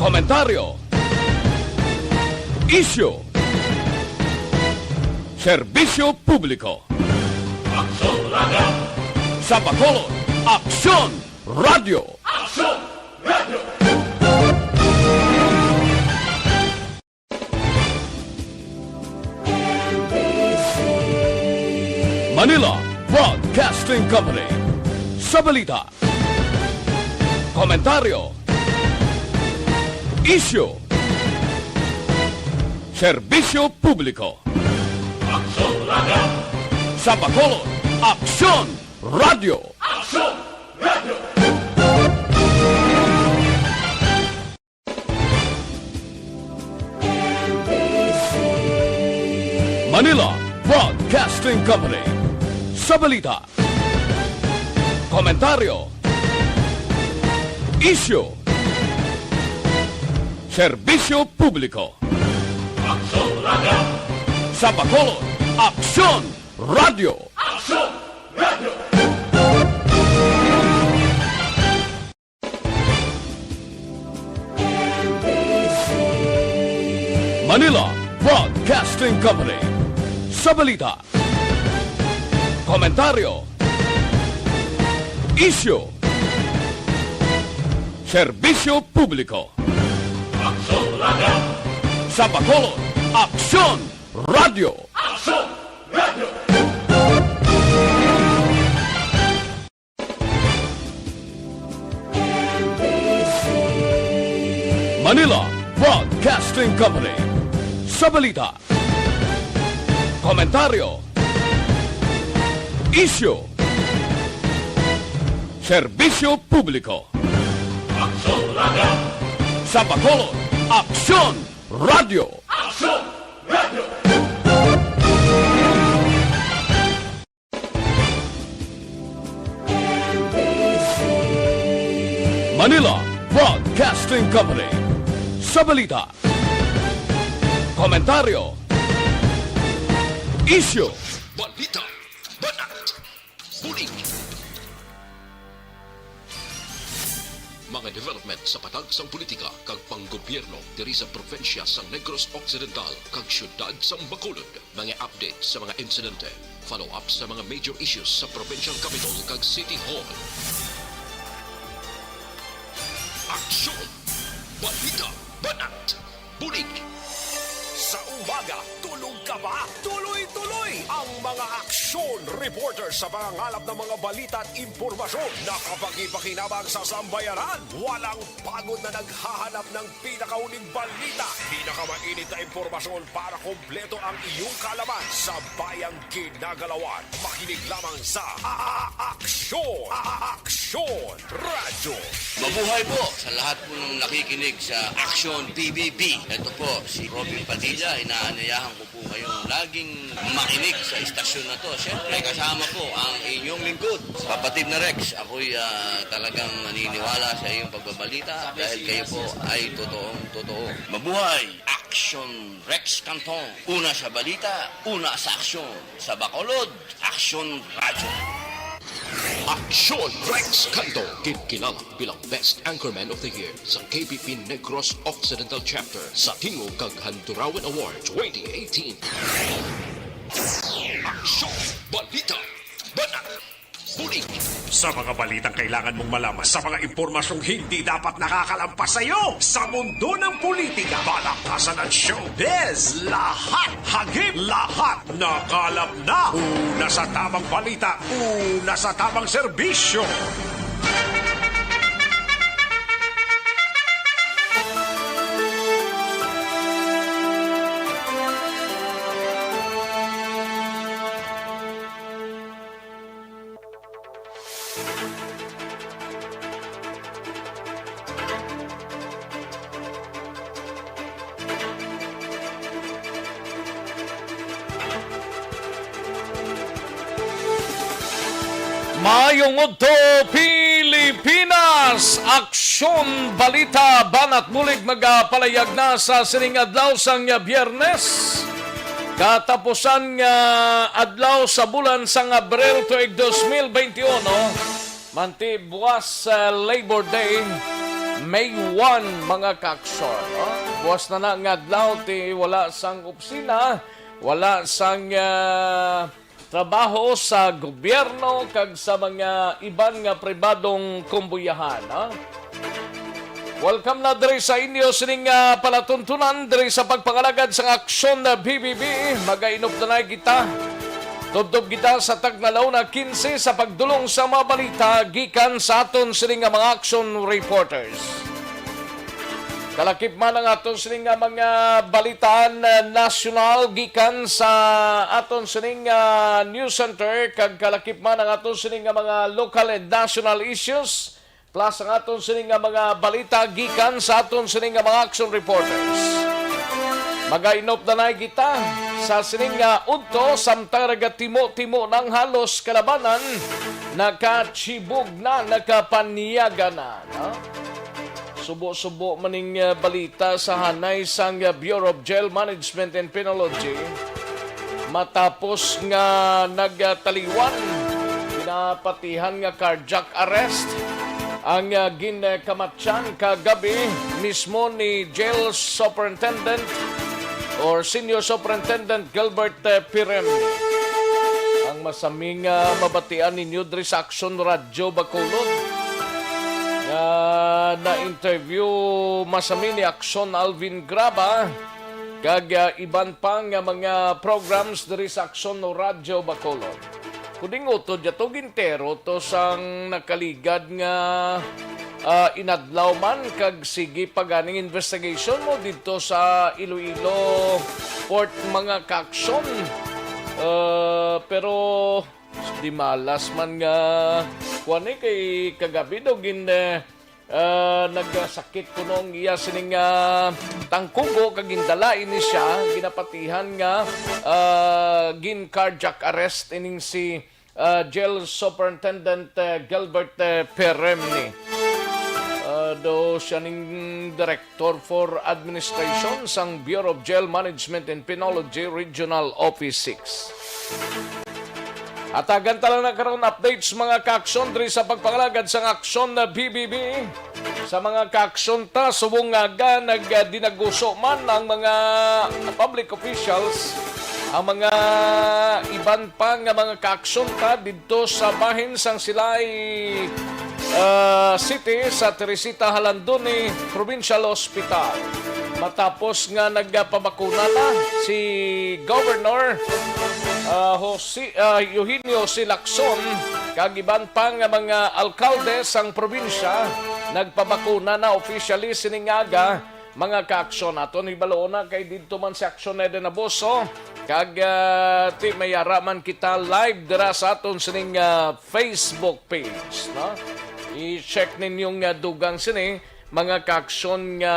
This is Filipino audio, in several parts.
komentaryo, isyu, serbisyo publiko. Aksyon Radio! Sa Bacolod, Aksyon Radio! Aksyon Radio! Manila Broadcasting Company. Sa balita, komentaryo, isyu, serbisyo publiko. Aksyon Radio! Sa Bacolod, Aksyon Radio! Aksyon Radio! Manila Broadcasting Company. Sa balita, komentaryo, isyu, serbisyo publiko. Aksyon Radio! Sa Bacolod, Aksyon Radio! Aksyon Radio! Manila Broadcasting Company. Sa balita, komentaryo, isyu, serbisyo publiko. Aksyon Radio! Sa Bacolod, Aksyon Radio! Aksyon Radio! Manila Broadcasting Company. Sa balita, komentaryo, isyu, serbisyo publiko. Aksyon Radio! Sa Bacolod, Aksyon Radio! Aksyon Radio! Manila Broadcasting Company. Sa balita, komentaryo, isyu, Balita, Banat, Bulig. Mga development sa patag sang politika kag panggobyerno diri sa probinsya sang Negros Occidental kag syudad sang Bacolod. Mga update sa mga insidente, follow up sa mga major issues sa provincial capital kag City Hall. Aksyon! Balita, Banat, Bulig. Sa umaga, tulog ka ba? Tuloy-tuloy ang mga aksyon reporter sa pangangalap ng mga balita at impormasyon na kapag-ipakinabang sa sambayanan. Walang pagod na naghahanap ng pinakauling balita, pinakamainit na impormasyon para kompleto ang iyong kalaman sa bayang kinagalawan. Makinig lamang sa Aksyon! Aksyon Radio! Mabuhay po sa lahat po ng nakikinig sa Aksyon PBB. Ito po si Robin Padilla. Inaanayahan ko po kayong laging makinig sa istasyon na to. Siyempre, kasama po ang inyong lingkod. Kapatid na Rex, ako'y talagang naniniwala sa iyong pagbabalita dahil kayo po ay totoong-totoo. Mabuhay! Aksyon Rex Cantong. Una sa balita, una sa aksyon. Sa Bacolod, Aksyon Radio. Aksyon Rex Cantong, kilala bilang Best Anchorman of the Year sa KBP Negros Occidental Chapter sa Tingog kag Handurawan Award 2018. Aksyon Balita, Banat, Bulig. Sa mga balitang kailangan mong malaman, sa mga impormasyong hindi dapat nakakalampas sa iyo, sa mundo ng politika, balakasan at showbiz, lahat, hagip, lahat, nakalap na. Una sa tamang balita, una sa tamang serbisyo. Mayong Udto, Pilipinas! Aksyon, balita, banat, bulig, magapalayag na sa sining adlaw sang Biyernes. Katapusan nga adlaw sa bulan sang Abril tuig 2021, manti buwas sa Labor Day, May 1 mga kaaksyon. Buwas na nga adlaw ti wala sang opisina, wala sang trabaho sa gobyerno kag sa mga iban nga pribadong kumbuyahan. Welcome na diri sa inyo sining palatuntunan diri sa pagpangalagad sa aksyon na BBB. Magainop na kita. Tubtob kita sa tagnalaw na 15 sa pagdulong sa mga balita gikan sa aton sining mga action reporters. Kalakip man ang aton sining mga balitaan nasyonal gikan sa aton sining news center kag kalakip man ang aton sining mga local and national issues. Plus ang aton sining mga balita gikan sa aton sining mga action reporters. Magainop na kita sa sining udto samtang timo-timo ng halos kalabanan nakachibog na, nakapaniyaga na. Subo-subo maning balita sa hanay sang Bureau of Jail Management and Penology matapos nga nagtaliwan pinapatihan nga carjack arrest ang ginkamatyan kagabi mismo ni Jail Superintendent or Senior Superintendent Gilbert Pirem. Ang masaming mabatian ninyo diri sa Aksyon Radio Bacolod na-interview masami ni Aksyon Alvin Graba kag iban pang mga programs diri sa Aksyon Radio Bacolod. Kuding utod yato gintero to sang nakaligad nga inadlaw man kag sige paganing investigation mo dito sa Iloilo Port mga kaaksyon. Pero di malas man nga kuani kay kagabi daw nagsakit kunong iya sining tangkugo kag gindala ini siya ginapatihan nga gin carjack arrest ining si Jail Superintendent Gilbert Peremni. Do siya ning Director for Administration sang Bureau of Jail Management and Penology Regional Office 6. Atagan tala na karon updates mga kaaksyon diri sa pagpangalagad sa aksyon na BBB. Sa mga kaaksyon ta subong nga nagdinaguso man ang mga public officials ang mga iban pa nga mga kaaksyon ta didto sa bahin sang Silay City sa Teresita Halandoni Provincial Hospital. Matapos nga nagpabakuna na si Governor Eugenio Silacson kag iban pa nga mga alkalde sang probinsya nagpabakuna na officially siningaga mga kaaksyon aton ibaloon na kay didto man sa Aksyon na Naboso kag ti mayara man kita live dira sa aton sining Facebook page, no? I-check ninyong dugang sini mga kaaksyon nga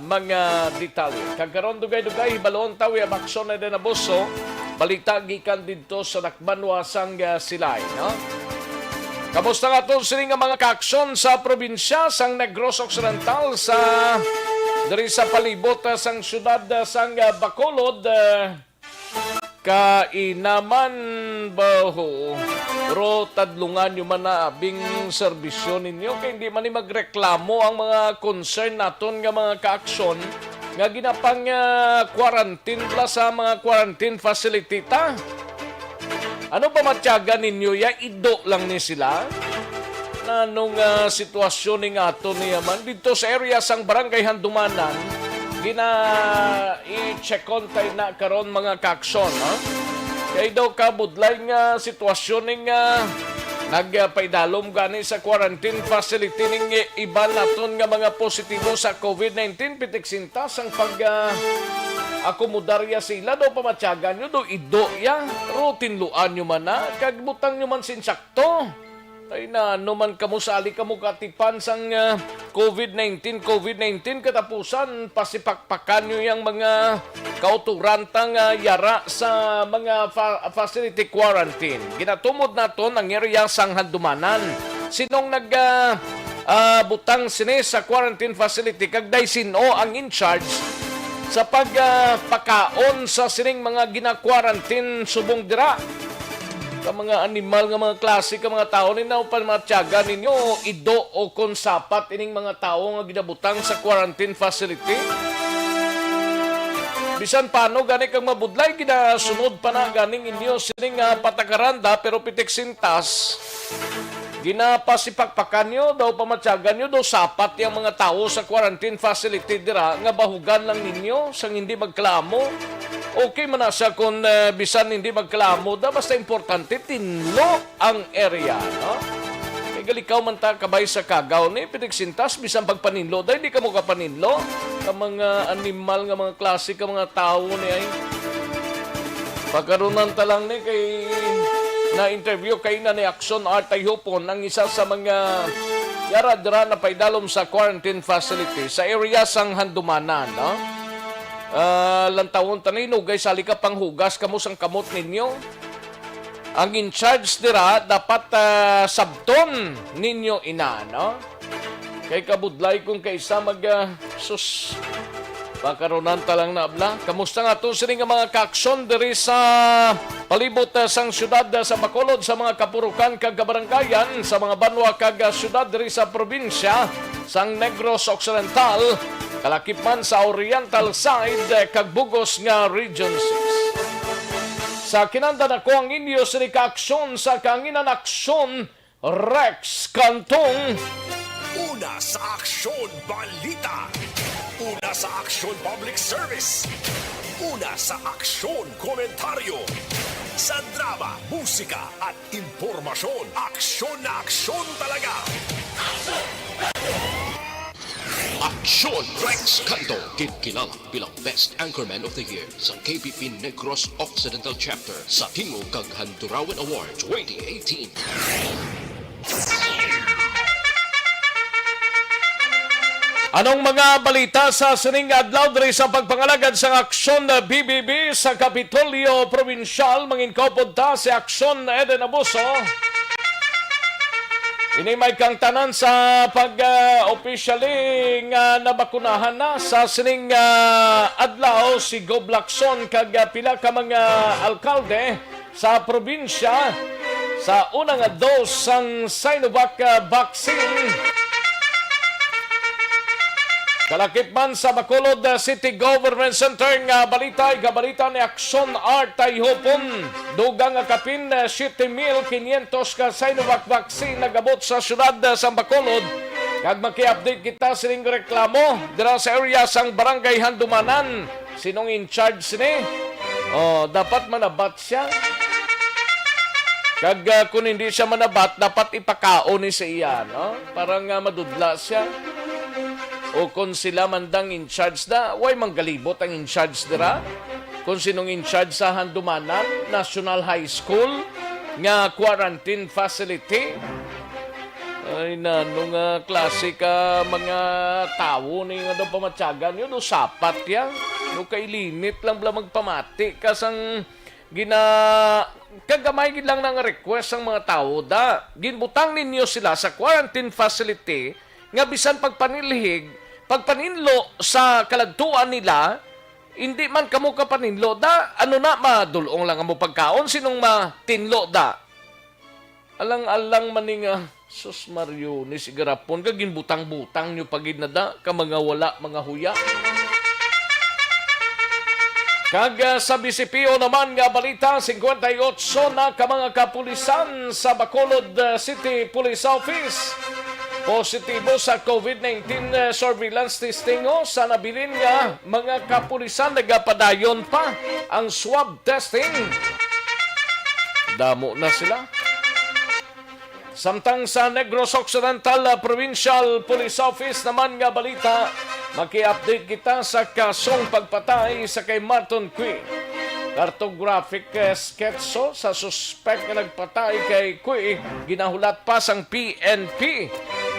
mga detalye. Kagkaroon dugay-dugay ibaloon tawi ang Aksyon na Naboso balita gikan didto sa Nakbanwa sang Silay, no? Kamusta nga ito sining mga kaaksyon sa probinsya sang Negros Occidental sa diri sa palibot sang syudad sang Bacolod kainaman baho pero tadlungan nyo man na abing serbisyo ninyo kay hindi man ni magreklamo ang mga concern naton nga mga kaaksyon nga ginapang quarantine plus sa mga quarantine facility ta. Ano pa matyaga ninyo ya ido lang ni sila? Nanong sitwasyon ni nga ito niya man dito sa area sang Barangay Handumanan i-check on tayo na karon mga kaaksyon, ha? Kaya daw kabudlay nga sitwasyon ning nagpaidalom gani sa quarantine facility ning iba naton nga mga positibo sa COVID-19 pitiksinta sang akomodarya sila daw pamatyagan nyo daw ido ya rutinluan nyo man na kagbutang nyo man sinsakto ay na naman kamusali kamo katipan sang COVID-19 katapusan pasipakpakan nyo yung mga kauturantang yara sa mga facility quarantine. Ginatumod naton ang area sang Handumanan. Sinong butang sini sa quarantine facility kagday sino ang in charge sa pagpakaon sa sining mga gina-quarantine subong dira. ka mga animal nga mga klase ka mga tao ni pa matyaga ninyo ido o konsapat ining mga tao nga ginabutang sa quarantine facility. Bisan paano gani kang mabudlay ginasunod pa na ganing inyo sining patakaranda pero pitik sintas. Ginapasipakpakan nyo daw pamatyagan nyo daw sapat yung mga tao sa quarantine facility dira nga bahugan lang ninyo sang hindi magklamo. Okay man na siya kung bisan hindi magklamo da basta importante tinlo ang area, no? Kay galikaw man ta kabay sa kagaw ni pinigsintas bisan pagpaninlo da hindi ka mo kapaninlo ka mga animal nga mga klase ka mga tao ni ay pagkarunan ta lang ni kay na interview kay na ni Aksyon Artayhopon ang isa sa mga yara-dira na paidalom sa quarantine facility sa area sang Handumanan, no? Lantawon tanino guys sali ka panghugas kamo sang kamot ninyo. Ang in charge dira dapat sabton ninyo ina, no? Kay kabudlay kung kaysa sus pakaronan talang na abla. Kamusta nga to sini nga mga kaaksyon diri sa palibot sang syudad sa Bacolod sa mga kapurukan kag kabaranggayan sa mga banwa kag syudad diri sa probinsya sang Negros Occidental kalakip man sa Oriental side kag Bugos nga Region 6. Sa kinanda na ko ang inyo sini kaaksyon sa kanginan aksyon Rex Cantong. Una sa Aksyon Balita. Una sa Aksyon Public Service. Una sa Aksyon Komentaryo. Sa drama, musika at impormasyon. Aksyon na aksyon talaga. Aksyon Rex Cantong, kilala bilang Best Anchorman of the Year sa KBP Negros Occidental Chapter sa Tingog kag Handurawan Award 2018. Anong mga balita sa sining adlaw diri sa pagpangalagad sa Aksyon BBB sa Kapitolyo Provincial manginkopod ta si Aksyon Eden Abuso. Ini may kang tanan sa pag-officially nga nabakunahan na sa sining adlaw si Go Blackson kag pila ka mga alkalde sa probinsya sa unang dos sang Sinovac vaccine. Kalakip man sa Bacolod City Government Center nga balita ni Aksyon Artayhopon. Dugang nga kapin 7,500 ka Sinovac vaccine nagabot sa syudad sa Bacolod. Kag maki-update kita sining reklamo dira sa area sang Barangay Handumanan. Sinong in charge sini? Dapat manabat siya. Kag kung hindi siya manabat, dapat ipakaon ni sa iya, no? Parang madudla siya. O kung sila mandang in charge na, way manggalibot ang in charge dira. Kung sinong in charge sa Handumanan National High School nga quarantine facility. Ay nung klase ka mga tao ni nga daw pamatyagan yun, sapat yan. No kay limit lang bala magpamati kasang kagamay lang ng request ng mga tao da. Ginbutang ninyo sila sa quarantine facility nga bisan pagpaninlo sa kalagtuan nila, hindi man kamo kapaninlo da, ano na madulong lang mo pagkaon, sinong matinlo da. Alang-alang maning sus Mario ni sigarapon, kagin butang-butang nyo pagid na da, ka mga wala, mga huya. Kag sa BCPO naman nga balita, 58 na ka mga kapulisan sa Bacolod City Police Office positibo sa COVID-19 surveillance testing sa nabilin nga mga kapulisan nagapadayon pa ang swab testing. Damo na sila. Samtang sa Negros Occidental Provincial Police Office naman nga balita, maki-update kita sa kasong pagpatay sa kay Marton Cui. Cartographic sketso sa suspect na nagpatay kay Cui, ginahulat pa sang PNP.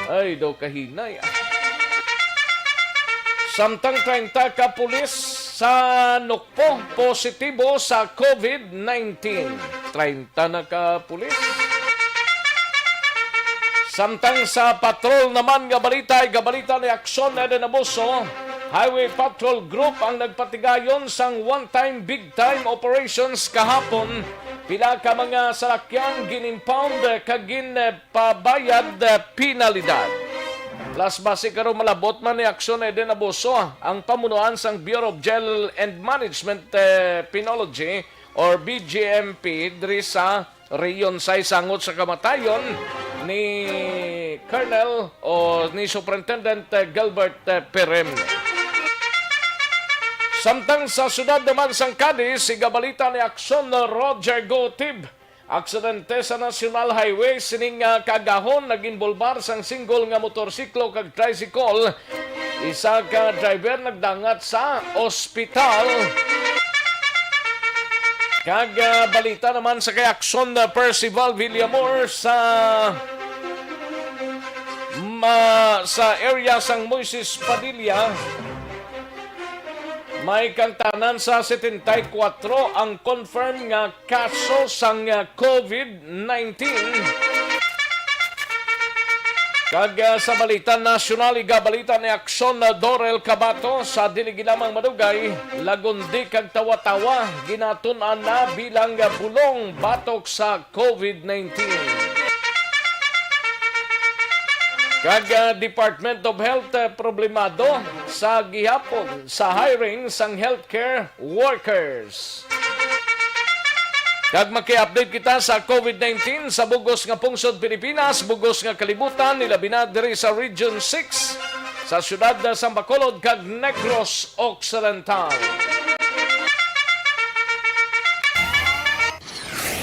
Ay, daw kahinay. Samtang 30 ka pulis sa Nukpo positibo sa COVID-19. 30 na ka pulis. Samtang sa patrol naman nga balita ni Aksyon Eden Abuso, Highway Patrol Group ang nagpatigayon sang one-time big-time operations kahapon Pila ka mga salakyan ginimpound kag ginpabayad penalidad. Plus base karon malabot man ni Aksyon din abuso ang pamunuan sang Bureau of Jail and Management Penology or BGMP diri sa Reyon 6 sangot sa kamatayon ni Colonel o ni Superintendent Gilbert Peremne. Samtang sa syudad naman sang Cadiz, si Balita ni Aksyon Roger Gotib. Aksidente sa National Highway sining kagahon naginbolbar sang single nga motorsiklo kag tricycle. Isa ka driver nagdangat sa ospital. Kag balita naman sa kay Aksyon Percival Villamor sa area sang Moises Padilla. May kangtanan sa 74 ang confirmed nga kaso sang COVID-19. Kag sa balita nasyonal, igabalita ni Aksyon Dorel Cabato sa dili ginamang madugay, lagundi kag tawa-tawa ginatun-an na bilang bulong batok sa COVID-19. Kag Department of Health problemado sa gihapon sa hiring sang healthcare workers. Kag maki-update kita sa COVID-19 sa bugos nga pungsod Pilipinas, bugos nga kalibutan, nilabi na diri sa Region 6 sa syudad sa Bacolod kag Negros Occidental.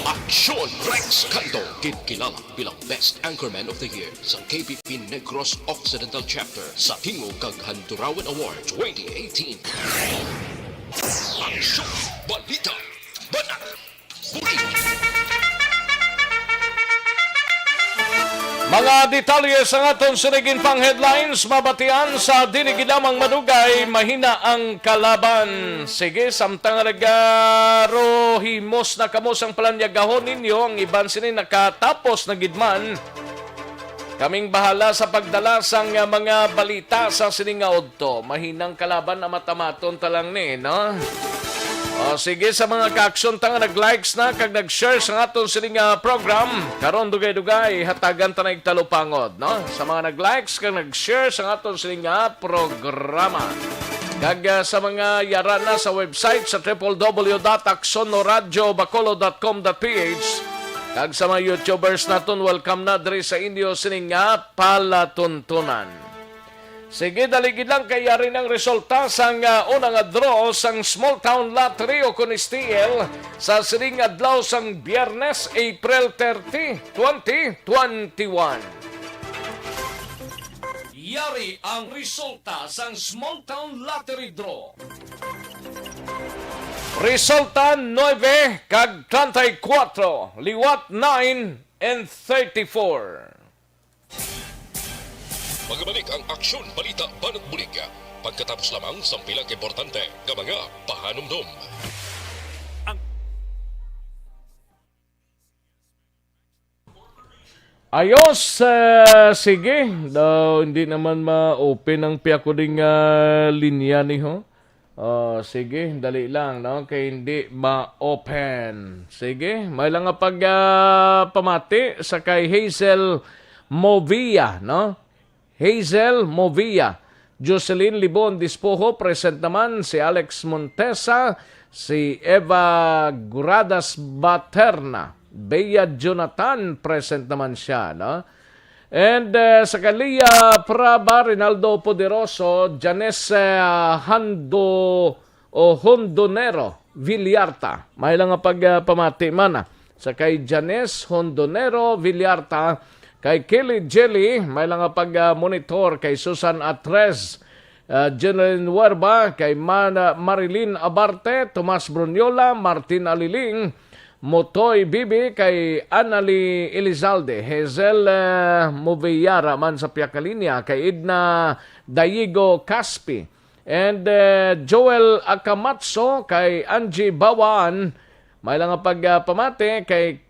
Aksyon Rex Cantong, kinilala bilang Best Anchorman of the Year sa KPP Negros Occidental Chapter sa Tingog kag Handurawan Award 2018. Aksyon, Balita, Banat, Bulig. Mga detalye sa aton sinigin pang headlines, mabatian sa dinigilamang madugay, mahina ang kalaban. Sige, samtang nagaro himos na kamos ang palanyagahon ninyo, ang iban sinin nakatapos na gidman. Kaming bahala sa pagdala sang mga balita sa siningaod to. Mahinang kalaban na matamaton talang ni, no? O sige, sa mga ka-aksyon tanga nag-likes na kag nag-share sa aton sining program, karon dugay-dugay hatagan ta na igtalupangod, no? Sa mga nag-likes kag nag-share sa aton sining programa. Kag sa mga yara na sa website sa www.aksyonoradiobacolod.com.ph kag sa mga YouTubers naton, welcome na diri sa inyo sining palatuntunan. Sige, daligid lang kay yari ng resulta sang unang draw sang Small Town Lottery o Kunistiel sa sining adlaw sang Biyernes, April 30, 2021. Yari ang resulta sang Small Town Lottery draw. Resulta 9 kag 34, liwat 9 and 34. Magbalik ang Aksyon Balita Banat Bulig pagkatapos lamang sa pilang importante nga mga pahanumdum. Ayos, sige. Hindi naman ma-open ang piyakuling linya ni ho. Sige, dali lang, no? Kaya hindi ma-open. Sige, may lang nga pamati sa kay Hazel Movia, no? Hazel Movia, Jocelyn Libon Dispojo, present naman si Alex Montesa, si Eva Guradas Baterna, Bea Jonathan, present naman siya, no? And sa Kalia Praba, Rinaldo Poderoso, Janes Hondonero, Villarta. May lang nga pagpamati man sa kay Janes Hondonero, Villarta, kay Kelly Jelly, may lang nga pag-monitor kay Susan Atres, Jeneline Huerba, kay Marilyn Abarte, Tomas Brunyola, Martin Aliling, Motoy Bibi, kay Anali Elizalde, Hazel Moveyara man sa Piakalinya, kay Idna Dayigo Caspi, and Joel Akamatso, kay Angie Bawan, may lang nga pagpamati kay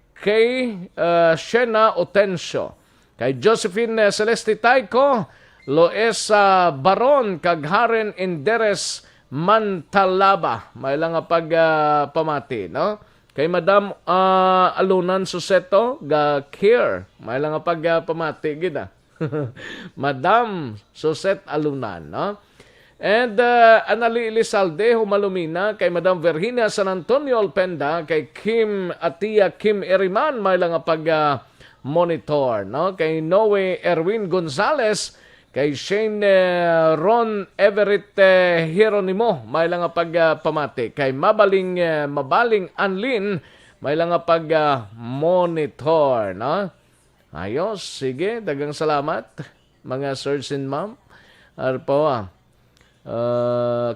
Shena Otensio, kay Josephine Celeste Taiko, Loesa Baron, kag Haren Inderes Mantalaba. May lang nga pagpamati, no? Kay Madam Alunan Suseto, ga care. May lang nga pamati, gina. Madam Suset Alunan, no? And Anali Elizalde, humalumina kay Madam Virginia San Antonio Alpenda, kay Tia Kim Eriman, may lang nga monitor, no? Kay Noe Erwin Gonzales, kay Shane Ron Everett Hieronimo, may lang nga pamati. Kay Mabaling Anlin, may lang nga monitor, no? Ayos, sige, dagang salamat, mga sirs and ma'am. Arpo,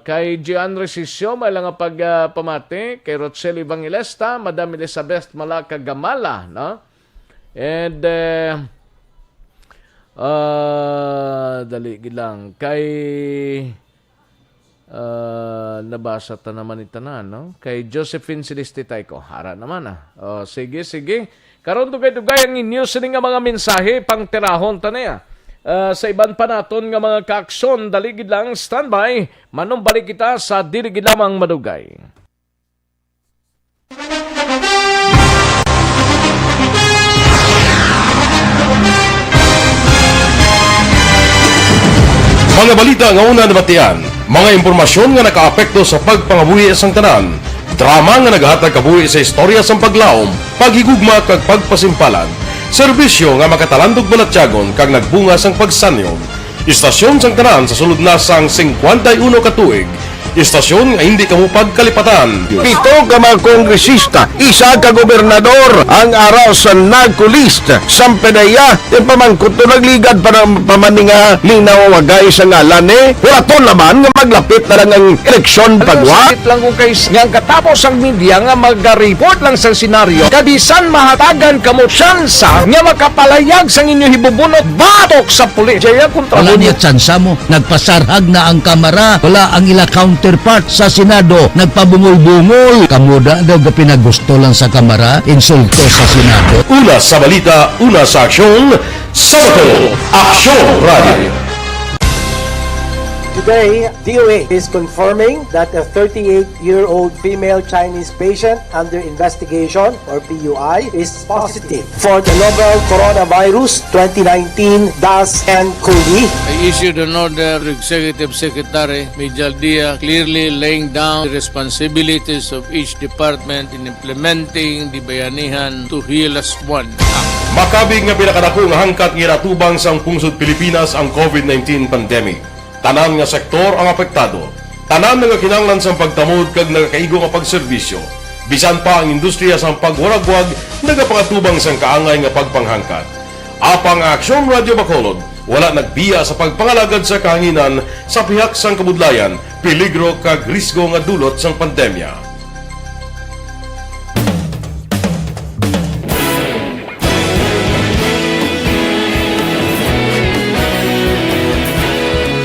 kay Gian Resisyo, may lang nga pamati. Kay Rochelle Evangelista, Madam Elizabeth Malaka Gamala, no? And dali lang kay nabasa ta naman itanan, no? Kay Josephine Celeste Tayko, hara naman sige karon dugay-dugay ang inyo sini nga mga mensahe pang tirahon ta niya sa iban pa naton nga mga kaaksyon. Dali gid lang, standby, manong balik kita sa dili gid lamang madugay. Mga balita nga una nabatian, mga impormasyon nga nakaapekto sa pagpangabuhi sang tanan, drama nga naghatag kabuhi sa istorya sang paglaom, paghigugma kag pagpasimpalan, serbisyo nga makatalandog balatyagon kag nagbunga sang pagsanyon, istasyon sang tanan sa sulod na sang 51 ka tuig, istasyon nga hindi kamo pagkalipatan. Pito ka mga kongresista, isa ka gobernador, ang araw sa nagkulist, sampedaya, yung pamangkot to nagligad para pamaninga linaw wagay sa ngalan walaton naman nga maglapit na lang ang eleksyon pagwa. Sakit lang kung kayo nga katapos ang media nga mag-report lang sa senaryo, kabisan mahatagan kamo tsansa nga makapalayag sa inyo hibubunot batok sa pulis. Jaya kontra Wala niya tsansa mo, nagpasarhag na ang kamara, wala ang ila counterpart sa Senado, nagpabungol-bungol. Kamuda daw ga pinagusto lang sa kamara, insulto sa Senado. Una sa balita, una sa aksyon, Sabado, Aksyon Radio. Today, DOA is confirming that a 38-year-old female Chinese patient under investigation, or PUI, is positive for the novel coronavirus 2019-10-CoV. I issued an order to Executive Secretary Major Dia clearly laying down the responsibilities of each department in implementing the Bayanihan to Heal as One Act. Makabig nga pinakadako nga hangkat nga natubang sang pungsod Pilipinas ang COVID-19 pandemic. Tanan nga sektor ang apektado. Tanan nga kinahanglan sang pagtamod kag nagakaigo nga pagserbisyo. Bisan pa ang industriya sang pagwaragwag nagapangatubang sang kaangay nga pagpanghangkat. Apang Aksyon Radio Bacolod wala nagbiya sa pagpangalagad sa kahanginan sa pihak sang kabudlayan, peligro kag risgo nga dulot sang pandemya.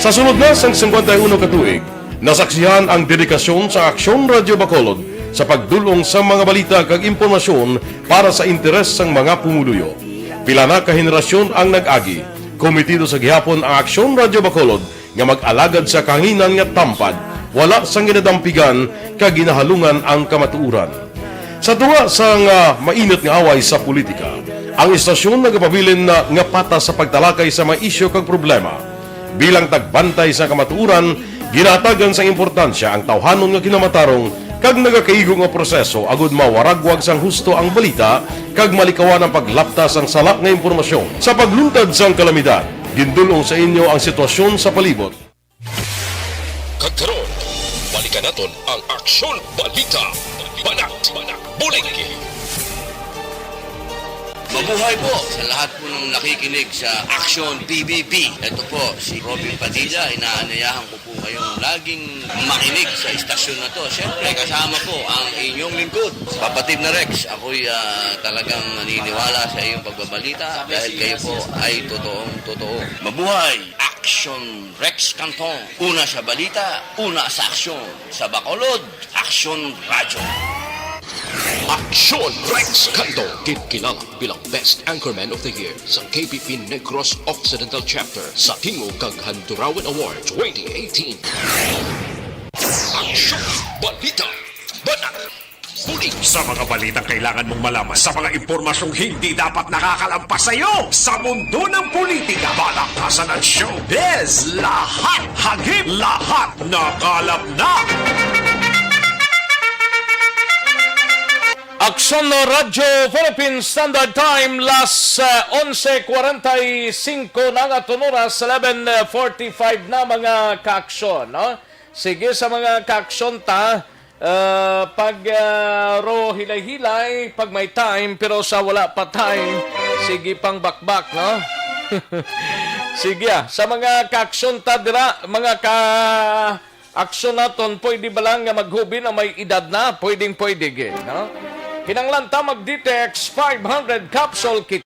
Sa sunod na sang 51 ka tuig, nasaksihan ang dedikasyon sa Aksyon Radio Bacolod sa pagdulong sa mga balita kag impormasyon para sa interes sang mga pumuluyo. Pila na ka henerasyon ang nag-agi, komitido sa gihapon ang Aksyon Radio Bacolod nga mag-alagad sa kahanginan nga tampad, wala sang ginadampigan kag ginahalungan ang kamatuuran. Sa tunga sang mainit nga away sa politika, ang istasyon nagapabilin na nga patas sa pagtalakay sa mga isyu kag problema. Bilang tagbantay sa kamatuuran, ginatagan sa importansya ang tawhanon nga kinamatarong kag nagakaigo nga proseso agud mawaragwag sang husto ang balita kag malikawan ang paglapta sang sala nga impormasyon. Sa pagluntad sang kalamidad, gindulong sa inyo ang sitwasyon sa palibot. Kagkaroon, balikan naton ang Aksyon Balita. Banat, Bulig. Mabuhay po sa lahat po ng nakikinig sa Aksyon PBB. Ito po, si Robin Padilla. Inaanayahan ko po kayong laging makinig sa istasyon na to. Siyempre, kasama po ang inyong lingkod. Kapatid na Rex, ako'y talagang naniniwala sa iyong pagbabalita dahil kayo po ay totoong-totoo. Mabuhay! Aksyon Rex Cantong. Una sa balita, una sa aksyon. Sa Bacolod, Aksyon Radyo. Aksyon Rex Cantong, kilala bilang Best Anchorman of the Year sa KPP Negros Occidental Chapter sa Tingog kag Handurawan Award 2018. Aksyon Balita. Banat. Bulig. Sa mga balitang kailangan mong malaman, sa mga impormasyong hindi dapat nakakalampas sa iyo, sa mundo ng politika, balakasan at showbiz, lahat hagip, lahat nakalap na. Aksyon na Radyo Philippine Standard Time las 11:45 na nga oras 11:45 na mga kaaksyon, no? Sige sa mga kaaksyon ta pag ro hilay-hilay pag may time pero sa wala pa time sige pang bakbak, no? Sige sa mga kaaksyon ta dira mga aksyon naton pwede ba lang nga maghubin ang may edad na pwede no? Kinanglan ta mag-Ditex 500 capsule kit.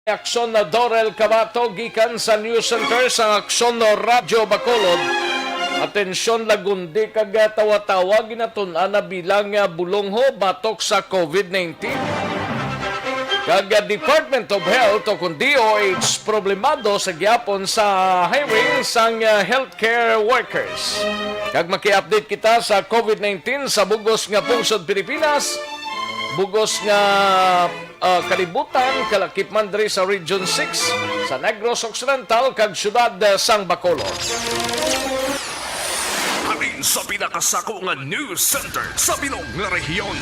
Aksyon na Dorel Cabato gikan sa News Center sa Aksyon na Radyo Bacolod. Atensyon lagundi kag tawa-tawa ginatun-an na bilang bulong ho batok sa COVID-19. Kag Department of Health o kung DOH problemado sa gyapon sa hiring sang healthcare workers. Kag maki-update kita sa COVID-19 sa bugos nga pungsod Pilipinas, bugos nga kalibutan, kalakip man diri sa Region 6 sa Negros Occidental kag syudad sang Bacolod. Alin sa pinakasako nga news center sa bilog nga rehiyon.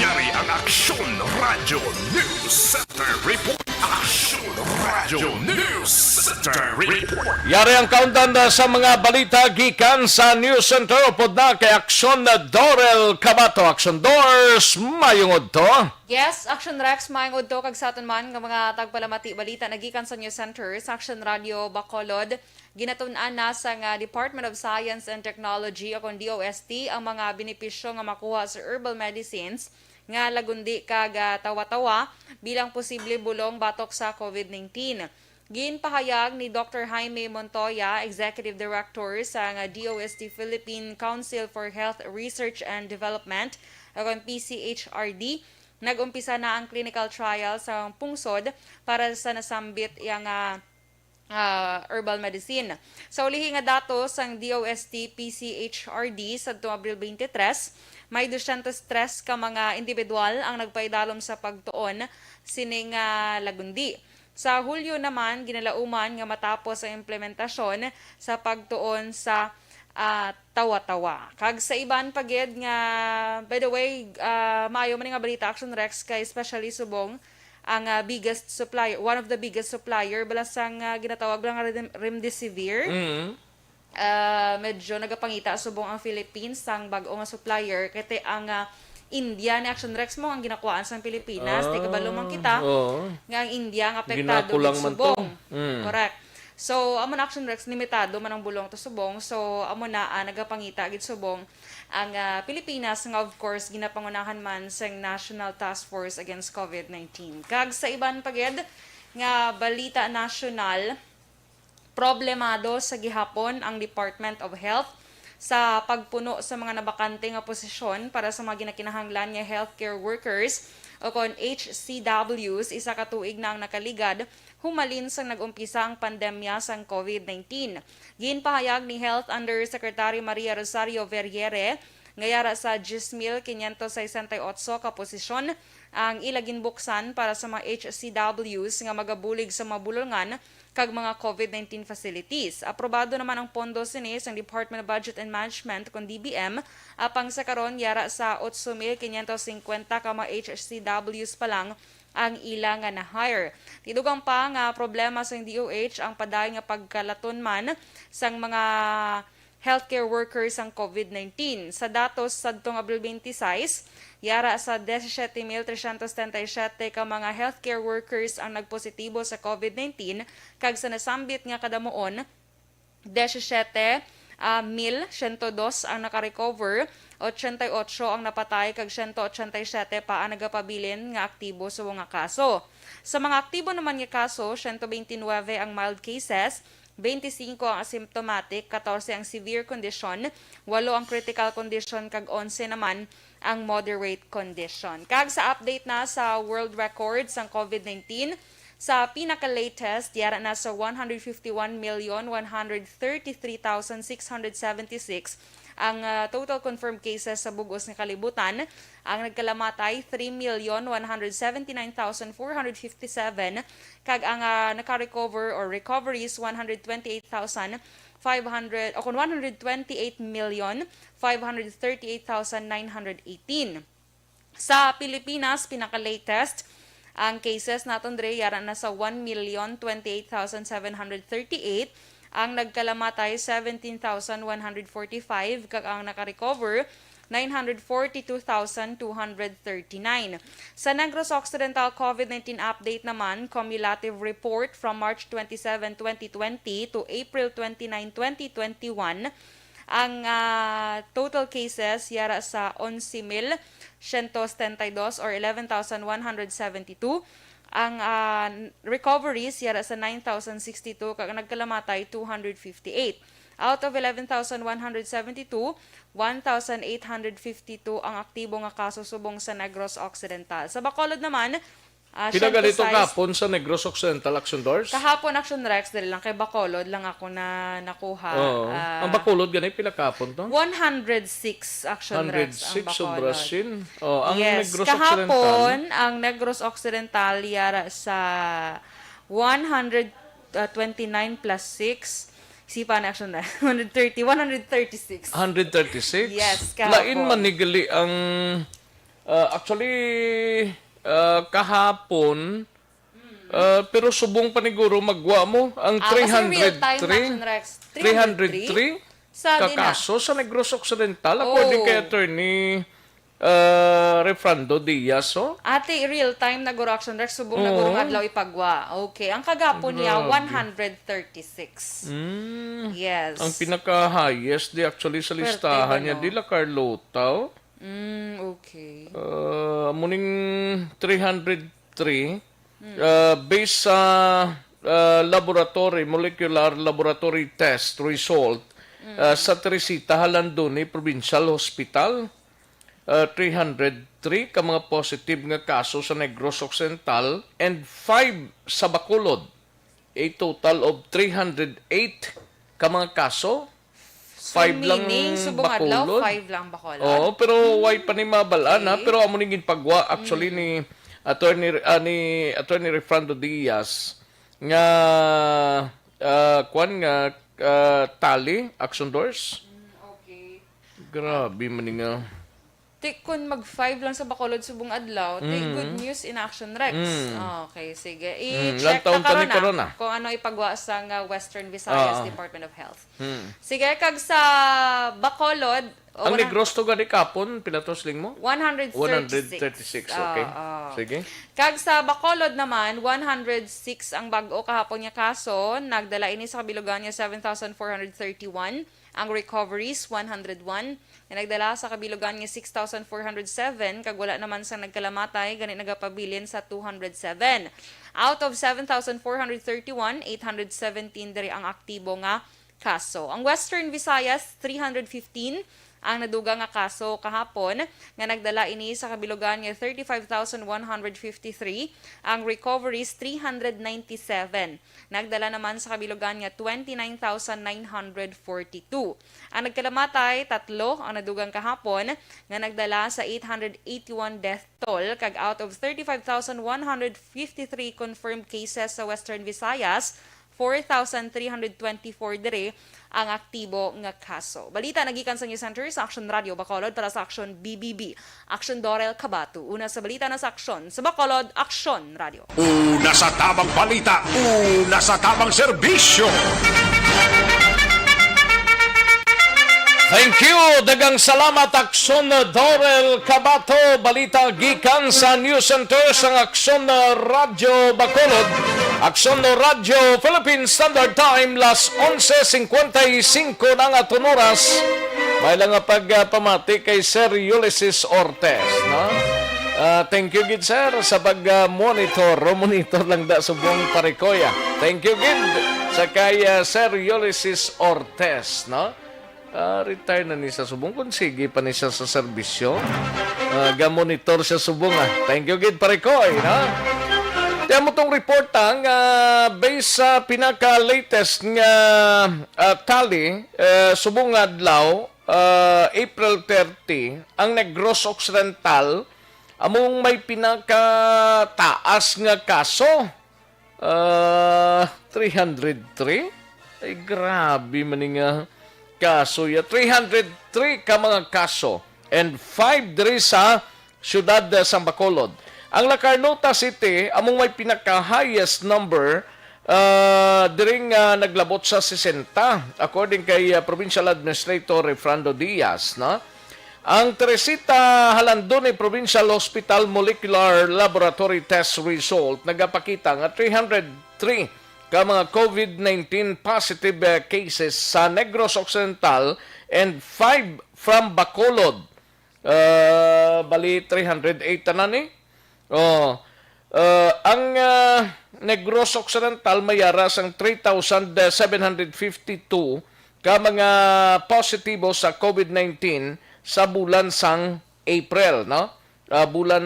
Yari ang Aksyon Radio News Center Report. Aksyon Radio News Center Report. Yari ang kaundan sa mga balita gikan sa News Center upod na kay Aksyon na Dorel Cabato. Aksyon Doors, mayungod to. Yes, Aksyon Rex, maayong udto kag sa aton man nga mga tagpalamati balita nagikan sa News Center sa Aksyon Radio Bacolod. Ginatun-an na sa Department of Science and Technology o DOST ang mga benepisyo nga makuha sa herbal medicines nga lagundi kag tawa-tawa bilang posible bulong batok sa COVID-19. Ginpahayag ni Dr. Jaime Montoya, Executive Director sa DOST Philippine Council for Health Research and Development o PCHRD, nag-umpisa na ang clinical trial sa pungsod para sa nasambit yang herbal medicine. Sa ulihi nga datos sang DOST PCHRD sa Abril 23, may 203 ka mga individual ang nagpaidalom sa pagtuon sining lagundi. Sa Hulyo naman, ginalauman nga matapos ang implementasyon sa pagtuon sa tawa-tawa. Kag sa iban pagid nga, by the way, maayo man nga balita Action Rex kay especially subong ang biggest supplier, one of the biggest supplier balasang ginatawag lang remdesivir. Medyo nagapangita subong ang Philippines sang bag-o nga supplier kete ang India ni Action Rex mo ang ginakuhaan sa Pilipinas. Tika balo man kita nga ang India ang apektado ng subong. Correct. So, amo na Action Rex, limitado man ang bulong to subong. So, amo na nagapangita gid subong ang Pilipinas nga of course ginapangunahan man sa National Task Force Against COVID-19. Kag sa iban pagid nga balita national, problemado sa gihapon ang Department of Health sa pagpuno sa mga nabakante nga posisyon para sa mga ginakinahanglan nga healthcare workers o kon HCWs. Isa ka tuig na ang nakaligad humalin sa nag-umpisa ang pandemya sang COVID-19. Ginpahayag ni Health Undersecretary Maria Rosario Verriere ngayara sa 10,568 ka posisyon ang ilagin buksan para sa mga HCWs nga magabulig sa mabulungan kag mga COVID-19 facilities. Aprobado naman ang pondo sinis ng Department of Budget and Management kung DBM apang sa karon yara sa 8,550 ka mga HCWs pa lang ang ilang nga na-hire. Tidugang pa nga problema sa DOH ang paday nga pagkalaton man sang mga healthcare workers ang COVID-19. Sa datos sadtong Abril 26, yara sa 17,377 ka mga healthcare workers ang nagpositibo sa COVID-19 kag sa nasambit nga kadamuon 17,102 ang nakarecover, 88 ang napatay kag 187 pa ang nagapabilin nga aktibo sa mga kaso. Sa mga aktibo naman nga kaso, 129 ang mild cases, 25 ang asymptomatic, 14 ang severe condition, 8 ang critical condition, kag 11 naman ang moderate condition. Kag sa update na sa world records ang COVID-19, sa pinaka-latest, yara na sa 151,133,676 ang total confirmed cases sa bugos ng kalibutan. Ang nagkalamatay, 3,179,457 kag ang naka-recover or recoveries 128,500 o 128,538,918. Sa Pilipinas, pinaka-latest ang cases naton dre yara na sa 1,028,738. Ang nagkalamatay 17,145 kag ang naka-recover 942,239. Sa Negros Occidental COVID-19 update naman, cumulative report from March 27, 2020 to April 29, 2021, ang total cases yara sa 11,172 or 11,172. Ang recoveries yara sa 9,062 kag nagkalamatay 258. Out of 11,172, 1,852 ang aktibo nga kaso subong sa Negros Occidental. Sa Bacolod naman, Pinagalito kahapon sa Negros Occidental Action Doors? kahapon Action Rex dali lang kay Bacolod lang ako na nakuha. Oo. Ang Bacolod ganay pila kahapon to? 106 Action Rex ang 106 Bacolod. sobrasin. Oh, ang Yes, Negros kahapon Occidental. ang Negros Occidental yara sa 129 plus 6. Sipa na action na. 136. 136? Yes, kahapon. Lain manigali ang actually kahapon pero subong paniguro magwa mo ang Kasi real-time 303. Action Rex. 303 Sa kakaso sa Negros Occidental according kay Attorney Refrando Diaz. Oh. Ate, real-time na guro Action Rex. Subong na guro adlaw ipagwa. Okay. Ang kagapon niya, 136. Yes. Ang pinaka-highest di actually sa listahan niya, no? Dila Carlota. Okay. Muning 303 based sa molecular laboratory test result sa Teresita Halandoni Provincial Hospital. 303 ka mga positive nga kaso sa Negros Occidental and 5 sa Bacolod. A total of 308 ka mga kaso. 5 lang subong adlaw, Bacolod. 5 lang Bacolod. Oo, pero why pa ni mabalaan ha? Pero amo ning pagwa actually ni Attorney Refrando Diaz nga tali Action Doors. Okay. Grabe man nga. Kung mag-5 lang sa Bacolod subong adlaw, good news in Action Rex. Okay, sige. I-check Lang taon na ka karon na. kung ano ipagwa sa Western Visayas Department of Health. Sige, kag sa Bacolod, Ang Negros to gani kapon, pilatosling mo? 136. 136, okay. Sige. Kag sa Bacolod naman, 106 ang bag-o kahapon niya kaso. Nagdala ini sa kabilugan niya 7,431. Ang recoveries, 101. Nagdala sa kabilugan niya 6,407. Kag wala naman sa nagkalamatay, ganit nagapabilin sa 207. Out of 7,431, 817 diri ang aktibo nga kaso. Ang Western Visayas, 315. ang naduga nga kaso kahapon nga nagdala ini sa kabilugan nga 35,153, ang recoveries 397. Nagdala naman sa kabilugan nga 29,942. Ang nagkalamatay 3 ang nadugang kahapon nga nagdala sa 881 death toll kag out of 35,153 confirmed cases sa Western Visayas, 4,324 dire ang aktibo nga kaso. Balita nagikan sa News Center sa Aksyon Radio Bacolod para sa Aksyon BBB. Aksyon Dorel Cabatu. Una sa balita na sa Aksyon. Sa Bacolod, Aksyon Radio. Una sa tamang balita, una sa tamang serbisyo. Thank you. Dagang salamat Aksyon Dorel Cabato. Balita gikan sa News Center sa Aksyon Radio Bacolod. Aksyon Radio Philippine Standard Time las 11:55 ng atong oras. May lang nga pagpamati kay Sir Ulysses Ortez, no? Thank you gid sir sa pag-monitor. Monitor lang da subong parikoya. Thank you gid sa kay Sir Ulysses Ortez, no? Retire na ni sa subong kung sige pa ni siya sa serbisyo. Ga-monitor siya subong Thank you gid parikoy, no? Tiyan mo tong report ang based sa pinaka-latest nga tally subong adlaw April 30 ang Negros Occidental among may pinaka-taas nga kaso 303. Ay grabe man nga kaso ya 303 ka mga kaso and 5 diri sa siyudad sa Bacolod. Ang Lacarnota City among may pinaka-highest number diring naglabot sa 60 according kay Provincial Administrator Refrando Diaz, no? Ang Teresita Halandone Provincial Hospital Molecular Laboratory Test Result nagapakita nga 303 ka mga COVID-19 positive cases sa Negros Occidental and 5 from Bacolod. Bali 308 na ni. Ang Negros Occidental mayara sang 3,752 ka mga positibo sa COVID-19 sa bulan sang April, no? Bulan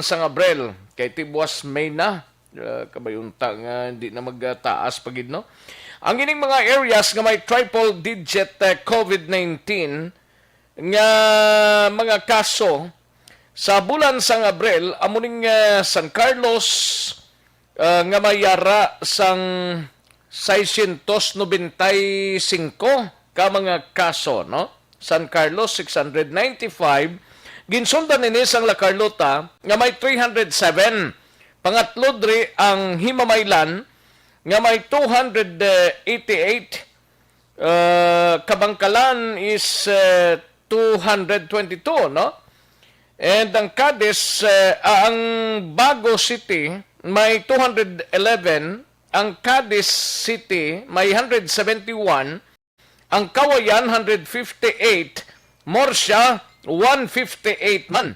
sang Abril kay tibuas May na. Kabayunta nga hindi na magtaas pagid, no? Ang ining mga areas nga may triple digit COVID-19 nga mga kaso sa bulan sang Abril amuning San Carlos nga mayara sang 695 ka mga kaso, no? San Carlos 695, ginsundan ni sang La Carlota nga may 307. Pangatlo diri ang Himamaylan nga may 288. Kabangkalan is 222, no? And ang Cadiz, ang Bago City may 211, ang Cadiz City may 171, ang Kawayan 158, Murcia 158 man.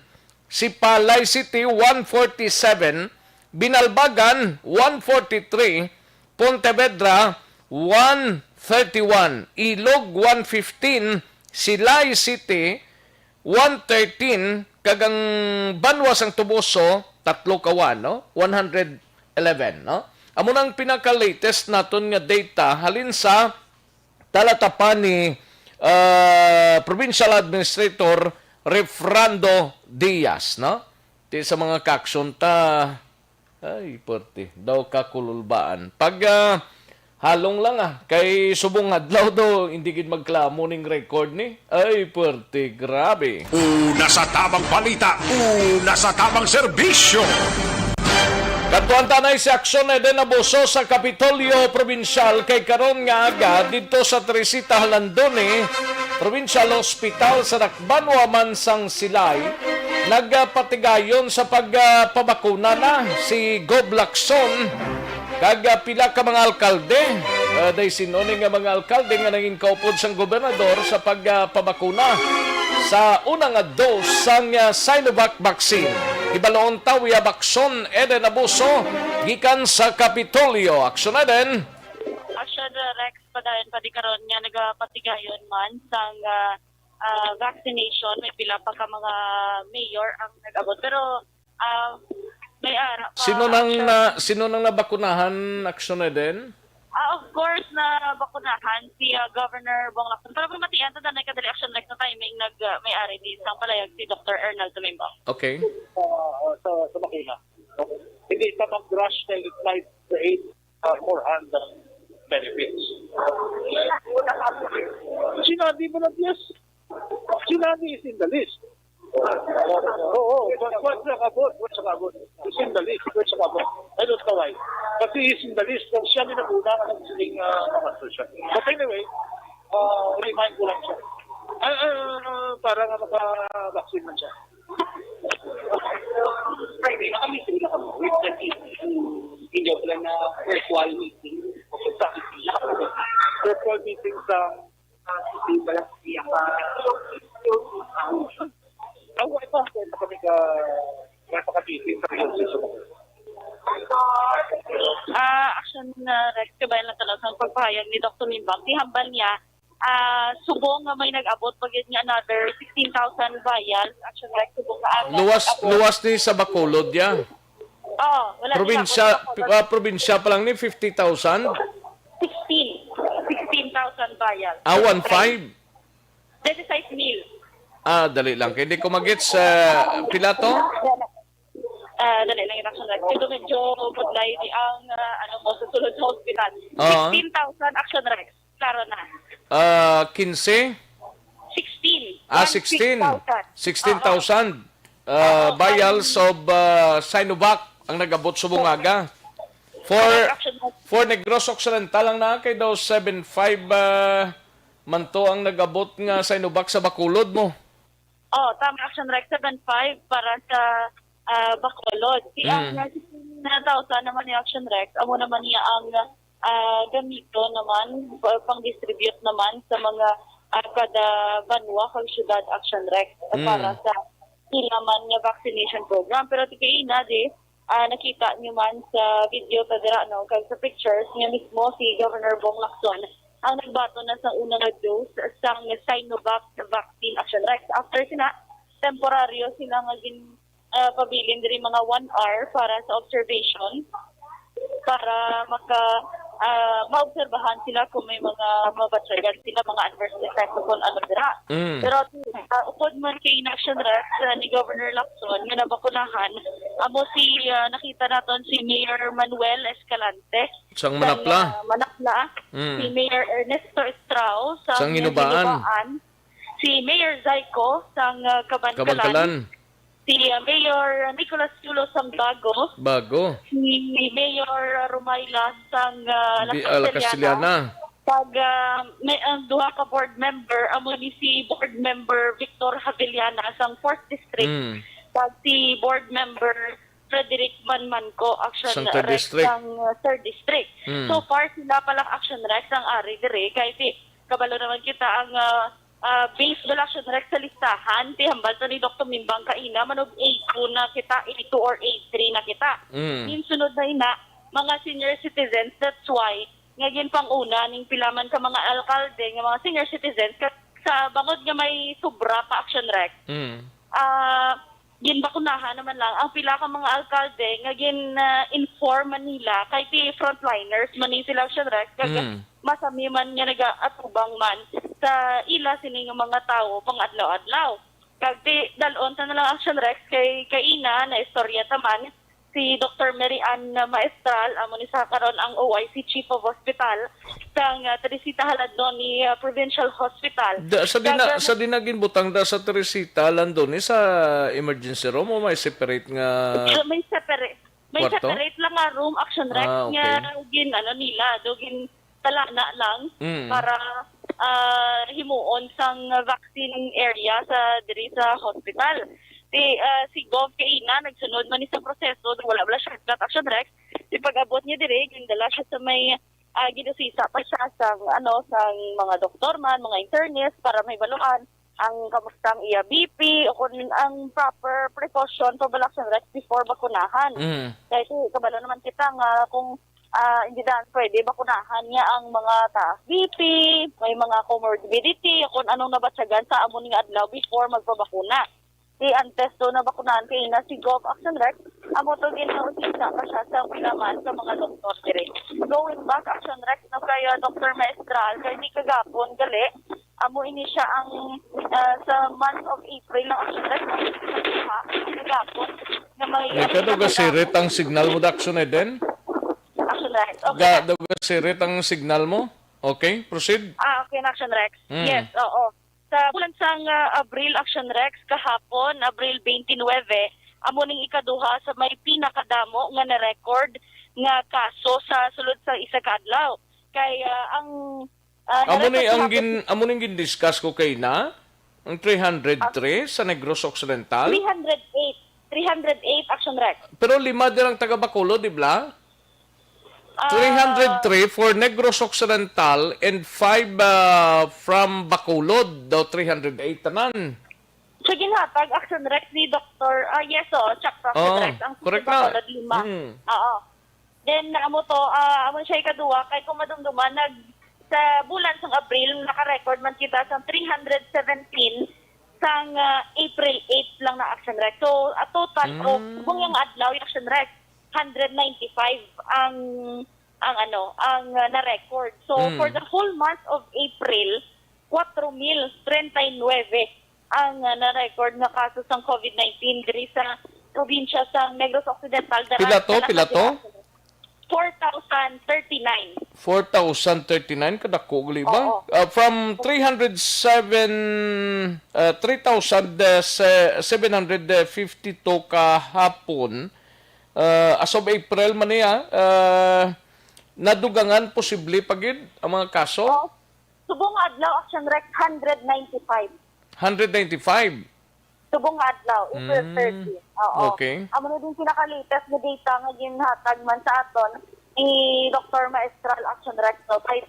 Sipalay City 147, Binalbagan 143, Pontevedra 131, Ilog 115, Silay City 113, kagang Banwas ang Tubuso 3 kawan, no? 111, no? Amo nang pinaka-latest naton nga data halin sa talatapan ni Provincial Administrator Refrando Diaz, no? Di sa mga kaksyon ta ay porti daw kakululbaan. Pag halong lang kay subong adlaw do hindi gid magklamo ning record ni. Ay porti, grabe. Una sa tamang balita, una sa tamang serbisyo. Katuan tanay si Aksyon na din nabuso sa Kapitolyo Provincial kay karon nga aga dito sa Teresita Halandone Provincial Hospital sa Nakbanwa Mansang Silay nagpatigayon sa pagpabakuna na si Gob Lacson kag pila ka mga alkalde day sinoni nga mga alkalde nga naging kaupod sang gobernador sa pagpabakuna sa unang dose sang Sinovac vaccine. Ibaloon tawiya Bakson Eden Abuso gikan sa Kapitolyo. Aksyon na din. Aksyon Rex padayon pa di karon nga nagapatigayon man sang vaccination, may pila pa ka mga mayor ang nag-abot. Pero may ara pa. Sino nang nabakunahan, Aksyon din? Of course, na bakunahan si Governor Bong Lacson. Pero pamatian, tada na kadali action like na timing may-ari di isang palayag si Dr. Ernal Tumimbo. Okay. Sa makina. Hindi sa mag-rush na it might create more harm than benefits. Sinabi mo na, yes. Sinabi is in the list. What's the kabot? It's in the list. What's the kabot? I don't know why. Kasi he's in the list. Kung siya ninaguna ka ng siling siya. But anyway, remind ko lang siya. Para nga maka-vaccine man siya. Friday, nakamitin ka mo with the team. Hindi ko lang na virtual meeting. Virtual meeting sa Balita. Ako ito, kami napaka-meeting sa Action Rex, kabayan lang talaga ang pagpahayag ni Dr. Limbang. Tihambal niya, subong nga may nag-abot pag niya another 16,000 vials. Action Rex, subong nga Luwas ni sa Bacolod ya. Oo, wala Probinsya pa lang ni 50,000. 16,000 vials. 1.5. 36 mil. Dali lang. Hindi ko mag-gets pila to? Dali lang yung action Rex. Ito medyo budlay di ang sa sulod sa hospital. 16,000 action Rex. Klaro na. 15? 16. 16,000 vials of Sinovac ang nag-abot sa bungaga. For Negros Occidental lang na kay daw 7.5 man to ang nag-abot nga Sinovac sa Bacolod mo. Tama action Rex 7.5 para sa Bacolod. Ang 16,000 naman ni action Rex, amo naman niya ang gamito naman pang-distribute naman sa mga kada banwa kag syudad action Rex para sa ilaman nga vaccination program. Pero tikaina di nakita niyo man sa video kadira kag sa pictures niya mismo si Governor Bong Lacson ang nagbato na sa unang dose sa Sinovac vaccine action Rex. After temporaryo sila nga pabilin diri mga 1 hour para sa observation para maobserbahan sila kung may mga mabatsagan sila mga adverse effects kung ano dira. Pero upod man kay action Rex ni Governor Lacson nga nabakunahan amo nakita naton si Mayor Manuel Escalante sang Manapla, si Mayor Ernesto Estrao sang Hinubaan, si Mayor Zaiko sang Kabankalan, si Mayor Nicolas Yulo sang Bago, si Mayor Rumayla sang La Castellana, pag ang duha ka board member amo ni si board member Victor Havillana sang 4th District, pag si board member Frederick Manmanco action Rex sang 3rd District. So far sila palang action Rex ang ari dire kay kabalo naman kita ang based on action Rex sa listahan ti hambal ni Dr. Mimbang kaina manog A2 na kita, A2 or A3 na kita. Sunod na ina mga senior citizens, that's why ngayon pang una ning pilaman ka mga alkalde nga mga senior citizens sa bangod nga may sobra pa action Rex. Ginbakunahan naman lang ang pila ka mga alkalde nga inform Manila kay ti frontliners man sila action Rex kag masami man nga nagaatubang man sa ila sini nga mga tawo pang adlaw-adlaw. Kag ti dalon ta na lang action Rex kay kaina na istorya taman si Dr. Mary Ann Maestral amo ni sa karon ang OIC Chief of Hospital sang Teresita Haladon ni Provincial Hospital. Sa dinagin butang sa Teresita landon ni sa emergency room o may separate nga may separate lang nga room action Rex nga nila talana lang para himuon sang vaccine area sa diri sa hospital. Si Gov kaina nagsunod man ni sa proseso wala shortcut action Rex pag-abot niya dire gindala siya sa may ginusisa pa siya sang mga doktor man mga internist para may baluan ang kamustang iya BP o kung ang proper precaution pabala action Rex before bakunahan. Kasi kabalo naman kita nga kung hindi na pwede bakunahan niya ang mga taas BP, may mga comorbidity, kung anong nabatsagan sa amo nga adlaw before magpabakuna. Antes do na bakunahan kay na si Gov Aksyon Rex, amo to ginausisa pa siya sa pinaman sa mga doktor dire. Going back Aksyon Rex na kaya Dr. Maestral, kay di kagapon gali, amo ini siya ang sa month of April ng Aksyon Rex, kagapon na may... Kado sirit ang signal mo Aksyon Eden? Aksyon Rex, okay. Kado sirit ang signal mo? Okay, proceed. Okay na Aksyon Rex. Yes, oo. Sa bulan sang Abril Aksyon Rex kahapon, Abril 29, amo ning ikaduha sa may pinakadamo nga na-record nga kaso sa sulod sa isa ka adlaw. Kay ang amo ning gin-discuss ko kay na ang 303 sa Negros Occidental. 308 Aksyon Rex. Pero 5 dirang taga Bacolod, di ba? 303 for Negros Occidental and 5 from Bacolod, daw 308 tanan. So ginhatag Aksyon Rex ni Dr. Yes, check Aksyon Rex. Ang correct na. na. Oo. Then amo to, amo siya ikaduwa kay kumadumduman sa bulan sang Abril naka-record man kita sa 317 sang April 8 lang na Aksyon Rex. So a total of kung yung adlaw yung Aksyon Rex 195 ang na-record. So for the whole month of April, 4,039 ang na-record na kaso ng COVID-19 diri sa probinsya sa Negros Occidental. Pila to? 4,039. 4,039 kadako gali ba? From 3,752 kahapon. As of April man niya, nadugangan posible pagid ang mga kaso? Subong adlaw Aksyon Rex 195. 195. Subong adlaw, April 30. Oo. Okay. Amo na din pinaka-latest na data nga ginhatag man sa aton ni Dr. Maestral Aksyon Rex. No? Kaya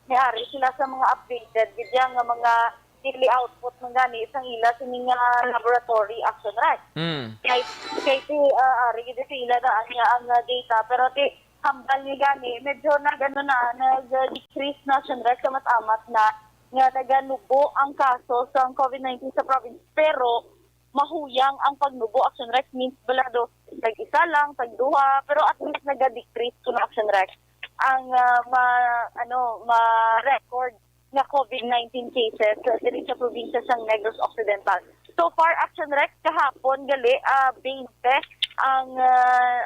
may-ari sila sa mga updated bigyan nga mga daily output ng gani isang ila sa mga laboratory Aksyon Rex. Kaya ari gid sila na ang data pero hambal ni gani medyo nag-decrease na Aksyon Rex sa matamat na nga naganubo ang kaso sa COVID-19 sa province pero mahuyang ang pagnubo Aksyon Rex means balado tag-isa lang, tag-duha pero at least nag-decrease ko na Aksyon Rex ang ma-record na COVID-19 cases dito sa probinsya sa Negros Occidental. So far, Aksyon Rex kahapon gali 20 ang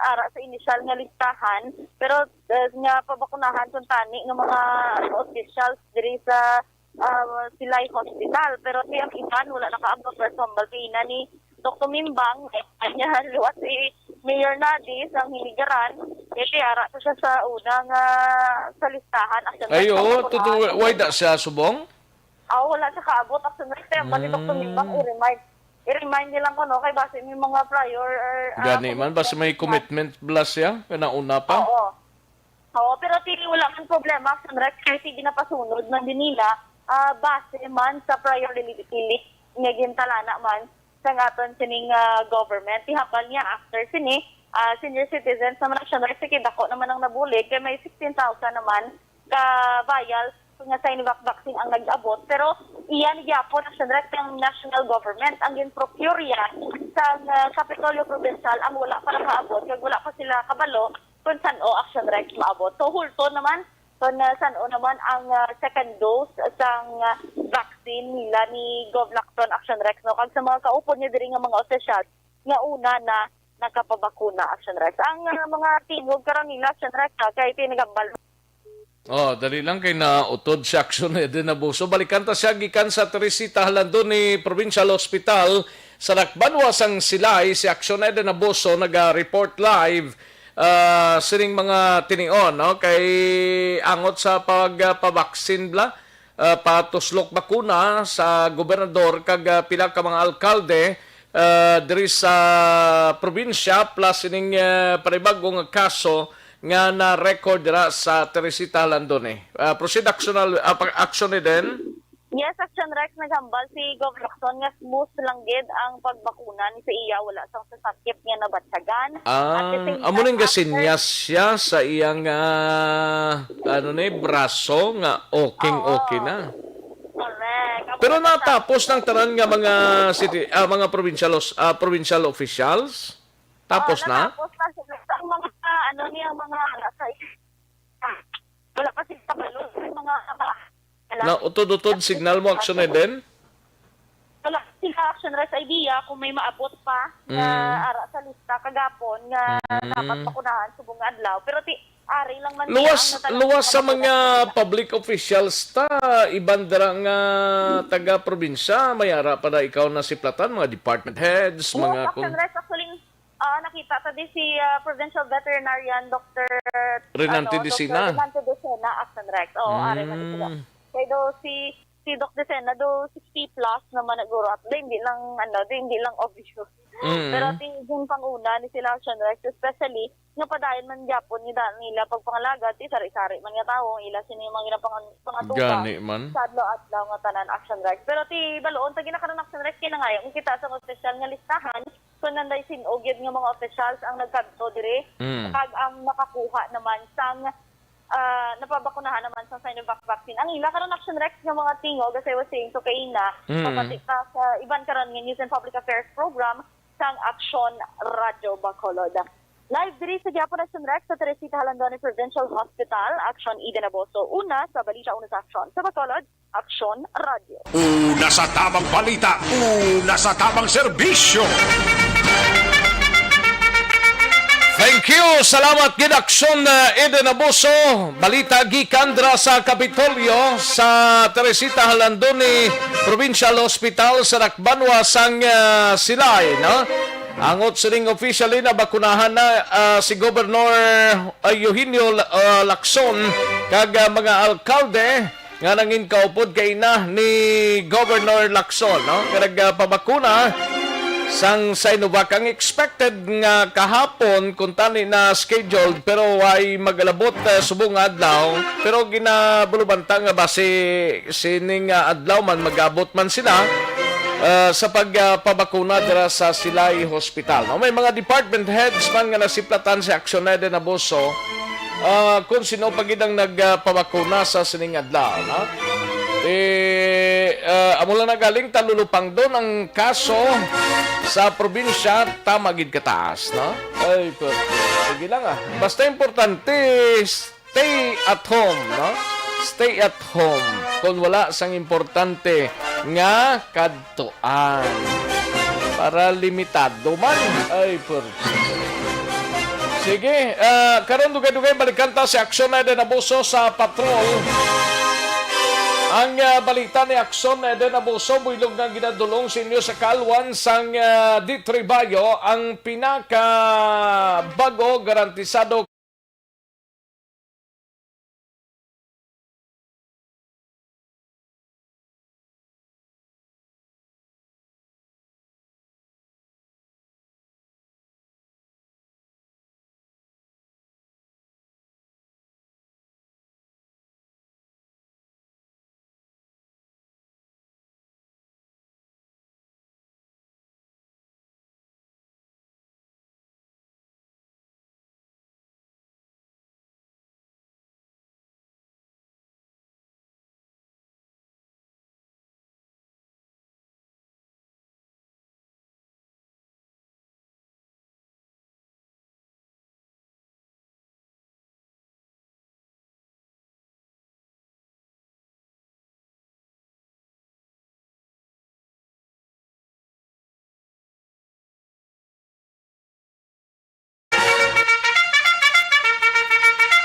ara sa initial nga listahan pero nga pabakunahan kung tani ng mga officials diri sa Silay Hospital. Pero ang iban wala nakaabot personal kina ni Dr. Mimbang kanya luwas si Mayor Nadis ang hiligaran ara to siya sa unang sa listahan. Ayo, why da siya subong? Wala siya kaabot Aksyon Rex ni Dr. Mimbang i-remind nilang ko kay base may mga prior gani man basta may commitment plus ya una pa. Oo, pero wala man problema Aksyon Rex kasi ginapasunod man din nila base man sa prior list nga gintalana man sa aton sining government. Ihapal niya after sini senior citizens naman Aksyon Rex kay dako naman ang nabulig kay may 16,000 naman ka vials nga Sinovac vaccine ang nag-abot pero iyan gyapon Aksyon Rex ang national government ang gin-procure yan sa Kapitolyo Provincial ang wala pa nakaabot kag wala pa sila kabalo kung saan Aksyon Rex maabot. So hulto naman kung saan naman ang second dose sang vaccine nila ni Gov Lacton Aksyon Rex no kag sa mga kaupod niya diri nga mga opisyal nga una na nakapabakuna Aksyon Rex. Ang mga tingog karon nila Aksyon Rex kay pinagambal. Dali lang kay na utod si Aksyon Eden Abuso. Balikan ta siya gikan sa Teresita Halandon ni Provincial Hospital sa Nakbanwa sang Silay. Si Aksyon Eden Abuso naga-report live sining mga tinion kay angot sa pagpabaksin patuslok bakuna sa gobernador kag pila ka mga alkalde diri sa probinsya plus sining panibagong kaso nga na-record dira sa Teresita Landon. Proceed Aksyon din. Yes, Aksyon Rex, naghambal si Governor Aksyon nga smooth lang gid ang pagbakuna ni sa iya, wala sang sasakit nga nabatsagan. Amo ning gasinyas siya sa iyang braso nga okay na. Correct. Pero natapos ng tanan nga mga mga provincial officials. Tapos na. Natapos na sila. Ang mga ang mga nasa wala pa si kabalo, mga Na utod-utod signal mo action na din. wala sila Action Rex idea kung may maabot pa nga ara sa lista kagapon nga dapat makunahan subong nga adlaw. Pero ari lang man Luwas sa mga public officials ta ibandara nga taga-probinsya may ara pa na ikaw na siplatan mga department heads, mga Action Rex actually nakita ta di si Provincial Veterinarian Dr. Renante Decina. Renante Decina Action Rex. Ari man sila. Kaya do si Doc Decena do 60 plus naman naguro at hindi lang obvious. Pero yung panguna ni sila Action Rex, especially nga padayon man gyapon ni nila pagpangalaga ti sari-sari man nga tawo ila sini mga pangatuka. Gani man. Sadlo at daw nga tanan Action Rex. Pero ti baloon ta ginakaron Action Rex kinangayo kita sa official nga listahan kun nanday sinugyod nga mga officials ang nagkadto dire kag ang nakakuha naman sang napabakunahan naman sa Sinovac vaccine. Ang ila karon Action Rex nga mga tingog as I was saying so kay papatika sa iban karon nga News and Public Affairs program sang Aksyon Radio Bacolod. Live diri sa Gyapon Action Rex sa Teresita Halandoni Provincial Hospital, Aksyon Eden Aboso. Una sa Balita, una sa Aksyon. Sa Bacolod, Aksyon Radio. Una sa tamang balita, una sa tamang serbisyo. Thank you. Salamat gid Aksyon Eden Aboso. Balita gikandra sa Kapitolyo sa Teresita Halandoni Provincial Hospital sa Rakbanwa sang Silay, no? Angot sining officially na bakunahan na si Governor Eugenio Lacson kag mga alkalde nga nangin kaupod kay na ni Governor Lacson, no? Kag pabakuna sang Sinovac ang expected nga kahapon kung tani na scheduled pero ay magalabot subong adlaw pero ginabulubanta nga ba sining adlaw man magabot man sila sa pagpabakuna dira sa Silay Hospital. No? May mga department heads man nga nasiplatan si Aksyon Eden Aboso kung sino pagidang nagpabakuna sa sining adlaw. No? Amo lang nagaling talulupang doon ang kaso sa probinsya tamagid kataas, no? Ay, sige lang basta importante stay at home, no? Stay at home. Kung wala sang importante nga kadtuan para limitado man. Ay, sige, karon dugay-dugay balikan ta si Aksyon Eden Aboso sa patrol. Ang balita ni Aksyon Eden Aboso, builog nga ginadulong sa inyo sa kalwan sang Ditribayo ang pinaka-bago garantisado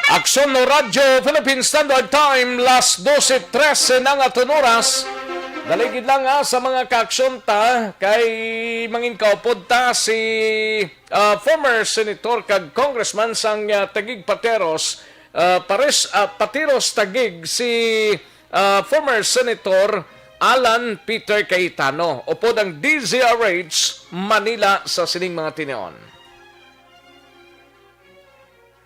Aksyon no Radyo Philippine Standard Time last 12:13 ng aton oras. Daligid lang sa mga kaaksyon ta kay mangin kaupod ta si former senator kag congressman sang Taguig Pateros Patiros Taguig si former senator Alan Peter Cayetano upod ang DZRH Manila sa sining mga tineon.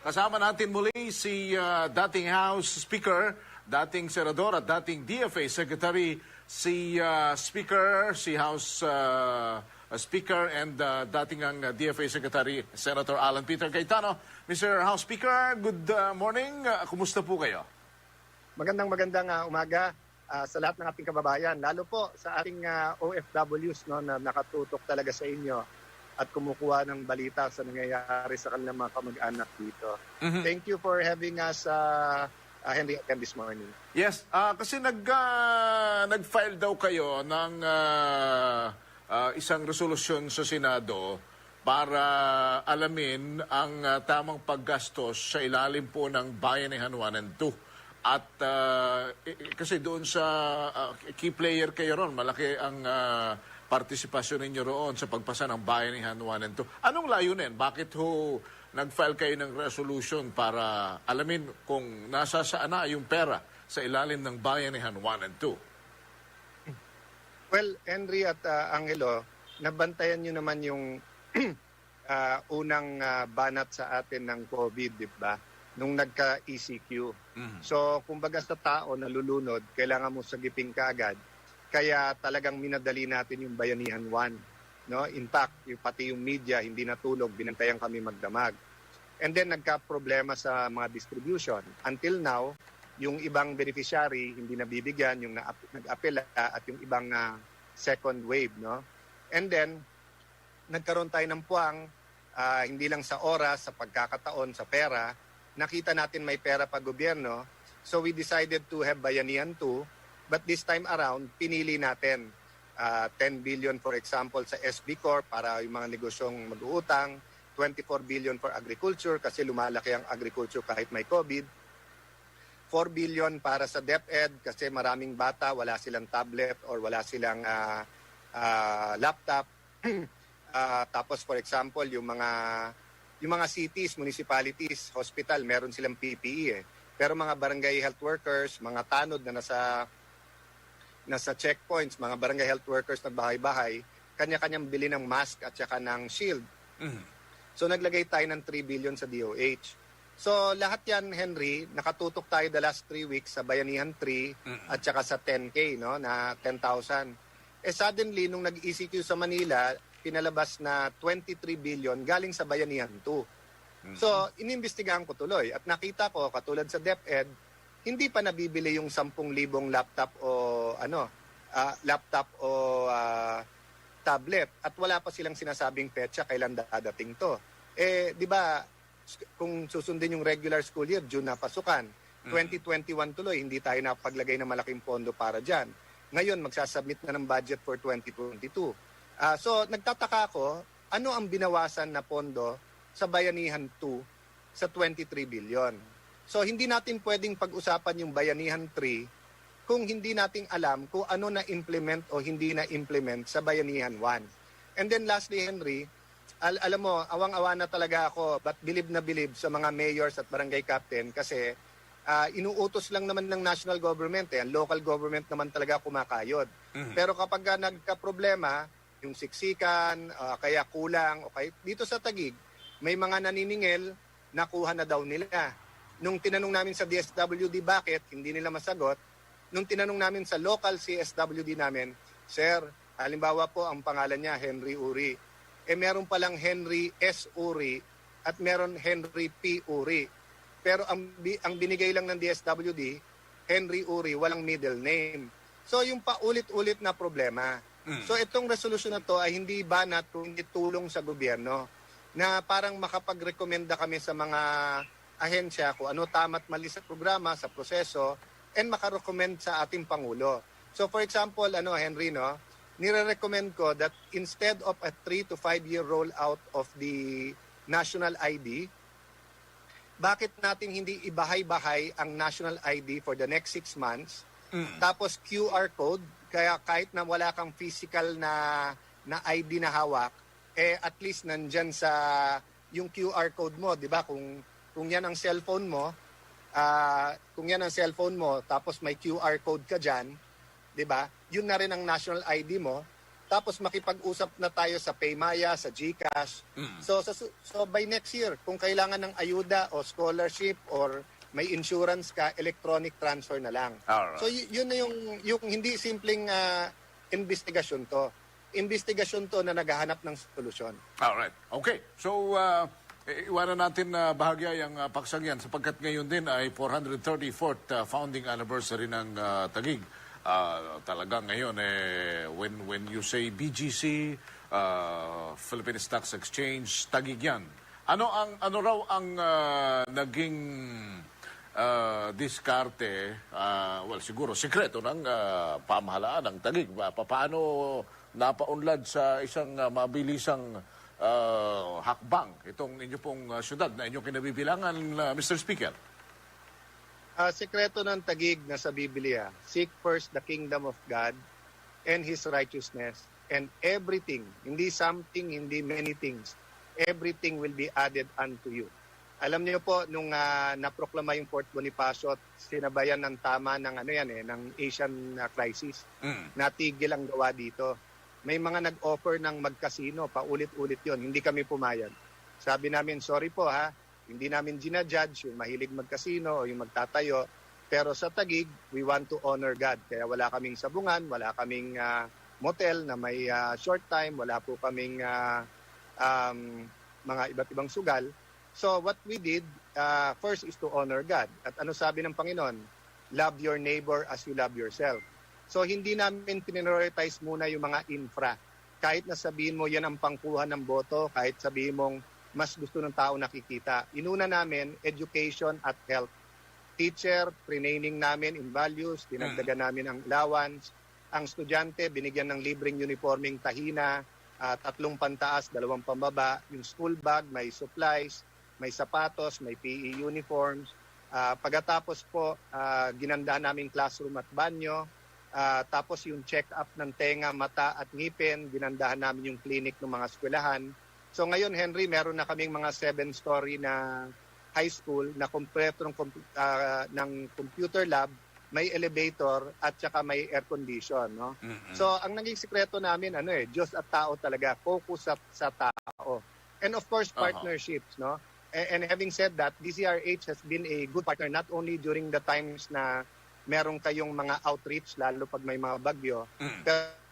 Kasama natin muli si dating House Speaker dating senador at dating DFA Secretary, si Speaker, si House Speaker and dating ang DFA Secretary, Senator Alan Peter Cayetano. Mr. House Speaker, good morning. Kumusta po kayo? Magandang umaga sa lahat ng ating kababayan, lalo po sa ating OFWs no, na nakatutok talaga sa inyo at kumukuha ng balita sa nangyayari sa kanilang mga kamag-anak dito. Thank you for having us, Henry, again this morning. Yes, kasi nag-file daw kayo ng isang resolusyon sa Senado para alamin ang tamang paggastos sa ilalim po ng Bayanihan 1 and 2. At kasi doon sa key player kayo ron, malaki ang partisipasyon ninyo roon sa pagpasa ng Bayanihan 1 and 2. Anong layunin? Bakit ho nag-file kayo ng resolution para alamin kung nasa saan na yung pera sa ilalim ng Bayanihan 1 and 2? Well, Henry at Angelo, nabantayan nyo naman yung unang banat sa atin ng COVID, di ba? Nung nagka-ECQ. So, kumbaga sa tao nalulunod, kailangan mo sagipin kaagad. Kaya talagang minadali natin yung Bayanihan 1. No? In fact, pati yung media, hindi natulog, binantayan kami magdamag. And then, nagka-problema sa mga distribution. Until now, yung ibang beneficiary hindi nabibigyan, yung nag-apela at yung ibang second wave, no? And then nagkaroon tayo ng puwang, hindi lang sa oras, sa pagkakataon, sa pera. Nakita natin may pera pa gobyerno, so we decided to have Bayanihan 2, but this time around pinili natin 10 billion for example sa SB Corp para yung mga negosyong mag-uutang, 24 billion for agriculture kasi lumalaki ang agriculture kahit may COVID, 4 billion para sa DepEd kasi maraming bata wala silang tablet or wala silang laptop. Tapos for example, yung mga cities, municipalities, hospital, meron silang PPE eh. Pero mga barangay health workers, mga tanod na nasa checkpoints, mga barangay health workers na bahay-bahay, kanya-kanyang bili ng mask at saka ng shield. So naglagay tayo ng 3 billion sa DOH. So lahat yan, Henry, nakatutok tayo the last 3 weeks sa Bayanihan 3 at saka sa 10K, no, na 10,000. Suddenly, nung nag-ECQ sa Manila, pinalabas na 23 billion galing sa Bayanihan 2. So, inimbestigahan ko tuloy. At nakita ko, katulad sa DepEd, hindi pa nabibili yung 10,000 laptop o tablet. At wala pa silang sinasabing petsa kailan dadating to. Di ba, kung susundin yung regular school year, June na pasukan. 2021 tuloy, hindi tayo napaglagay ng malaking pondo para dyan. Ngayon, magsasubmit na ng budget for 2022. So, nagtataka ako, ano ang binawasan na pondo sa Bayanihan 2 sa 23 billion? So, hindi natin pwedeng pag-usapan yung Bayanihan 3 kung hindi natin alam kung ano na-implement o hindi na-implement sa Bayanihan 1. And then lastly, Henry, alam mo, awang-awa na talaga ako, but bilib na bilib sa mga mayors at barangay captain kasi inuutos lang naman ng national government, ang local government naman talaga kumakayod. Pero kapag nagka-problema, yung siksikan, kaya kulang, okay, dito sa Taguig, may mga naniningil, nakuha na daw nila. Nung tinanong namin sa DSWD bakit, hindi nila masagot. Nung tinanong namin sa local CSWD namin, Sir, halimbawa po ang pangalan niya, Henry Uri. Meron palang Henry S. Uri at meron Henry P. Uri. Pero ang binigay lang ng DSWD, Henry Uri, walang middle name. So yung paulit-ulit na problema. So itong resolution na to ay hindi banat kundi tulong sa gobyerno na parang makapag-rekomenda kami sa mga ahensya kung ano tama't mali sa programa, sa proseso, and makarecommend sa ating Pangulo. So for example, Henry, no, nire-recommend ko that instead of a 3 to 5 year rollout of the national ID, bakit natin hindi ibahay-bahay ang national ID for the next 6 months, tapos QR code, kaya kahit na wala kang physical na ID na hawak, at least nandyan sa yung QR code mo, di ba? Kung yan ang cellphone mo, tapos may QR code ka dyan, di ba? Yun na rin ang national ID mo. Tapos makipag-usap na tayo sa Paymaya, sa GCash. So by next year, kung kailangan ng ayuda o scholarship or may insurance ka, electronic transfer na lang. Alright. So yun na yung hindi simpleng investigasyon to. Investigasyon to na naghahanap ng solusyon. Alright. Okay. So, iwanan natin na bahagya yung paksang yan sapagkat ngayon din ay 434th founding anniversary ng Taguig. Talaga ngayon, when you say BGC, Philippine Stocks Exchange, Taguig yan. Ano raw ang naging diskarte, siguro sikreto ng pamahalaan ng Taguig. Paano napaunlad sa isang mabilisang hakbang itong inyo pong syudad na inyong kinabibilangan, Mr. Speaker? Sekreto ng Taguig na sa Biblia, seek first the kingdom of God and His righteousness, and everything, hindi something, hindi many things, everything will be added unto you. Alam niyo po, nung naproklama yung Fort Bonifacio, sinabayan ng tama ng ng Asian crisis, natigil ang gawa dito. May mga nag-offer ng magkasino, paulit-ulit yon, hindi kami pumayag. Sabi namin, sorry po hindi namin ginajudge yung mahilig magkasino o yung magtatayo, pero sa Taguig, we want to honor God. Kaya wala kaming sabungan, wala kaming motel na may short time, wala po kaming mga iba't ibang sugal. So what we did, first is to honor God. At ano sabi ng Panginoon? Love your neighbor as you love yourself. So hindi namin prioritize muna yung mga infra. Kahit na sabihin mo yan ang pangkuha ng boto, kahit sabihin mong mas gusto ng tao nakikita. Inuna namin education at health. Teacher, training namin in values, dinagdagan namin ang allowance. Ang estudyante, binigyan ng libreng uniforming tahina, 3 pantaas, 2 pambaba. Yung school bag, may supplies, may sapatos, may PE uniforms. Pagkatapos po, ginandahan namin classroom at banyo. Tapos yung check-up ng tenga, mata at ngipin, ginandahan namin yung clinic ng mga eskwelahan. So ngayon, Henry, meron na kaming mga 7-story na high school na kompleto ng computer lab, may elevator at saka may air condition. No? So ang naging sikreto namin, Diyos at tao talaga, focus sa tao. And of course, partnerships. No? And having said that, DZRH has been a good partner not only during the times na meron kayong mga outreach, lalo pag may mga bagyo.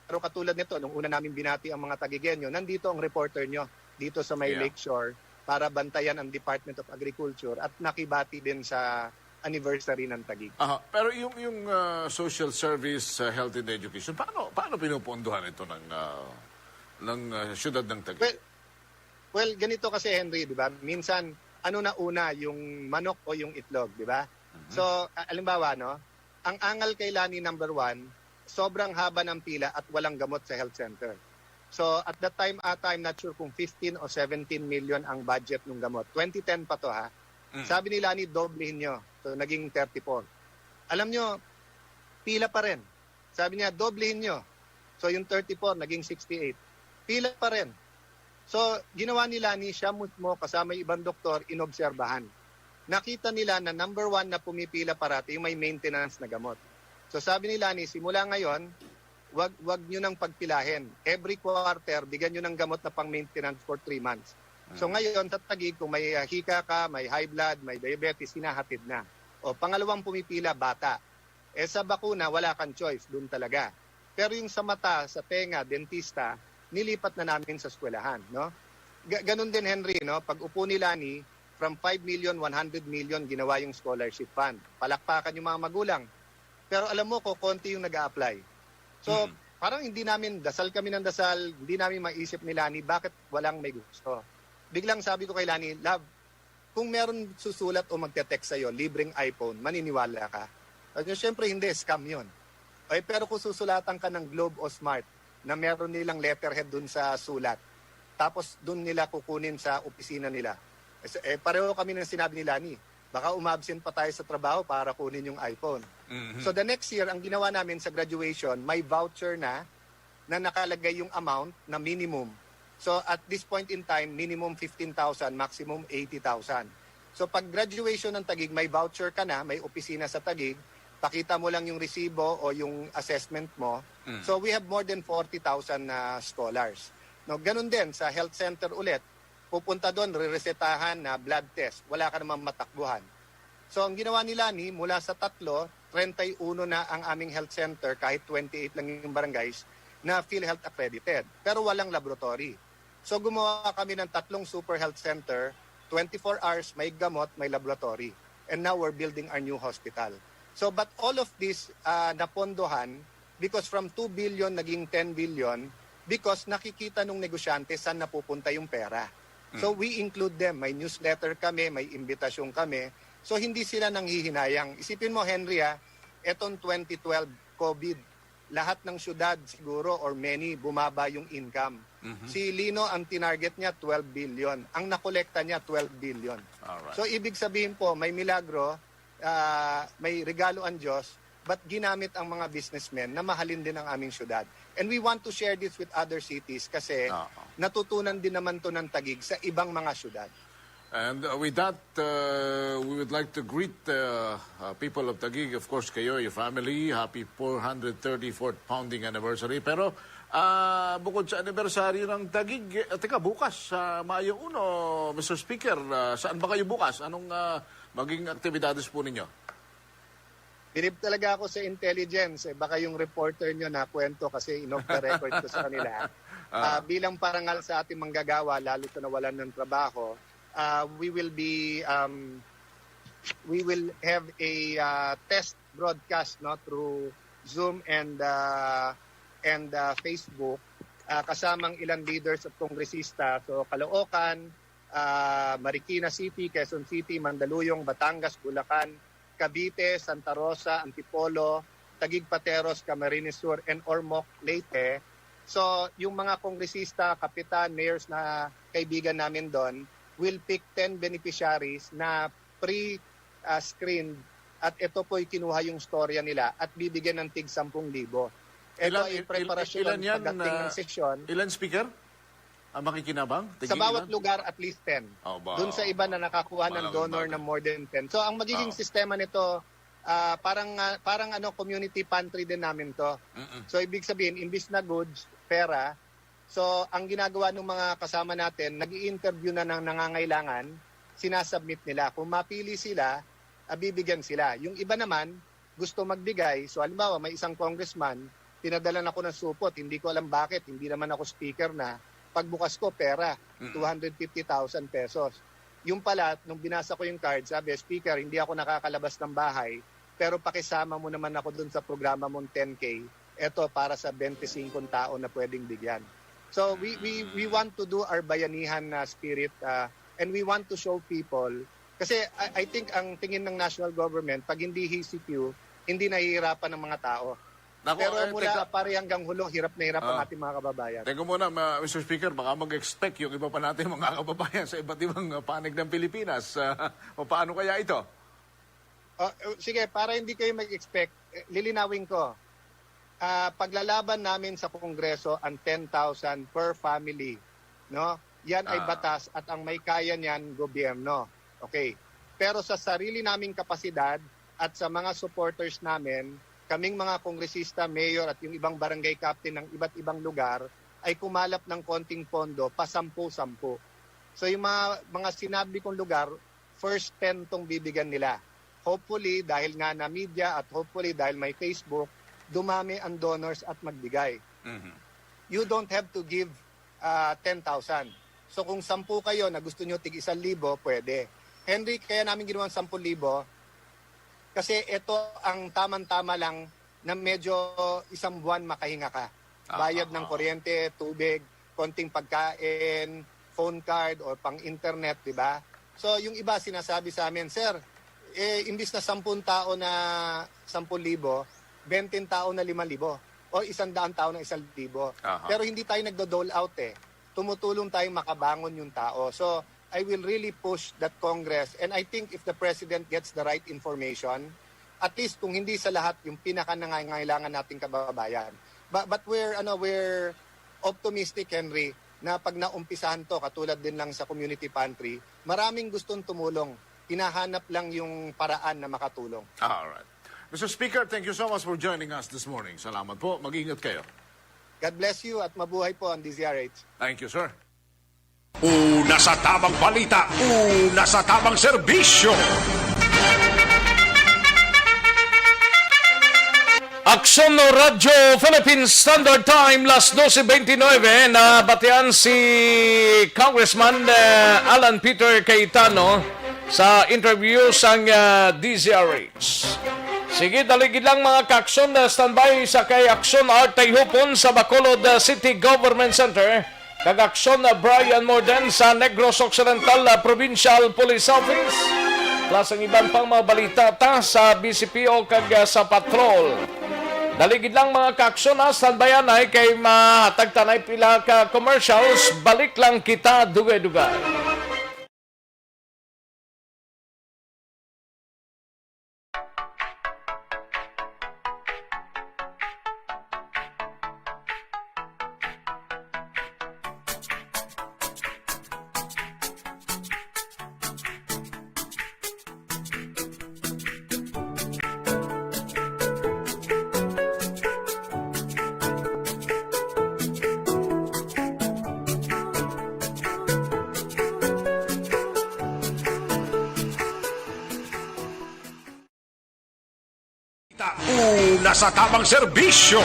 Pero katulad nito, nung una namin binati ang mga Taguigenyo, nandito ang reporter nyo, dito sa may Lakeshore, para bantayan ang Department of Agriculture at nakibati din sa anniversary ng Taguig. Pero yung social service, health and education, paano pinupondohan ito ng syudad ng Taguig? Well, ganito kasi, Henry, di ba? Minsan, na una, yung manok o yung itlog, di ba? So, alimbawa, ang angal kay Lani number 1, sobrang haba ng pila at walang gamot sa health center. So at that time I'm not sure kung 15 o 17 million ang budget ng gamot. 2010 pa to Sabi ni Lani, doblehin nyo. So naging 34. Alam nyo, pila pa rin. Sabi niya, doblehin nyo. So yung 34 naging 68. Pila pa rin. So ginawa ni Lani, siya mo kasama yung ibang doktor, inobserbahan. Nakita nila na number 1 na pumipila parati yung may maintenance na gamot. So sabi ni Lani, simula ngayon, wag nyo nang pagpilahin. Every quarter, bigyan nyo ng gamot na pang-maintenance for 3 months. So ngayon, sa Taguig, kung may hika ka, may high blood, may diabetes, hinahatid na. O pangalawang pumipila, bata. Sa bakuna, wala kang choice, doon talaga. Pero yung sa mata, sa tenga, dentista, nilipat na namin sa eskwelahan. No? Ganun din, Henry, pag upo ni Lani, from 5 million, 100 million, ginawa yung scholarship fund. Palakpakan yung mga magulang. Pero alam mo, konti yung nag-a-apply. So, parang hindi namin, dasal kami ng dasal, hindi namin maisip ni Lani, bakit walang may gusto. Biglang sabi ko kay Lani, love, kung meron susulat o magte-text sa'yo, libreng iPhone, maniniwala ka. Siyempre hindi, scam yun. Pero kung susulatan ka ng Globe o Smart, na meron nilang letterhead dun sa sulat, tapos dun nila kukunin sa opisina nila, pareho kami ng sinabi ni Lani, baka umabsent pa tayo sa trabaho para kunin yung iPhone. So the next year, ang ginawa namin sa graduation, may voucher na nakalagay yung amount na minimum. So at this point in time, minimum 15,000, maximum 80,000. So pag graduation ng Taguig, may voucher ka na, may opisina sa Taguig, pakita mo lang yung resibo o yung assessment mo. So we have more than 40,000 scholars. No, ganun din sa health center ulit. Pupunta doon, re-resetahan na blood test. Wala ka namang matakbuhan. So ang ginawa ni Lani, mula sa 31 na ang aming health center, kahit 28 lang yung barangays, na PhilHealth accredited. Pero walang laboratory. So gumawa kami ng 3 super health center, 24 hours, may gamot, may laboratory. And now we're building our new hospital. So but all of this napondohan because from 2 billion naging 10 billion because nakikita nung negosyante saan napupunta yung pera. So we include them. May newsletter kami, may imbitasyon kami. So hindi sila nanghihinayang. Isipin mo, Henry, etong 2012 COVID, lahat ng syudad siguro or many bumaba yung income. Si Lino, ang tinarget niya 12 billion. Ang nakolekta niya 12 billion. Alright. So ibig sabihin po, may milagro, may regalo ang Diyos, but ginamit ang mga businessmen na mahalin din ang aming syudad. And we want to share this with other cities kasi natutunan din naman to ng Taguig sa ibang mga syudad. And with that, we would like to greet people of Taguig, of course, kayo, your family. Happy 434th founding anniversary. Pero bukod sa anniversary ng Taguig, teka, bukas, Mayo 1, Mr. Speaker, saan ba kayo bukas? Anong maging aktibidades po ninyo? Bilib talaga ako sa intelligence. Baka yung reporter nyo na kwento kasi in-off the record ko sa kanila. Bilang parangal sa ating manggagawa, lalo sa nawalan ng trabaho, we will have a test broadcast through Zoom and Facebook kasamang ilang leaders at kongresista. So Caloocan, Marikina City, Quezon City, Mandaluyong, Batangas, Bulacan, Cavite, Santa Rosa, Antipolo, Taguig Pateros, Camarines Sur, and Ormoc, Leyte. So yung mga kongresista, kapitan, mayors na kaibigan namin doon will pick 10 beneficiaries na pre-screened at ito po'y kinuha yung storya nila at bibigyan ng tig 10,000. Ito ay preparasyon pagdating ng sesyon. Ilan speaker? Ang makikinabang? Sa bawat lugar, at least 10. Doon sa iba na nakakuha ng donor ng more than 10. So ang magiging sistema nito, parang community pantry din namin to. So ibig sabihin, imbis na goods, pera. So ang ginagawa ng mga kasama natin, nag-i-interview na ng nangangailangan, sinasubmit nila. Kung mapili sila, bibigyan sila. Yung iba naman, gusto magbigay. So halimbawa, may isang congressman, pinadalan ako ng supot, hindi ko alam bakit, hindi naman ako speaker na. Pagbukas ko, pera, 250,000 pesos. Yung pala, nung binasa ko yung card, sabi, Speaker, hindi ako nakakalabas ng bahay, pero pakisama mo naman ako dun sa programa mong 10K. Ito para sa 25 tao na pwedeng bigyan. So we want to do our bayanihan spirit and we want to show people, kasi I think ang tingin ng national government, pag hindi HCQ, hindi nahihirapan ng mga tao. Pero mula pare hanggang hulo, hirap na hirap ang ating mga kababayan. Teka muna, Mr. Speaker, baka mag-expect yung iba pa natin mga kababayan sa iba't ibang panig ng Pilipinas. O paano kaya ito? Sige, para hindi kayo mag-expect, lilinawin ko. Paglalaban namin sa Kongreso ang 10,000 per family. No? Yan ay batas at ang may kaya niyan, gobyerno. Okay. Pero sa sarili naming kapasidad at sa mga supporters namin, kaming mga kongresista, mayor at yung ibang barangay captain ng iba't ibang lugar ay kumalap ng konting pondo pa 10-10. So yung mga sinabi kong lugar, first 10 tong bibigyan nila. Hopefully, dahil nga na media at hopefully dahil may Facebook, dumami ang donors at magbigay. You don't have to give 10,000. So kung 10 kayo na gusto nyo tig 1,000, pwede. Henry, kaya namin ginawa 10,000 kasi ito ang tamang-tama lang na medyo isang buwan makahinga ka. Bayad ng kuryente, tubig, konting pagkain, phone card or pang-internet, di ba? So yung iba sinasabi sa amin, Sir, imbis na 10 tao na 10,000, 20 tao na 5,000 o 100 tao na 1,000. Pero hindi tayo nagdo-dole out Tumutulong tayong makabangon yung tao. So I will really push that Congress, and I think if the President gets the right information, at least kung hindi sa lahat yung pinaka-nangangailangan nating kababayan. But we're optimistic, Henry, na pag naumpisahan to, katulad din lang sa community pantry, maraming gustong tumulong. Hinahanap lang yung paraan na makatulong. Alright. Mr. Speaker, thank you so much for joining us this morning. Salamat po. Mag-ingat kayo. God bless you at mabuhay po ang DZRH. Thank you, sir. Una sa tamang balita, una sa tamang serbisyo. Aksyon no Radyo Philippine Standard Time, las 12:29, na batian si Congressman Alan Peter Cayetano sa interview sang DZRH. Sige, daligid lang mga ka-aksyon na standby sa kay Aksyon Art Tayhupon sa Bacolod City Government Center, kag Aksyon Brian Morden sa Negros Occidental Provincial Police Office. Plus ang iban pang mga balita ta sa BCPO kag sa patrol. Daligid lang mga ka-aksyon na standbyan ay kay mahatag tanay pila ka commercials. Balik lang kita dugay-dugay. Una sa tamang serbisyo.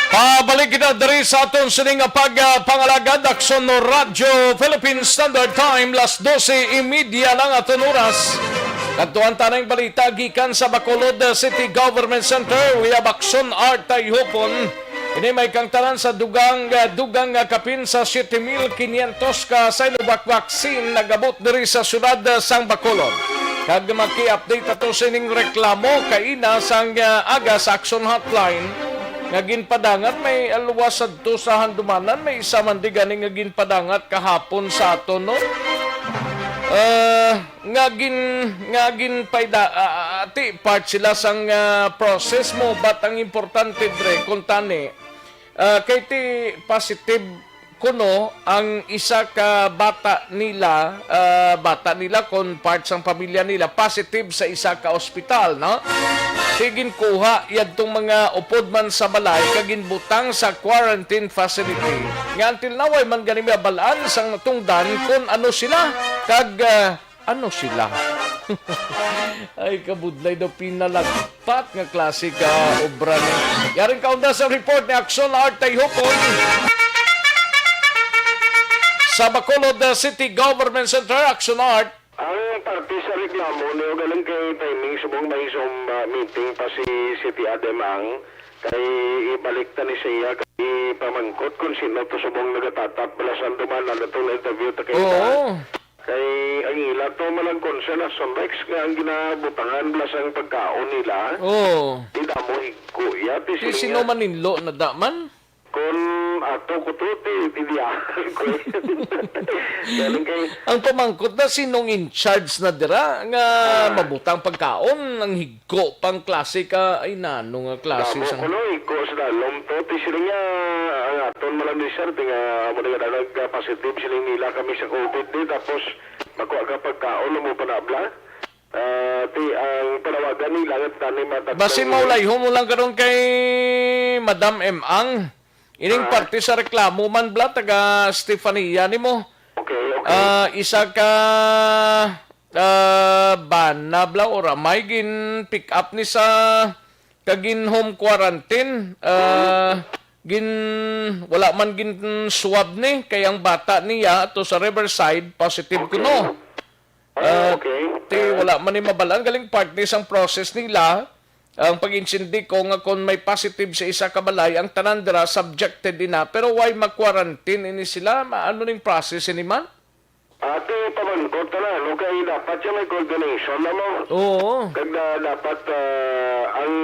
Pabalik kita diri sa aton sining pagpangalagad Aksyon no Radyo Philippine Standard Time, las 12:30 lang aton oras. Kadtuan tanang balita gikan sa Bacolod City Government Center. We have Aksyon Art Tayhupon. Ini may kang tanan sa dugang kapin sa 7,500 ka Sinovac vaccine nagabot diri sa syudad sang Bacolod. Kag maki-update ato sa ining reklamo kaina sang aga sa Aksyon Hotline nga ginpadangat may aluwas adto sa handumanan, may isa man di ganing nga ginpadangat kahapon sa ato no. Nga gin payda ati part sila sang process mo, but ang importante dre kung tani kay ti positive kuno ang isa ka bata nila kung parts ang pamilya nila positive sa isa ka ospital, no? Sigin kuha yadtong mga upod man sa balay kagin butang sa quarantine facility. Nga until now ay man gani balaan sang natungdan kung ano sila kag ano sila. Ay kabudlay daw pinalagpat nga klase ka obra ni. Yaring kaunda sa report ni Aksyon Art Tayhupon sa Bacolod City Government Center. Aksyon Art. Ang parte sa reklamo niyo galing kay timing subong may meeting pa si City Ademang kay ibalik ta ni siya kay pamangkot kung sino to subong nagatatap balasan duman na itong interview ta kay kay ang ila to malang concern na Sonrex nga ang ginabutangan blasang pagkaon nila. Di mo higkuya ti sino man ninlo na daman kung ato ko to tidiyahan ko. Ang pamangkot na sinong in charge na dira nga mabutang pagkaon ang higko pang klase ka ay nano nga klase sang kuno higko sa dalom to ti sila nga ang aton malang result nga mo nga nag-positive sila nila kami sa COVID di tapos makuha ka pagkaon mo panabla. Ti ang panawagan nila nga tani matag basi maulayho mo lang karon kay Madam M. Ang ining parte sa reklamo man bla taga Stefania nimo. Okay. Isa ka bana bla or may gin pick up ni sa kagin home quarantine. Wala man gin swab ni kay ang bata niya to sa Riverside positive kuno. Wala man ni mabalaan galing part ni sang process nila. Ang pag-insindi ko nga kung may positive sa isa ka balay, ang tanan dira subjected din na. Pero why mag-quarantine ini sila? Ano ning process ini man? Ate, pamangkot na no? Kaya dapat siya may coordination na mo. Oo. Kaya dapat ang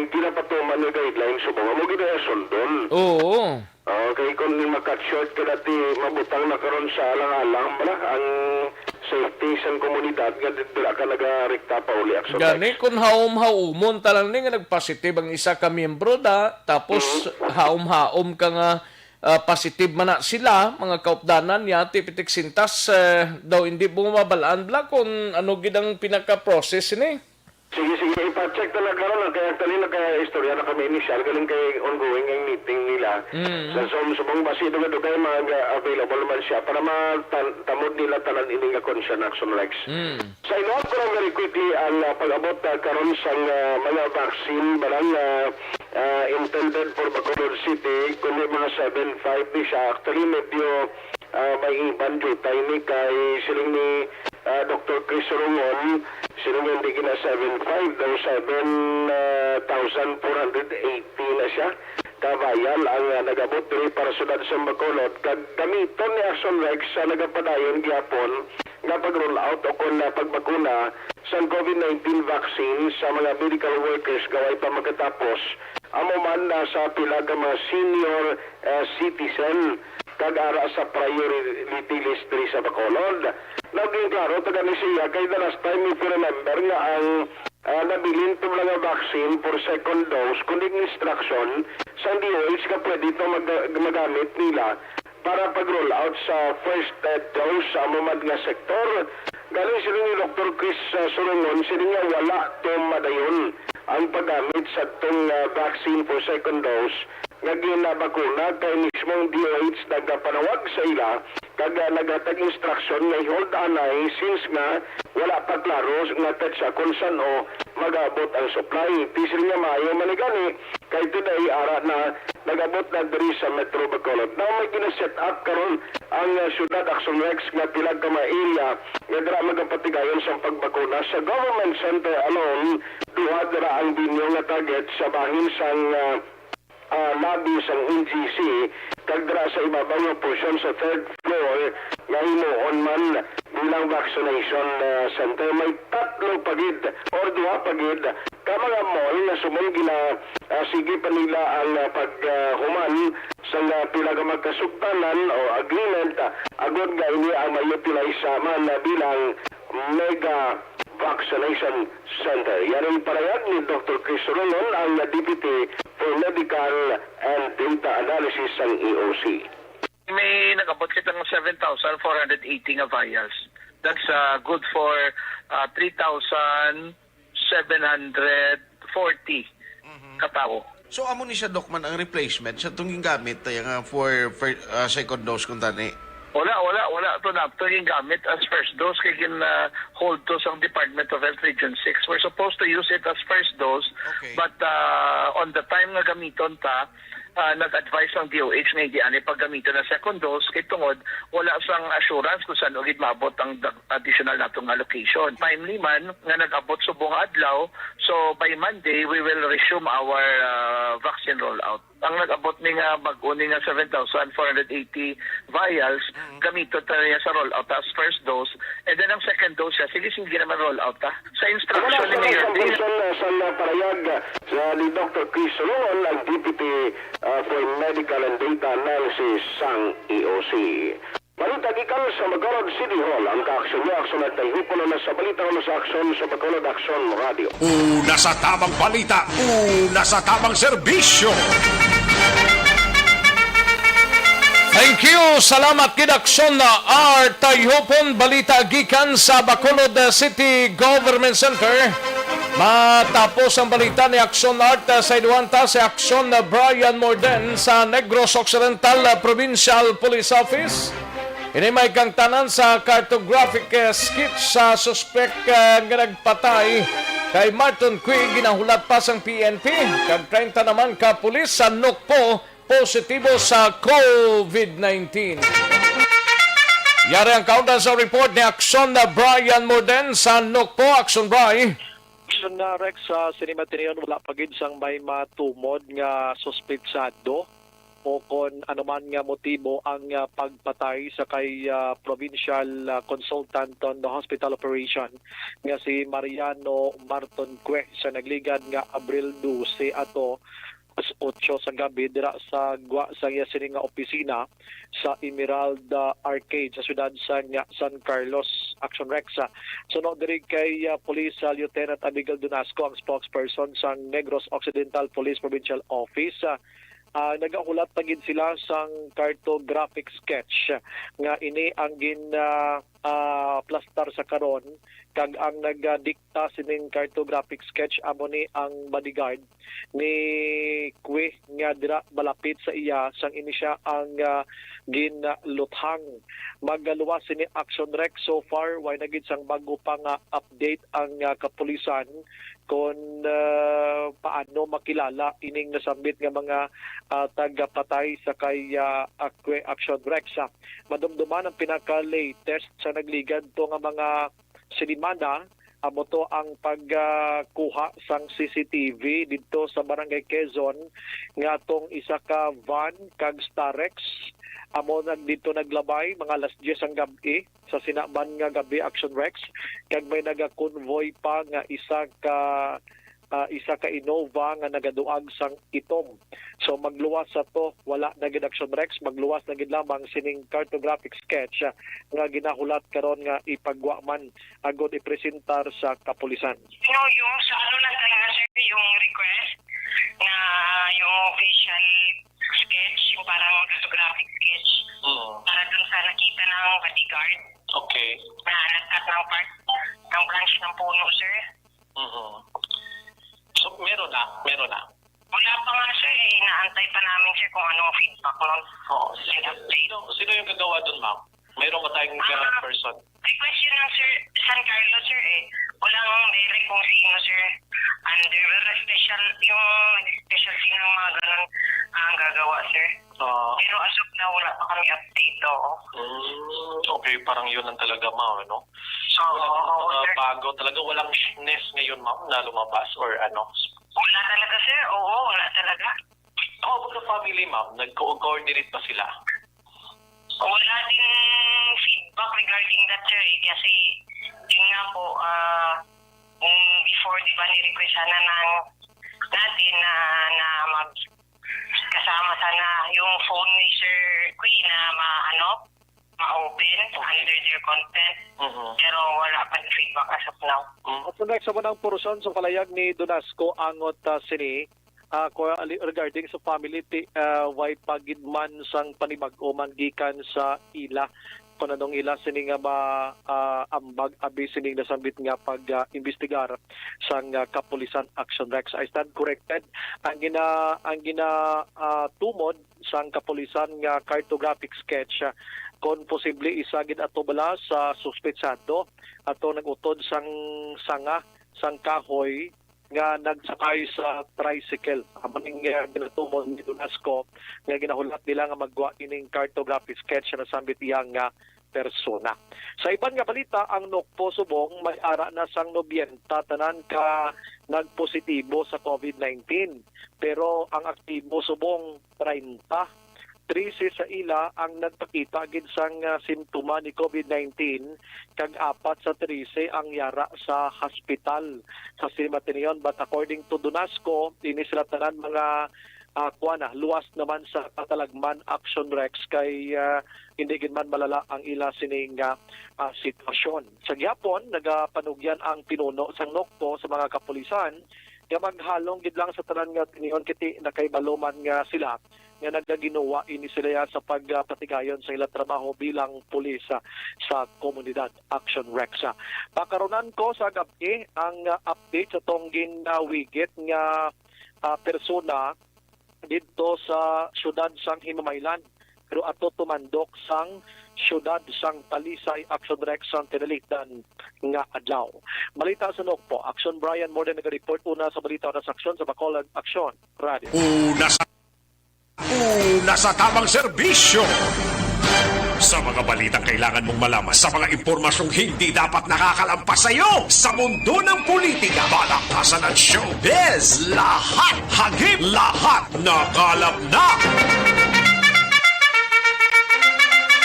ginapatuman ng guidelines so mga mo ginasundon. Oo. Okay, kung makat-short ka dati mabutang na karon sa alang-alang bala ang safety sa komunidad nga dito ka nagarekta pa uli action. Gani kung haum-haumon talang ni nga nagpositive ang isa ka miyembro da tapos haum-haum ka nga positive man na sila mga kaupdanan niya tipitik sintas daw hindi bumabalaan bla kung ano gid ang pinaka-process ni. Sige, ipacheck na lang karon kaya kanina kaya istorya na kami initial galing kay ongoing ang meeting nila. Sa subong basido nga kay mga available man siya para matamod nila tanan ini nga concern action Rex. Sa inood ko lang very quickly ang pag-abot karon sa mga vaccine barang intended for Bacolod City kundi mga 7.5 ni siya. Actually medyo may iban dito ni kay siling ni Dr. Chris Rungon siling hindi gina 7.5 daw 7,480 na siya kabayal ang nagabot diri para sudad sa Bacolod kag gamiton ni Action Rex sa nagapadayon gyapon nga pag-roll out o kung pagbakuna sa COVID-19 vaccine sa mga medical workers gaway pa makatapos amo man na sa pila ka mga senior citizen kag-ara sa priority list diri sa Bacolod. Naging klaro taga ni siya kay the last time if you remember nga ang nabilin to mga vaccine for second dose kundi instruction sa DOH ka pwede ito magamit nila para pag-roll out sa first dose sa mamad nga sektor. Galing sila ni Dr. Chris Surungon, sila nga wala itong madayon ang paggamit sa itong vaccine for second dose nga ginabakuna kay mismong DOH nagpanawag sa ila kag naghatag instruction nga hold anay since nga wala pa klaro nga petsa kung saan o magabot ang supply. Tisir nga maayo manigani kay today ara na nagabot na diri sa Metro Bacolod. Now may gina-set up karon ang Syudad Action Rex nga pilag ka mga area nga dira magapatigayon sa pagbakuna sa government center alone duha dira ang binyo nga target sa bahin sang lobby sa NGC kag dira sa ibabaw nga portion sa third floor nga himuon man bilang vaccination center. May tatlo pagid or duha pagid ka mga mall na sumong gina sige pa nila ang paghuman sa pila ka magkasugtanan o agreement agod nga ini ang ma-utilize man bilang mega vaccination center. Yan ang parayag ni Dr. Chris Rolon, ang Deputy for Medical and Data Analysis ng EOC. May nag-abot kitang 7,480 nga vials. That's good for 3,740 katao. So amo ni siya Dokman ang replacement sa itong gamit nga for second dose kung tani? Wala to na to yung gamit as first dose kay hold to sa Department of Health Region 6. We're supposed to use it as first dose, but on the time nga gamiton ta nag-advise ang DOH na hindi ani paggamiton ng second dose kay tungod wala sang assurance kung saan ugid maabot ang additional natong allocation. Timely man nga nag-abot subong adlaw, so by Monday we will resume our vaccine rollout. Ang nag-abot ni nga bag-o ni nga 7,480 vials, gamito ta niya sa rollout as first dose, and then ang second dose siya, sige naman rollout ta. Sa instruction ni Mayor Dale. Sa parayag ni Dr. Chris Rowan, ang Deputy for Medical and Data Analysis sang EOC. Balita gikan sa Bacolod City Hall ang kaaksyon at tayo na sa balita na sa aksyon sa Bacolod Aksyon Radio. Una sa tamang balita, una sa tamang serbisyo. Thank you. Salamat kid Aksyon na Tayhopon balita gikan sa Bacolod City Government Center. Matapos ang balita ni Aksyon Art sa iduanta si Aksyon na Brian Morden sa Negros Occidental Provincial Police Office. Inimay kang tanan sa cartographic sketch sa suspect nga nagpatay kay Martin Cui ginahulat pa sang PNP. Kag 30 naman ka pulis sa Nukpo positibo sa COVID-19. Yari ang countdown sa report ni Aksyon na Brian Morden sa Nukpo. Aksyon Brian. Aksyon na Rex sa Sinimatinion wala pagid sang may matumod nga suspetsado o kung anuman nga motibo ang pagpatay sa kay provincial consultant on the hospital operation nga si Mariano Marton Cue sa nagligad nga Abril 12 ato 8 sa gabi dira sa iya sini nga opisina sa Emerald Arcade sa syudad sa San Carlos. Action Rexa. Sunod diri kay Police Lieutenant Abigail Donasco ang spokesperson sa Negros Occidental Police Provincial Office. nagahulat na gid sila sang cartographic sketch nga ini ang plastar sa karon, kag ang nagdikta sining cartographic sketch amo ni ang bodyguard ni Kwe nga dira malapit sa iya sang ini siya ang ginluthang. Magaluwas sini Aksyon Rec so far way na gid sang bago pa nga update ang kapulisan kung paano makilala ining nasambit nga mga tagapatay sa kay Aksyon Rec. Madumduman ang pinaka-latest sa nagligad to nga mga sinimana, amo to ang pagkuha sang CCTV dito sa Barangay Quezon nga tong isa ka van kag Starex amo dito naglabay mga alas 10 ang gabi sa sinaban nga gabi Aksyon Rex, kag may naga-convoy pa nga isa ka Innova nga nagaduag sang itom. So magluwas sa to, wala na gid Aksyon Rex, magluwas na gid lamang sining cartographic sketch nga ginahulat karon nga ipagwa man agod ipresentar sa kapulisan. Yung sa ano lang talaga sir, yung request na yung official sketch, yung parang cartographic sketch, para dun sa nakita ng bodyguard. Okay. Na nagkat ng part ng branch ng puno sir. So, meron na. Wala pa nga sir, inaantay pa namin sir kung anong feedback nun. Oo. Sino yung gagawa dun, ma'am? Meron ba tayong person? Request yun ng sir, San Carlos sir Walang direct kung sino sir. Under special, yung special sino ng mga ganun ang gagawa sir. Pero as of now, wala pa kami update Okay, parang yun ang talaga, ma'am, ano? So, bago talaga, walang nest ngayon, ma'am, na lumabas or ano? Wala talaga sir, wala talaga. How about the family, ma'am? Nag-coordinate pa sila? Wala din feedback regarding that sir kasi yun nga po, before di ba ni-request sana natin na kasama sana yung phone ni Sir Queen na ma-open under their content. Pero wala pa yung feedback as of now. At sa next naman ang porosyon sa palayag ni Donasco angot sini regarding sa family way pagidman sang panibag-o gikan sa ila kung anong ila sining ambag abi sining nasambit nga pag-imbestigar sang kapulisan Aksyon Rex. I stand corrected. Ang tumod sang kapulisan nga cartographic sketch kung posible isagid ato bala sa suspetsado ato nagutod sang sanga sang kahoy nga nagsakay sa tricycle. Amaning ginatumon ni Donasco nga ginahulat nila nga magwa ining cartographic sketch na sambit iyang persona. Sa iban nga balita, ang Nokpo Subong may ara na sang 90 tanan ka nagpositibo sa COVID-19. Pero ang aktibo Subong 30. 13 sa ila ang nagpakita gid sang simptoma ni COVID-19 kag 4 sa 13 ang yara sa hospital sa Simatinion. But according to Donasco, ini sila tanan mga luwas naman sa katalagman Aksyon Rex kay hindi gid man malala ang ila sining sitwasyon. Sa gyapon nagapanugyan ang pinuno sang Nokpo sa mga kapulisan nga maghalong gid lang sa tanan nga tinion kiti nakaibaluman nga sila nga nagaginawa ini sila sa pagpatigayon sa ilang trabaho bilang pulis sa komunidad Aksyon Rex. Pakaronan ko sa gabi ang update sa tong ginawigit nga persona dito sa syudad sang Himamaylan pero ato tumandok sang syudad sang Talisay Aksyon Rex sang tinalitan nga adlaw. Balita sa Nokpo, Aksyon Brian more than nag-report una sa balita na sa Aksyon sa Bacolod Aksyon Radio. Una sa tamang serbisyo. Sa mga balitang kailangan mong malaman, sa mga impormasyong hindi dapat nakakalampas sa iyo, sa mundo ng politika, balakasan at showbiz, lahat hagip, lahat nakalap na.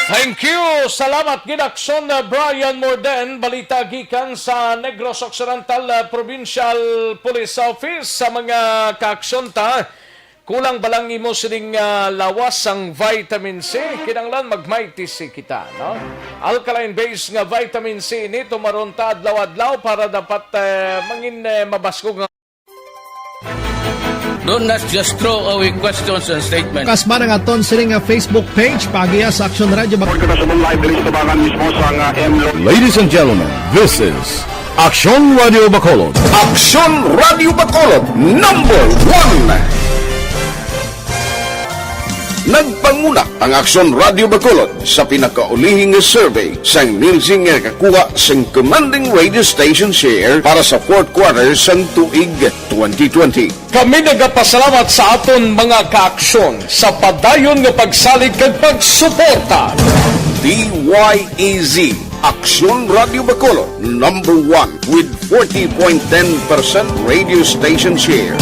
Thank you! Salamat Ginaksyon Brian Morden, balita gikan sa Negros Occidental Provincial Police Office sa mga kaaksyon ta. Kulang balang imo sining lawas ang vitamin C. Kinanglan magmaitisi kita, no? Alkaline base nga vitamin C ni tumaron ta adlaw-adlaw para dapat mangin mabasko nga Don't not just throw away questions and statements. Kasma nga aton sining nga Facebook page pagiya sa Aksyon Radio Ladies and gentlemen, this is Aksyon Radio Bacolod. Aksyon Radio Bacolod number 1. Nagpanguna ang Aksyon Radio Bacolod sa pinakaulihing survey sa nilsing nga kakuha sa commanding radio station share para sa fourth quarter sa tuig 2020. Kami nagapasalamat sa aton mga kaaksyon sa padayon nga pagsalig kag pagsuporta. DYEZ Aksyon Radio Bacolod number 1 with 40.10% radio station share.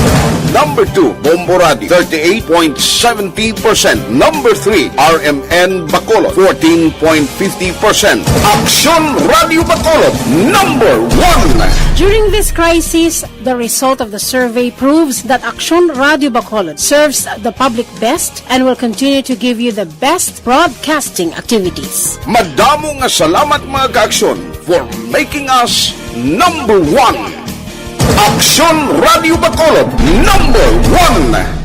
Number 2, Bombo Radio 38.70%. Number 3, RMN Bacolod 14.50%. Aksyon Radio Bacolod number 1. During this crisis, the result of the survey proves that Aksyon Radio Bacolod serves the public best and will continue to give you the best broadcasting activities. Madamo nga salamat mga kaaksyon for making us number 1. Aksyon Radio Bacolod number 1.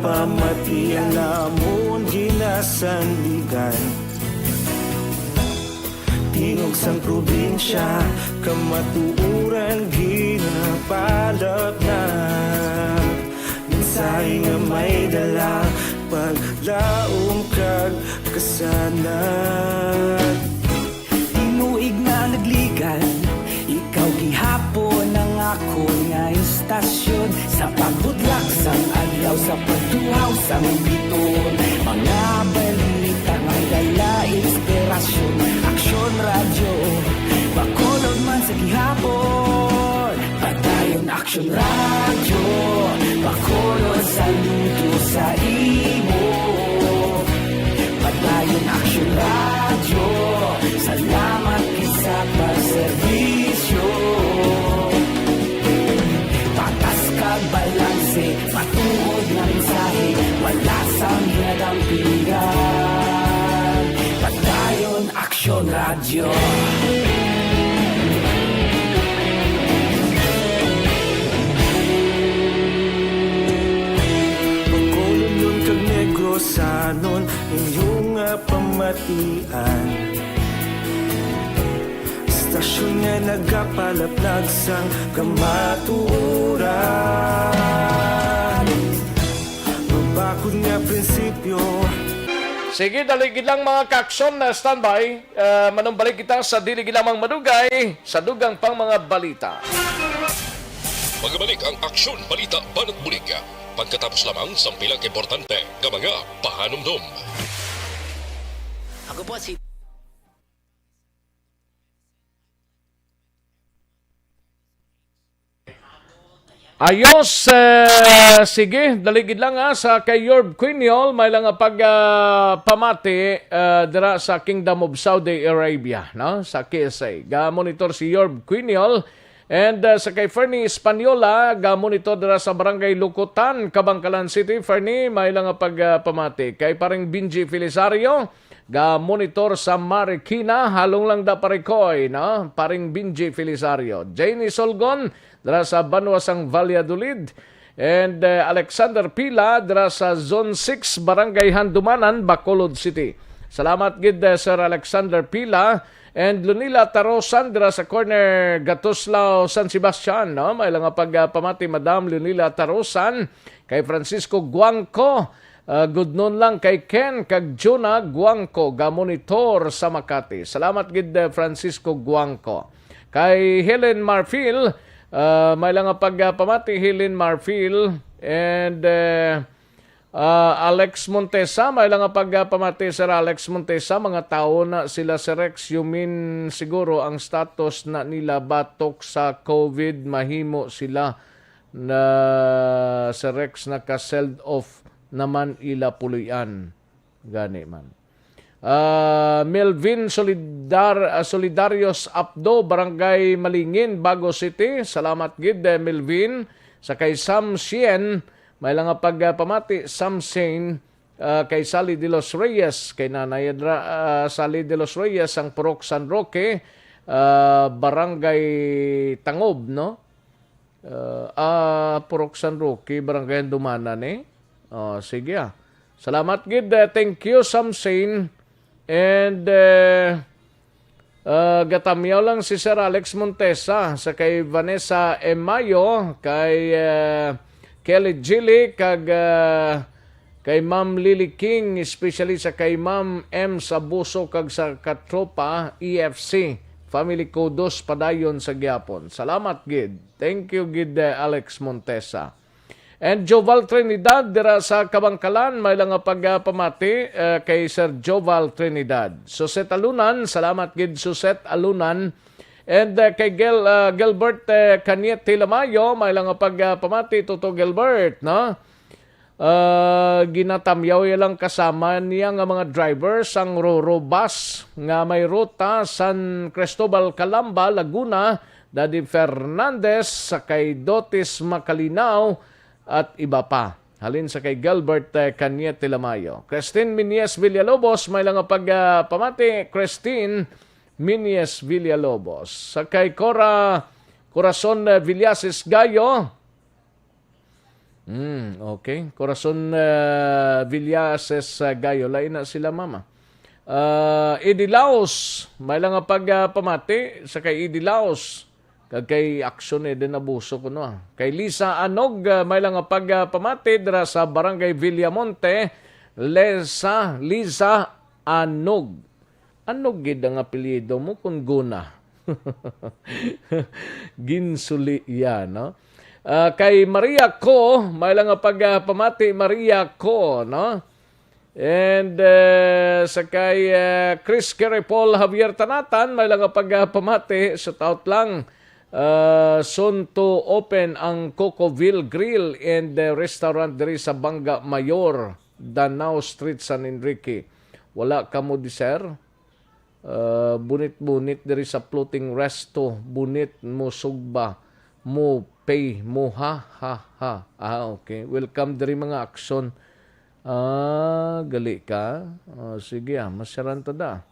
Pamatian namon ginasandigan Tingog sang probinsya kamatuuran ginapalot na Minsay nga may dala paglaom kag kasanat Tinuig na nagligan ikaw gihapon ang ako nga istasyon sa pagbudlak sang adlaw sa pagduhaw sang biton mga balita nga dala inspirasyon Aksyon Radio Bacolod man sa gihapon padayon Aksyon Radio Bacolod saludo sa imo padayon Aksyon Radio salamat sa pagserbisyo patas kag balanse patuod nga mensahe wala sang hinadampingan padayon Aksyon Radio Bacolod nun kag Negros sanon inyong pamatian Stasyon nga nagapalaplag sang kamaturan Mabakod nga prinsipyo Sige, daligid lang mga kaaksyon na standby. Manumbalik kita sa diligid lamang madugay sa dugang pang mga balita. Magbalik ang Aksyon Balita Banat Bulig. Pagkatapos lamang sa pilang importante nga mga pahanumdum. Ako po si Ayos, sige, daligid lang sa kay Yorb Quiniol, may lang pamati dira sa Kingdom of Saudi Arabia, no? Sa KSA. Ga-monitor si Yorb Quiniol and sa kay Fernie Espanyola, ga-monitor dira sa Barangay Lukutan, Kabangkalan City. Fernie, may lang pamati. Kay paring Binji Felisario, ga-monitor sa Marikina, halong lang da parikoy, no? Paring Binji Felisario. Janie Solgon, dira sa Banwasang Valladolid. And Alexander Pila, dira sa Zone 6, Barangay Handumanan, Bacolod City. Salamat gid Sir Alexander Pila. And Lunila Tarosan, dira sa corner Gatuslao, San Sebastian. No? May lang pamati Madam Lunila Tarosan. Kay Francisco Guangco, good noon lang kay Ken kag Jonah Guangco, ga-monitor sa Makati. Salamat gid Francisco Guangco. Kay Helen Marfil, may lang pamati Helen Marfil and Alex Montesa, may lang pamati Sir Alex Montesa. Mga tao na sila si Rex Yumin siguro ang status na nila batok sa COVID, mahimo sila na sa Rex naka-seld off naman ila pulian. Gani man. Melvin Solidarios Apdo, Barangay Malingin, Bago City. Salamat gid Melvin. Sa kay Sam Sien, may lang nga pagpamati Sam Sien kay Sally de los Reyes, kay Nanay Sally de los Reyes ang Purok San Roque, Barangay Tangob, no? Purok San Roque, Barangay Dumanan sige Salamat gid. Thank you Sam Sien. And gatamyaw lang si Sir Alex Montesa sa kay Vanessa Emayo, kay Kelly Gilly, kag kay Ma'am Lily King, especially sa kay Ma'am M. Sabuso, kag sa katropa EFC. Family Kudos padayon sa gyapon. Salamat gid. Thank you gid Alex Montesa. And Joval Trinidad dira sa Kabangkalan, may lang nga pagpamati kay Sir Joval Trinidad. Suset Alunan, salamat gid Suset Alunan. And kay Gilbert Kanyet Tilamayo, may lang nga pagpamati Toto Gilbert, no? Ginatamyaw lang kasama niya nga mga drivers ang Roro Bus nga may ruta San Cristobal Calamba, Laguna, Daddy Fernandez sa kay Dotis Makalinaw at iba pa. Halin sa kay Gilbert Kanyet Tilamayo. Christine Minies Villalobos, may lang pamati. Christine Minies Villalobos. Sa kay Corazon Villases Gayo. Okay. Corazon Villases Gayo. Lain na sila mama. Idilaos, may lang pamati. Sa kay Idilaos. Kag kay Aksyon din nabuso ko no. Kay Lisa Anog, may lang pamati dira sa Barangay Villamonte, Lisa Anog. Anog gid ang apelyido mo kun guna. Ginsuli yan, no? Kay Maria Ko, may lang pamati Maria Ko, no? And sa kay Chris Kerepol Javier Tanatan, may lang pamati sa taot lang. Soon to open ang Cocoville Grill and Restaurant diri sa Banga Mayor, Danao Street, San Enrique. Wala ka mo di sir? Bunit-bunit diri sa floating resto. Bunit mo sugba. Mo pay mo ha. Okay. Welcome diri mga Aksyon. Gali ka? Sige masaranta da.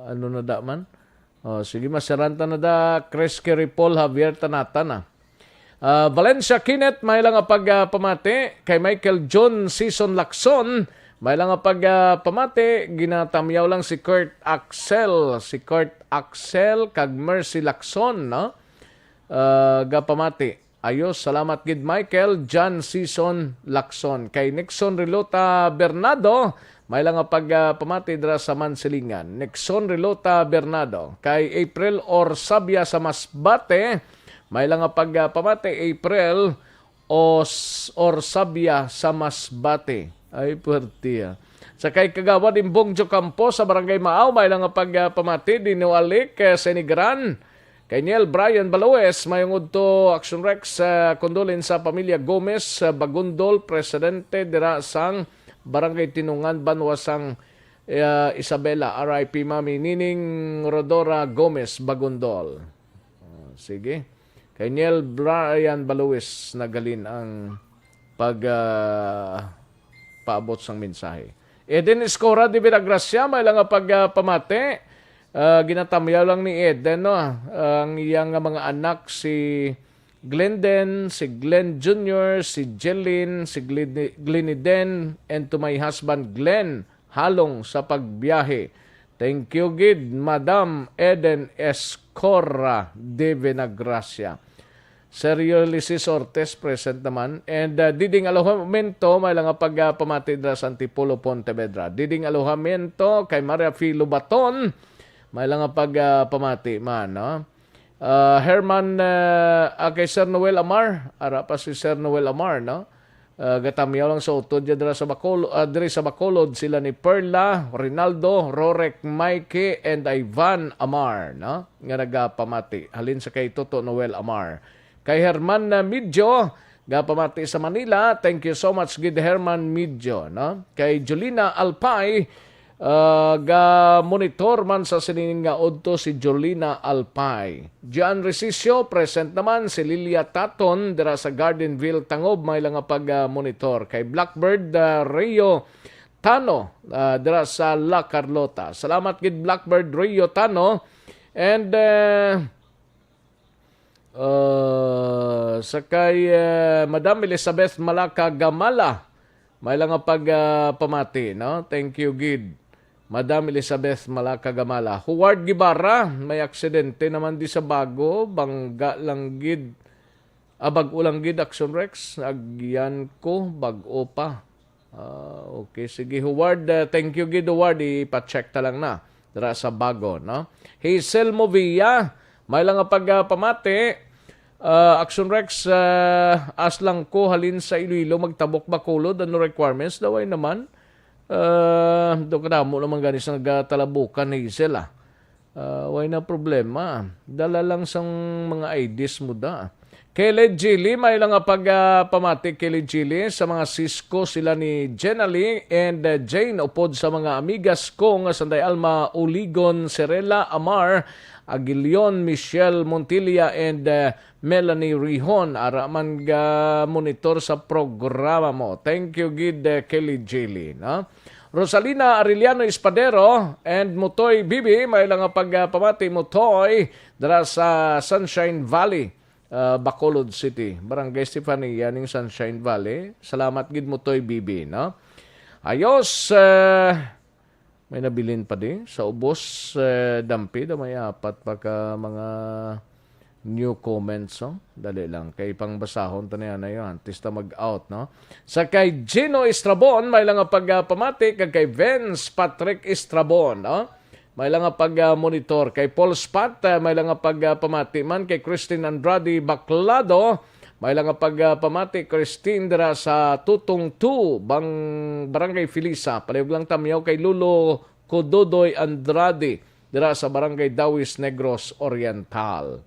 Ano na da man? Sige, masaranta na da. Chris Keripol Javier Tanatan. Valencia Kinet, may lang pagpamati. Kay Michael John Season Lacson, may lang pagpamati. Ginatamyaw lang si Kurt Axel. Si Kurt Axel, kag Mercy Lacson, no? Gapamati. Ayos, salamat gid Michael John Season Lacson. Kay Nixon Relota Bernardo, may lang pagpamati dira sa Mansilingan. Nixon Relota Bernardo. Kay April Orsabia sa Masbate, may lang pagpamati April Orsabia sa Masbate. Ay, puwertiya. Sa kay Kagawad Imbong Jocampo sa Barangay Maaw, may lang pagpamati Dinualik Senigran. Kay Niel Brian Baloes, mayong udto Action Rex kondolin sa pamilya Gomez Bagundol, presidente dira sang Barangay Tinungan, Banwasang Isabela, RIP Mami Nining Rodora Gomez Bagundol. Sige. Kay Niel Brian Baluis nagalin ang paabot sang mensahe. Eden Escora de Villagracia, may lang pagpamati. Ginatamyaw lang ni Eden, no? Ang iyang mga anak si Glenden, si Glenn Jr., si Jelyn, si Gleniden, and to my husband Glenn, halong sa pagbiyahe. Thank you, gid, Madam Eden Escora de Venagracia. Sergio Lisis Ortiz, present naman. And Diding Alojamento, may lang pagpamati na sa Antipolo, Pontevedra. Diding Alojamento, kay Maria Filo Baton, may lang pagpamati man, no? Herman kay Sir Noel Amar, ara pa si Sir Noel Amar, no? gatamyaw lang sa utod dira sa Bacolod sila ni Perla, Rinaldo, Rorek, Mikey and Ivan Amar, no? Nga nagapamati. Halin sa kay Toto Noel Amar. Kay Herman Midjo, gapamati sa Manila. Thank you so much gid Herman Midjo, no? Kay Jolina Alpay, ga monitor man sa sining nga udto si Jolina Alpay. Gian Resisio present naman si Lilia Taton dira sa Gardenville Tangob may lang nga pag monitor. Kay Blackbird Rio Tano dira sa La Carlota. Salamat gid Blackbird Rio Tano and sakay Madam Elizabeth Malaka Gamala may lang nga pag pamati, no? Thank you gid Madam Elizabeth Malaka Gamala. Howard Gibarra, may aksidente naman di sa bago, bangga lang gid. Bag-o lang gid Aksyon Rex, agyan ko, bag-o pa. Okay, sige Howard, thank you gid Howard, ipa-check ta lang na. Dara sa bago, no? Hazel Movia, may lang nga pagpamati. Aksyon Rex, as lang ko halin sa Iloilo, magtabok Bacolod, ano requirements? Daway naman. Do kadamo naman ganis nagtalabukan ni Hazel way na problema. Dala lang sang mga IDs mo da. Kelly Gili, may lang nga pagpamati Kelly Gili sa mga Cisco sila ni Jenali and Jane upod sa mga amigas ko nga Sanday Alma, Uligon, Serela, Amar, Aguilion, Michelle Montilla and Melanie Rihon ara man ga monitor sa programa mo. Thank you gid Kelly Gili, no? Rosalina Arellano Espadero and Mutoy Bibi, may lang nga pagpamati Mutoy dara sa Sunshine Valley, Bacolod City, Barangay Stefania ning Sunshine Valley. Salamat gid Mutoy Bibi, no? Ayos, may nabilin pa din sa ubos dampi da may apat pa ka mga new comments, no? Dali lang kay pangbasahon ta na yan tista mag-out, no? Sa kay Gino Estrabon may lang nga pagpamati kag kay Vince Patrick Estrabon, no? May lang nga pag-monitor kay Paul Spat, may lang nga pagpamati man kay Christine Andrade Baclado, may lang nga pagpamati Christine dira sa Tutong 2 Barangay Filisa. Palihog lang tamyaw kay Lulo Kododoy Andrade dira sa Barangay Dawis Negros Oriental.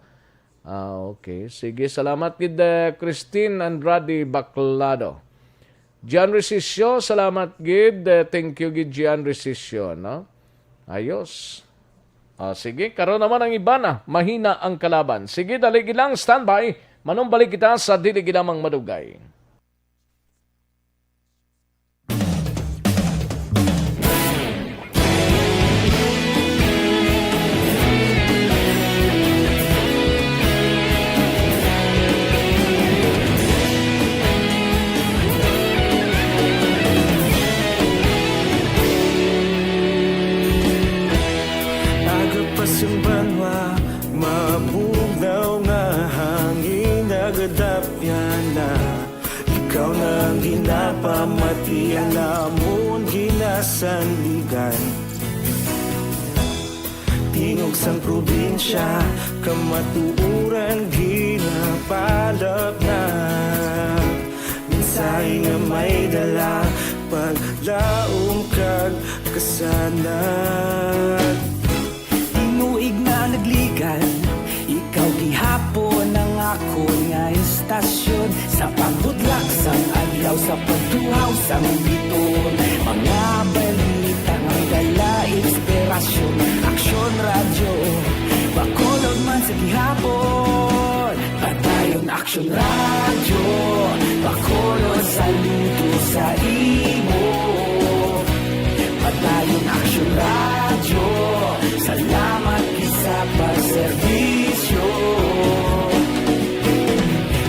Okay. Sige, salamat gid Christine Andrade Baclado. Gian Resisio, salamat gid. Thank you gid Gian Resisio, no? Ayos. Sige, karon naman ang iba na. Mahina ang kalaban. Sige, dali lang standby. Manumbalik kita sa dili ginamang madugay. Agapasumbanwa, mabugnaw nga hangin nagadapyan na. Ikaw na ginapamati, alamon ginasandigan. Tingog sang probinsya, kamatuuran ginapalap na. Minsay nga may dala, paglaom kag kasanan. Inuig na nagligan, ikaw gihapon ang ako nga istasyon. Sa pagbutlak sang adlaw, sa pagtuhaw sang biton. Mga balita nga dala inspirasyon. Aksyon radyo, Bacolod man sa gihapon. Padayon Aksyon radyo, Bacolod saludo sa imo. Padayon Aksyon radyo, salamat sa pagserbisyo.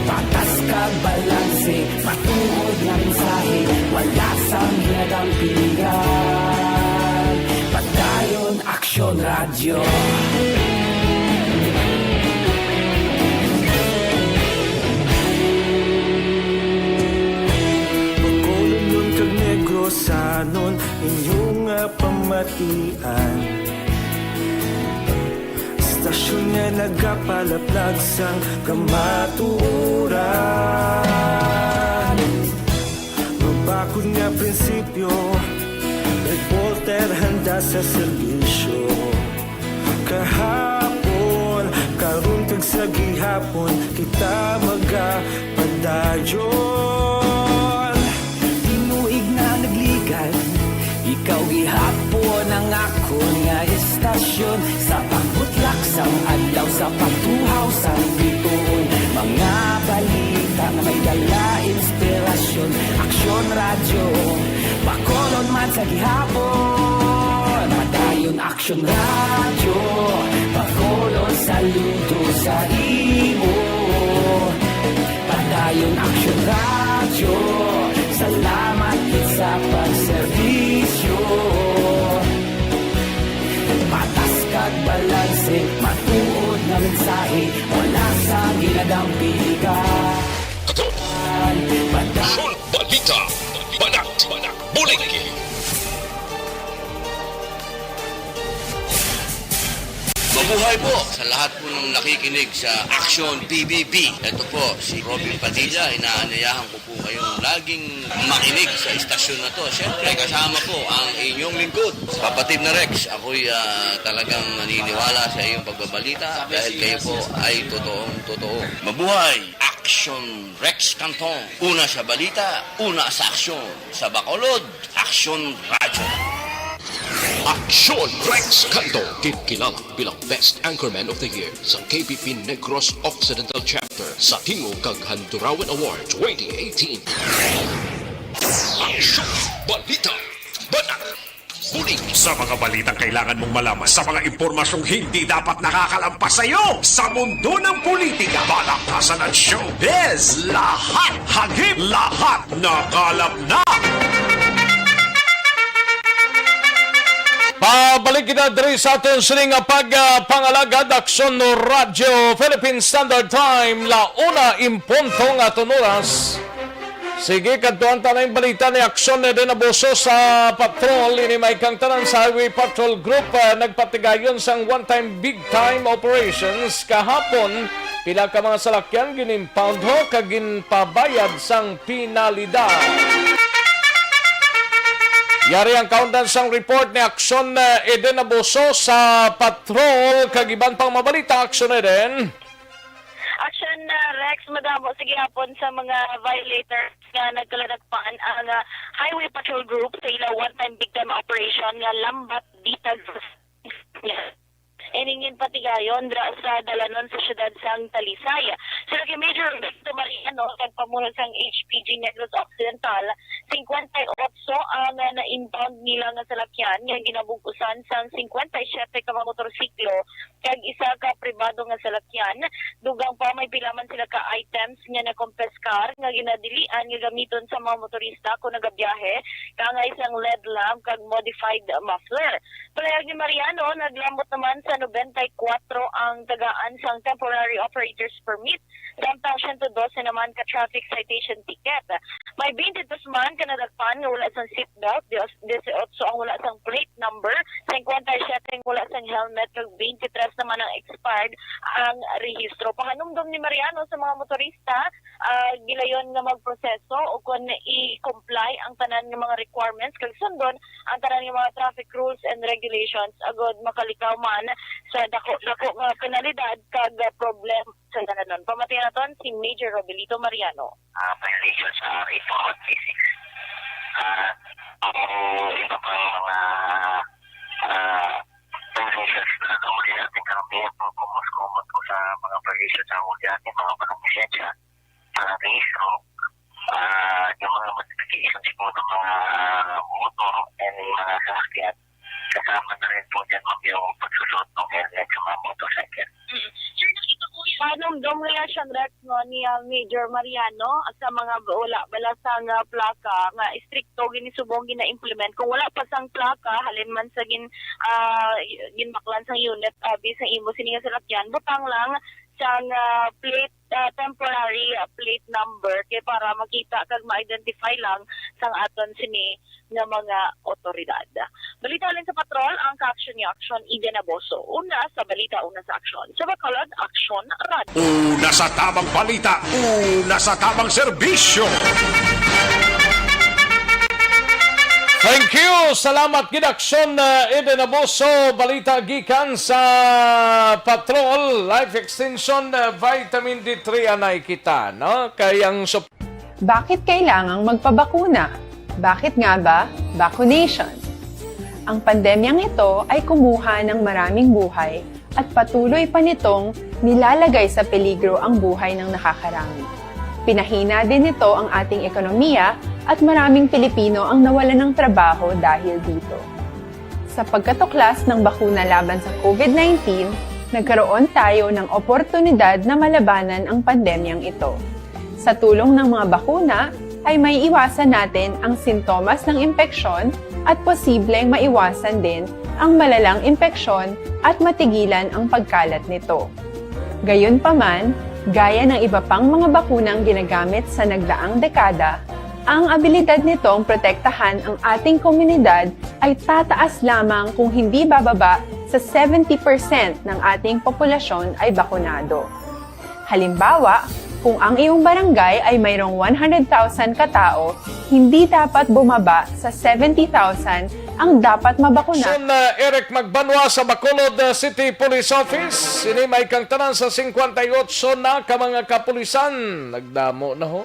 Patas kag balanse, patuod na mensahe, wala sang hinadang pilihan. Padayon Aksyon radyo. Bacolod nun kag Negrosanon, inyong pamatian. Stasyon nga nagapalaplag sang kamaturan. Hakot nga prinsipyo, reporter handa sa serbisyo. Kahapon, karun kag sa gihapon, kita magapadayon. Tinuig na nagligan, ikaw gihapon ang akon nga estasyon. Sa pagbutlak sang adlaw, sa pagtuhaw sang bituon, mga balita na may dala inspirasyon. Aksyon radyo, Bacolod man sa gihapon. Padayon Aksyon radyo, Bacolod saludo sa imo. Padayon Aksyon radyo, salamat kit sa pagserbisyo. Patas kag balanse, matuod nga mensahe, wala sa ginagampi ka. Aksyon Balita, Banat, Bulig. Mabuhay po sa lahat po ng nakikinig sa Aksyon PBB. Ito po si Robin Padilla. Inaanyayahan ko po kayong laging makinig sa istasyon na to. Siyempre kasama po ang inyong lingkod, kapatid na Rex. Ako'y talagang naniniwala sa iyong pagbabalita dahil kayo po ay totoong-totoo. Mabuhay! Aksyon Rex Cantong. Una sa balita, una sa aksyon. Sa Bacolod, Aksyon Radyo. Aksyon Rex Cantong, kilala bilang Best Anchorman of the Year sa KPP Negros Occidental Chapter sa Tingog kag Handurawan Award 2018. Aksyon Balita, Banat, Bulig. Sa mga balitang kailangan mong malaman, sa mga impormasyong hindi dapat nakakalampas sa iyo, sa mundo ng politika, balakasan at showbiz, lahat hagip, lahat nakalap na. Pabalik kita diri sa aton sining pagpangalagad Aksyon no Radyo Philippine Standard Time launa impunto nga oras. Sige, kadtuan tanay balita ni Aksyon na din nabuso sa patrol. Ini may kang tanan sa Highway Patrol Group. Nagpatigayon sang one-time, big-time operations. Kahapon, pila ka mga salakyan ginimpound ho kagin pabayad sang pinalidad. Yari ang countdown sang report ni Aksyon Eden Abuso sa patrol kagiban pang mabalita. Aksyon Eden. Aksyon Rex, madamo sige hapon sa mga violators nga nagkaladagpaan ang Highway Patrol Group sa ila one-time big-time operation nga lambat ditag eningin patigayon dra sa dalanon sa syudad sang Talisay. Sila kay Major Victor Mariano nagpamuno sang HPG Negros Occidental 58 ang na-impound nila nga salakyan nga ginabugusan sang 57 ka mga motorsiklo kag isa ka pribado nga salakyan. Dugang pa may pilaman sila ka items nga nakompeskar nga ginadilian nga gamiton sa mga motorista kung nagabiyahe kang isang LED lamp kag modified muffler. Palayag ni Mariano naglamot naman sa 94 ang tagaan sang temporary operator's permit. Samtang 112 naman ka traffic citation ticket. May 22 man ka nadagpan nga wala sang seatbelt, 18 ang wala sang plate number, 57 wala sang helmet, kag 23 naman ang expired ang rehistro. Pahanumdom ni Mariano sa mga motorista, gilayon nga magproseso o kung i-comply ang tanan ng mga requirements kag sundon ang tanan ng mga traffic rules and regulations agod makalikaw man sa dako nga penalidad kag problem sa dalanon. Pamatayan naton si Major Robelito Mariano. Violation sa 8.16. Iba pa mga violations na huli natin kami kumuskumot ko sa mga violations sa huli natin, mga pagkakusensya sa registro, yung mga modifications po ng mga motor and mga sasakyan. Kasama na rin po dyan yung pagsusot ng helmet sa mga motorcycle. Sir, nakita ko yung panumdom reaction Rex no, ni Major Mariano at sa mga wala balasang plaka nga istrikto ginisubong gina-implement. Kung wala pa sang plaka, halin man sa ginmaklan sang unit, bisang imo sininga salakyan, butang lang sang plate temporary plate number kay para makita kag ma-identify lang sang aton sini nga mga otoridad. Balita ulit sa patrol ang ka-aksyon ni Aksyon Eden Aboso. Una sa balita, una sa aksyon. Sa Bacolod, Aksyon Radio. Una sa tamang balita, una sa tamang serbisyo. Thank you. Salamat gid Aksyon Eden Abuso, balita gikan sa Patrol Life Extension Vitamin D3 anay kita, no? Kay ang Bakit kailangang magpabakuna? Bakit nga ba vaccination? Ang pandemyang ito ay kumuha ng maraming buhay at patuloy pa nitong nilalagay sa peligro ang buhay ng nakakarami. Pinahina din nito ang ating ekonomiya at maraming Pilipino ang nawalan ng trabaho dahil dito. Sa pagkatuklas ng bakuna laban sa COVID-19, nagkaroon tayo ng oportunidad na malabanan ang pandemyang ito. Sa tulong ng mga bakuna, ay may iwasan natin ang sintomas ng impeksyon at posibleng maiwasan din ang malalang impeksyon at matigilan ang pagkalat nito. Gayunpaman, gaya ng iba pang mga bakunang ginagamit sa nagdaang dekada, ang abilidad nitong protektahan ang ating komunidad ay tataas lamang kung hindi bababa sa 70% ng ating populasyon ay bakunado. Halimbawa, kung ang iyong barangay ay mayroong 100,000 katao, hindi dapat bumaba sa 70,000 ang dapat mabakuna. Eric Magbanwa sa Bacolod City Police Office. Sini may kang tanan sa 58 na ka mga kapulisan. Nagdamo na ho.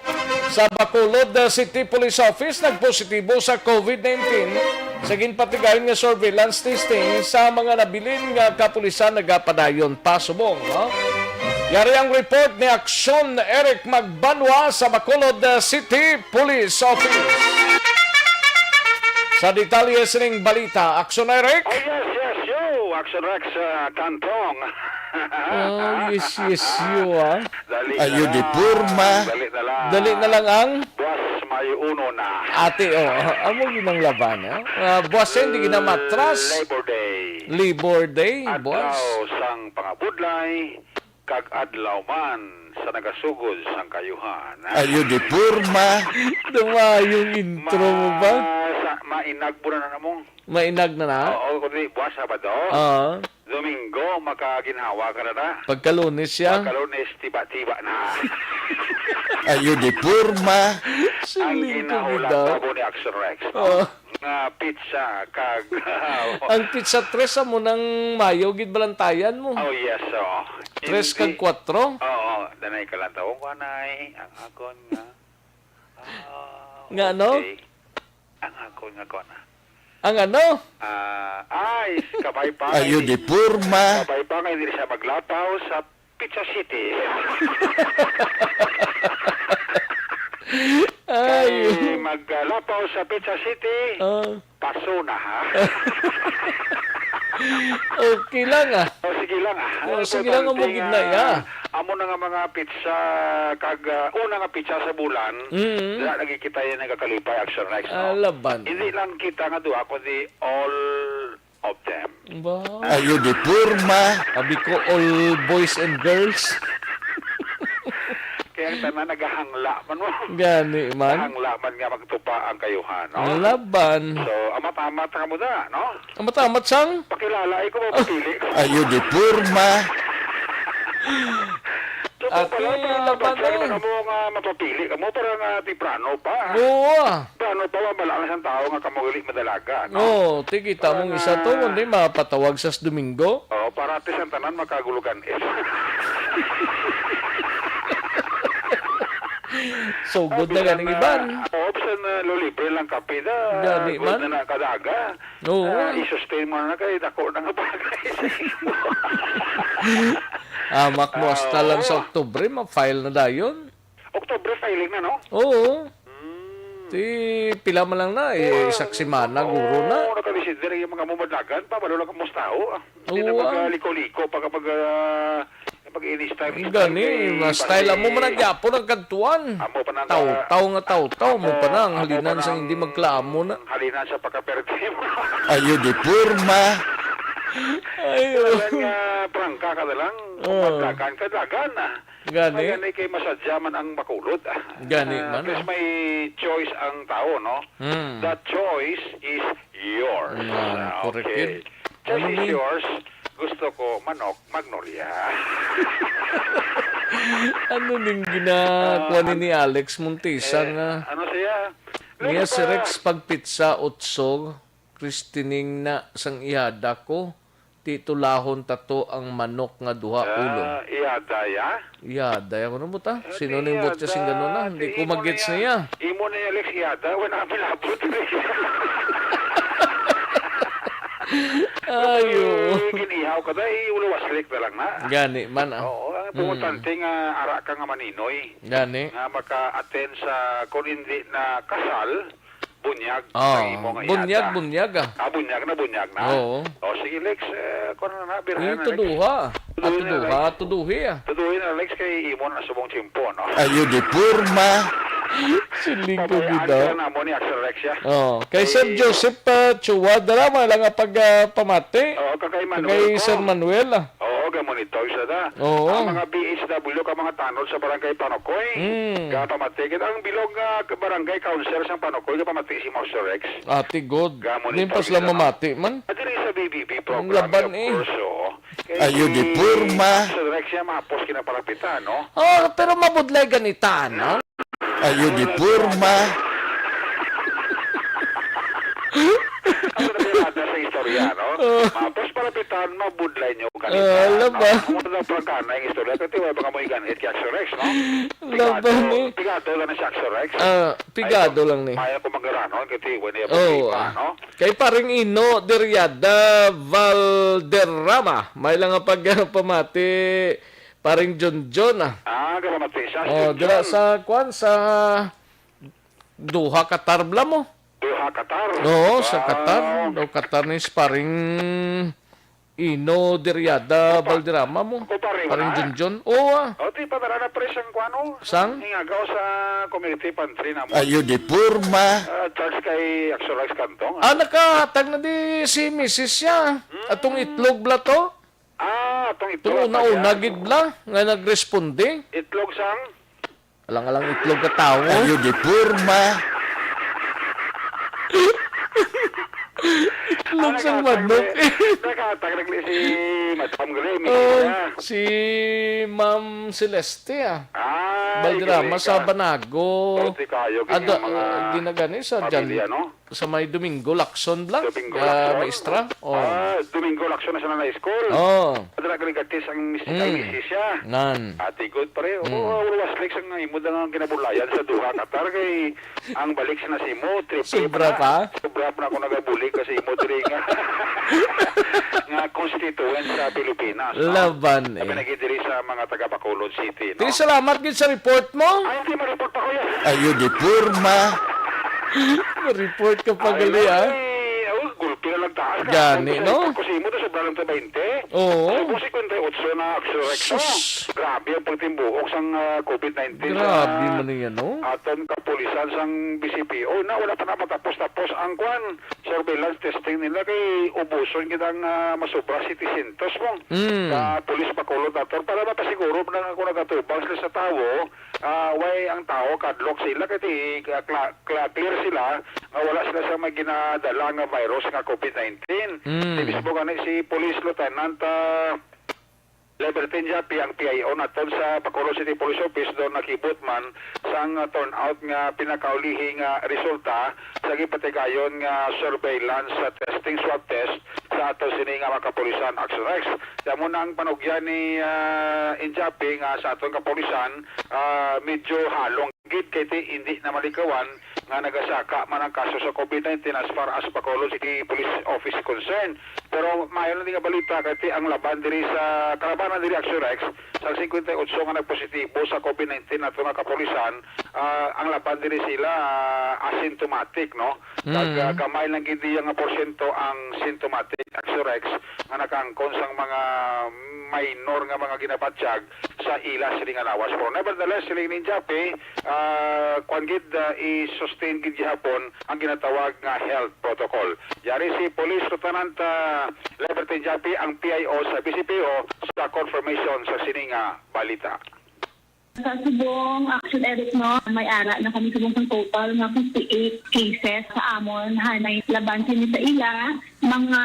Sa Bacolod City Police Office, nagpositibo sa COVID-19. Sa ginpatigayon nga surveillance testing sa mga nabilin nga kapulisan nagapadayon pasubong. No? Yari ang report ni Aksyon Eric Magbanwa sa Bacolod City Police Office. Sa detalye sining balita, Aksyon Eric? Oh, yes, yo. Aksyon Rex, Cantong. Yes, you, ah. Ayo di purma. Dali na lang ang? Buwas, may uno na. Ate, amo ginang laban, buwas hindi ginamatras. Labor Day, buwas. Adlaw sang pangabudlay, kag adlaw man sa nagasugod sang kayuhan. Ayo di purma. Duma yung intro mo ba? Mainag po na mo. Mainag na na? Oo, kundi buwas Sabado. Domingo, makaginhawa ka na na. Pagkalunes siya? Pagkalunes, tiba-tiba na. Ayo di purma. Ang ginahula pa po ni Aksyon Rex. Nga pizza, kag... Ang pizza 3 mo ng Mayo, gid balantayan mo. Oh, yes, 3 kag 4? Oo, danay ka lang taong kanay. Ang akon nga. Nga ano? Ang akon nga kona. Ang ano? Ay, kabay pa. Ayo di purma. Kabay pa nga hindi siya maglapaw sa Pizza City. Ay. Maglapaw sa Pizza City, paso na ha. Okay lang Sige lang sige lang mo gidna ya. Amo na nga mga pizza kag una nga pizza sa bulan. Dira lagi kita yan nagakalipay Aksyon Rex. Laban. Hindi lang kita nga duha kundi all of them. Ba? Ayo di purma. Abi ko all boys and girls. Kaya ang tanan nagahangla man mo. Gani man. Nagahangla man nga magtupa ang kayuhan, no? Laban. So, amat-amat ka mo na, no? Amat-amat sang? Pakilala, ikaw mo papili. Ayo di purma. Ate, laban na. Mo nga mapapili ka mo, parang tiprano pa. Oo. Prano pa, malakas ang tao nga kamugali madalaga, no? Oo, tigita mong isa to, hindi mapatawag sa Domingo. Oo, para atis ang tanan makagulugan. So good na ganing iban. Oo, bisan libre lang kape da. Gani man. Good na kadaga. Oo. I-sustain mo na kayo, dako na nga bagay sa imo. Amak mo hasta lang sa Oktubre, ma-file na dayon. Oktubre filing na, no? Oo. Ti pila man lang na, isak semana, guro na. Oo, nakadesider yung mga mumadagan pa, malo lang kamos tao. Hindi na Oo, magliko-liko pa kapag pag-ini-style. Gani, ma-style mo man nagyapo ng kantuan. Taw-taw mo pa nang halinan sa hindi magklamo na. Halinan sa pagkaperte mo. Ayo di purma. Ayo. Prangka ka na lang. Pagkakan ka dagan na. Gani. Gani kay masadyaman ang makulot. Gani man. Kasi may choice ang tao, no? That choice is yours. Okay. Choice is yours. Gusto ko manok, magnolia. Ano ning ginakuha ni Alex Montesa nga? Ano siya? Niya si Rex pagpitsa utsog, Kristining na sang ihada ko, titulahon tato ang manok nga duha ulo. Iyada ya? Iyada, ako na mo ta? Sinonimbot siya sing gano'n na, hindi ko mag-gets niya. Imo na yung Alex iyada, wala pilabot. Ayo. Ginihaw ka dahil uluwaslik na lang na. Gani man ah. Oo, ang pumutante nga ara ka nga maninoy. Gani. Nga maka-attend sa kung hindi na kasal, bunyag. Bunyag ah. Bunyag na. Oo. O sige Lex, kung na birahan na Lex. Tuduhi ah. Tuduhin na Lex kay imo na subong chimpo, no? Ayo di purma. Siling ko gida. Na mo ni Aksyon Rex ya. Oh, kay Sir Joseph Chua dara lang nga pagpamati. Oo, kay Sir Manuel ah. Oo, gamonito isa da. Oo. Ang mga BHW ka mga tanod sa barangay Panokoy. Pamati kita ang bilog barangay councilor sa Panokoy pamati si Master Rex. Ati God. Nimpas lang mamati man. Diri sa BBB program. Laban eh. Ayo di purma. Master Rex ya mapos kinapalapitan, no? Oh, pero mabudlay ganita, no? Ayo di purma. Ang nabirada sa istorya, no? Mapos palapitan, mabudlay nyo kanina. Alam ba? Ang mga pagkana yung istorya, kasi wala baka mo iganit kay Aksyon Rex, no? Laban eh. Pigado lang na si Aksyon Rex. Pigado lang ni. Maya ko magaranon, kasi wala yung no? Kay paring Ino Deriada Valderrama. May lang nga pamati paring John ah. Gamati siya. Dira sa kwan sa Duha Qatar bla mo. Duha Qatar? Oo, sa Qatar. Daw Qatar ni paring Ino Deriada Valderrama mo. Paring John. Oo ah. O, di pa na presang kwano. Sang? Hingagaw sa community pantry na mo. Ayo di purma. Charge kay Aksyon Rex Cantong. Nakahatag na di si Mrs. siya. Atong itlog bla to. Atong itlog. Una gid bla nga nagresponde. Itlog sang? Alang itlog ka tao. Ayo di purma. Itlog sang manok. Nakahatag na si Madam Gray. Si Ma'am Celeste ah. Valderrama sa Banago. Ginagani sa dyan. Sa may Domingo, Lacson lang. Maestra. Domingo, Lacson na siya na school. Adala kaligatis ang misis siya. Ati good pare. Ulas Lex ang imo ang kinabulayan sa Duha Qatar kay ang balik sa nasimo. Sobra pa? Sobra pa na ako nagabulig kasi imo diri nga constituent sa Pilipinas. Laban eh. Kami nagidiri sa mga taga Bacolod City. Di salamat gid sa report mo. Ay, hindi ma-report ako yan. Ayo di purma. Report ka pa gali ah. Gulpi na lang taas. Gani, no? Kasi mo to sa balong 20. Oo. Sa 58 na Aksyon Rex. Grabe ang pagtimbuok sang COVID-19. Grabe man yan, no? Aton kapulisan sang BCPO na wala pa na matapos-tapos ang kwan. Surveillance testing nila kay ubuson kitang masobra citizens mo. Pulis Bacolod nator para mapasiguro na ako nagatubang sila sa tao. Way ang tao kadlok sila kasi clear sila wala sila sa may ginadala nga virus nga COVID-19. Mismo gani si Police Lieutenant Liberty Japi ang PIO naton sa Bacolod City Police Office doon nakibot man sang turnout nga pinakaulihi nga resulta sa gipatigayon nga surveillance sa testing swab test sa ato sini nga mga kapulisan Aksyon Rex. Damo na ang panugyan ni Injapi nga sa atong kapulisan medyo halong gid kay hindi na malikawan nga nagasaka man ang kaso sa COVID-19 as far as Bacolod City Police Office concerned. Pero mayon nga balita kay ang laban diri sa karabanan diri Aksyon Rex sa 58 nga nagpositibo sa COVID-19 ato nga kapulisan ang laban diri sila asymptomatic no. Kamay lang gid nga porsyento ang symptomatic Aksyon Rex nga nakaangkon sang mga minor nga mga ginabatsyag sa ila sila nga lawas. Pero nevertheless sila ni Japi kwan gid i-sustain gid gihapon ang ginatawag nga health protocol. Yari si Police Lieutenant Liberty Japi ang PIO sa BCPO sa confirmation sa sininga balita. Sa subong Aksyon Eric no, may ara na kami subong total nga 58 cases sa amon hanay laban kini sa ila mga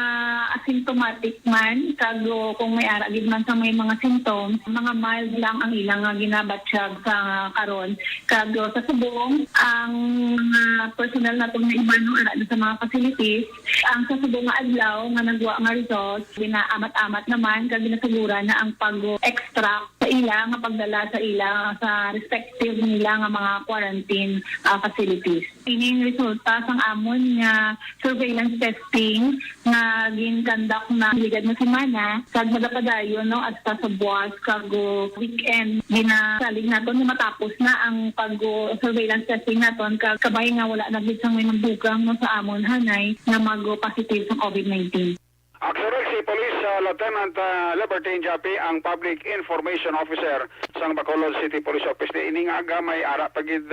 asymptomatic man, kago kung may ara gid man sa may mga symptoms, mga mild lang ang ilang ginabatsyag sa karon. Kago sa subong, ang mga personnel natong naibano ara sa mga facilities, ang sa subong nga adlaw nga nagwa nga results, ginaamat-amat naman kag ginasugura na ang pag-extract sa ila nga pagdala sa ila sa respective nila nga mga quarantine facilities. Ining resulta sang amon nga surveillance testing nga ginkandak na ligad na semana kag magapadayon no at sa buwas kag weekend ginasalig naton na matapos na ang pag-surveillance testing naton kag kabay nga wala na gid sang may nagdugang no sa amon hanay nga mag-positive sa COVID-19. Aksyon si Police Lieutenant Libertine Japi ang Public Information Officer sa Bacolod City Police Office. Ining aga may ara pagid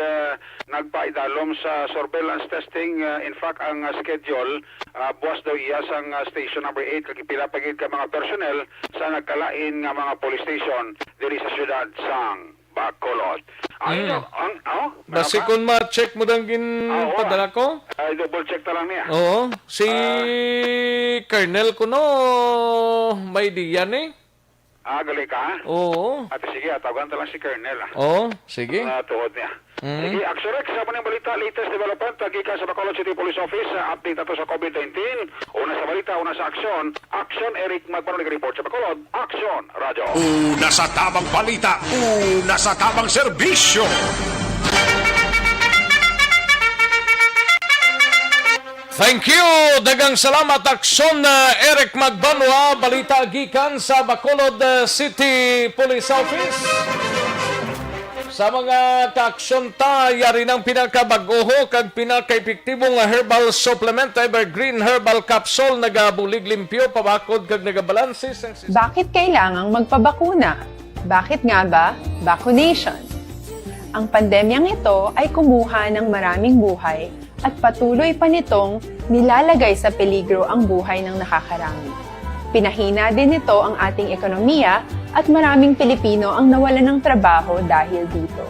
nagpaidalom sa surveillance testing. In fact, ang schedule buwas daw iya sang station number 8 kagipila pagid ka mga personnel sa nagkalain nga mga police station diri sa syudad sang Bacolod. Basi kung ma-check mo dang ginpadala ko? Double check ta lang niya. Oo. Si Colonel ko no, may diyan eh. Gali ka? Oo. At sige, tawagan ta lang si Colonel. Oo, sige. Tuod niya. Sige, Aksyon Rex, sa mga balita, latest development, tagika sa Bacolod City Police Office, update ato sa COVID-19, una sa balita, una sa aksyon. Aksyon, Eric Magparonig report sa Bacolod. Aksyon, Radyo. Una sa tamang balita, una sa tamang serbisyo. Thank you! Dagang salamat, Aksyon Eric Magbanwa, balita gikan sa Bacolod City Police Office. Sa mga ka-aksyon ta, yari ng pinakabag-oho kag pinaka-epektibong herbal supplement, evergreen herbal capsule, nagabulig limpyo, pabakod kag nagabalansis. Bakit kailangang magpabakuna? Bakit nga ba? Vaccination. Ang pandemyang ito ay kumuha ng maraming buhay at patuloy pa nitong nilalagay sa peligro ang buhay ng nakakarami. Pinahina din nito ang ating ekonomiya at maraming Pilipino ang nawalan ng trabaho dahil dito.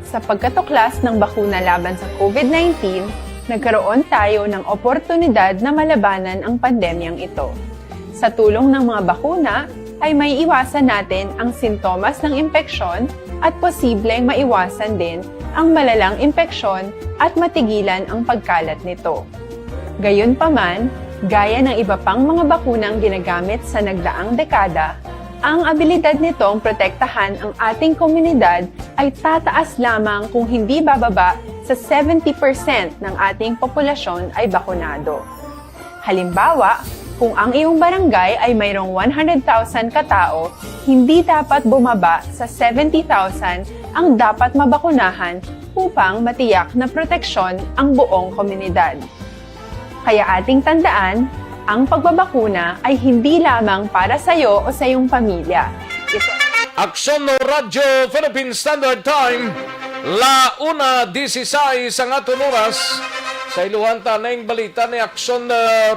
Sa pagkatuklas ng bakuna laban sa COVID-19, nagkaroon tayo ng oportunidad na malabanan ang pandemyang ito. Sa tulong ng mga bakuna, ay may iwasan natin ang sintomas ng impeksyon at posibleng maiwasan din ang malalang impeksyon at matigilan ang pagkalat nito. Gayunpaman, gaya ng iba pang mga bakunang ginagamit sa nagdaang dekada, ang abilidad nitong protektahan ang ating komunidad ay tataas lamang kung hindi bababa sa 70% ng ating populasyon ay bakunado. Halimbawa, kung ang iyong barangay ay mayroong 100,000 katao, hindi dapat bumaba sa 70,000 ang dapat mabakunahan upang matiyak na proteksyon ang buong komunidad. Kaya ating tandaan, ang pagbabakuna ay hindi lamang para sa iyo o sa iyong pamilya. Aksyon Radyo Philippine Standard Time, La 1:16 ang atong oras. Sa iluhan tanay balita ni Aksyon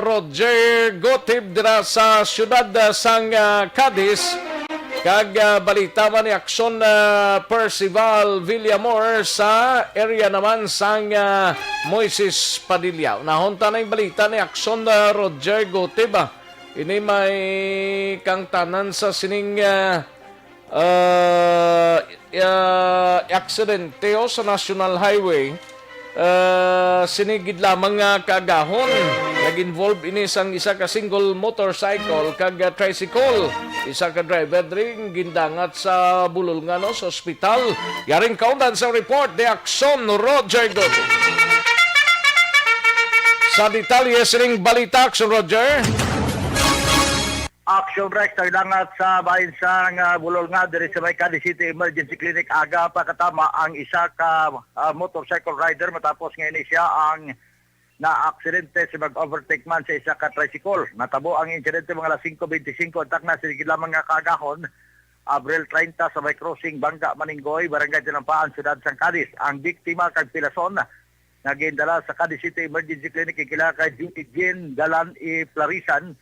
Roger Gotib dira sa siyudad sang Cadiz. Kag balita man ni Aksyon Percival Villamor sa area naman sang Moises Padilla. Nahunta na yung balita ni Aksyon Roger Gotib. Ini may kang tanan sa sining aksidente sa National Highway. Sinigid lamang kagahon. Nag-involve ini sang isa ka single motorcycle kag tricycle. Isa ka driver ring gindangat sa bululngan sa ospital. Yaring kaundan sa report de Aksyon Roger Gotti. Sa detalye sining balita, Aksyon Roger. Aksyon Rex, tagdangat sa bayan sang bululngan diri sa may Cadiz City Emergency Clinic. Aga pa katama ang isa ka motorcycle rider matapos ngayon siya ang na-aksidente sa mag-overtake man sa isa ka tricycle. Natabo ang insidente mga alas 5:25 at na sige lamang nga kagahon Abril 30 sa may crossing Bangga Maninggoy, Barangay Dinampaan, Ciudad San Cadiz. Ang biktima kag pilason nagindala sa Cadiz City Emergency Clinic kila kay Duty Jean Galan E. Plarisan,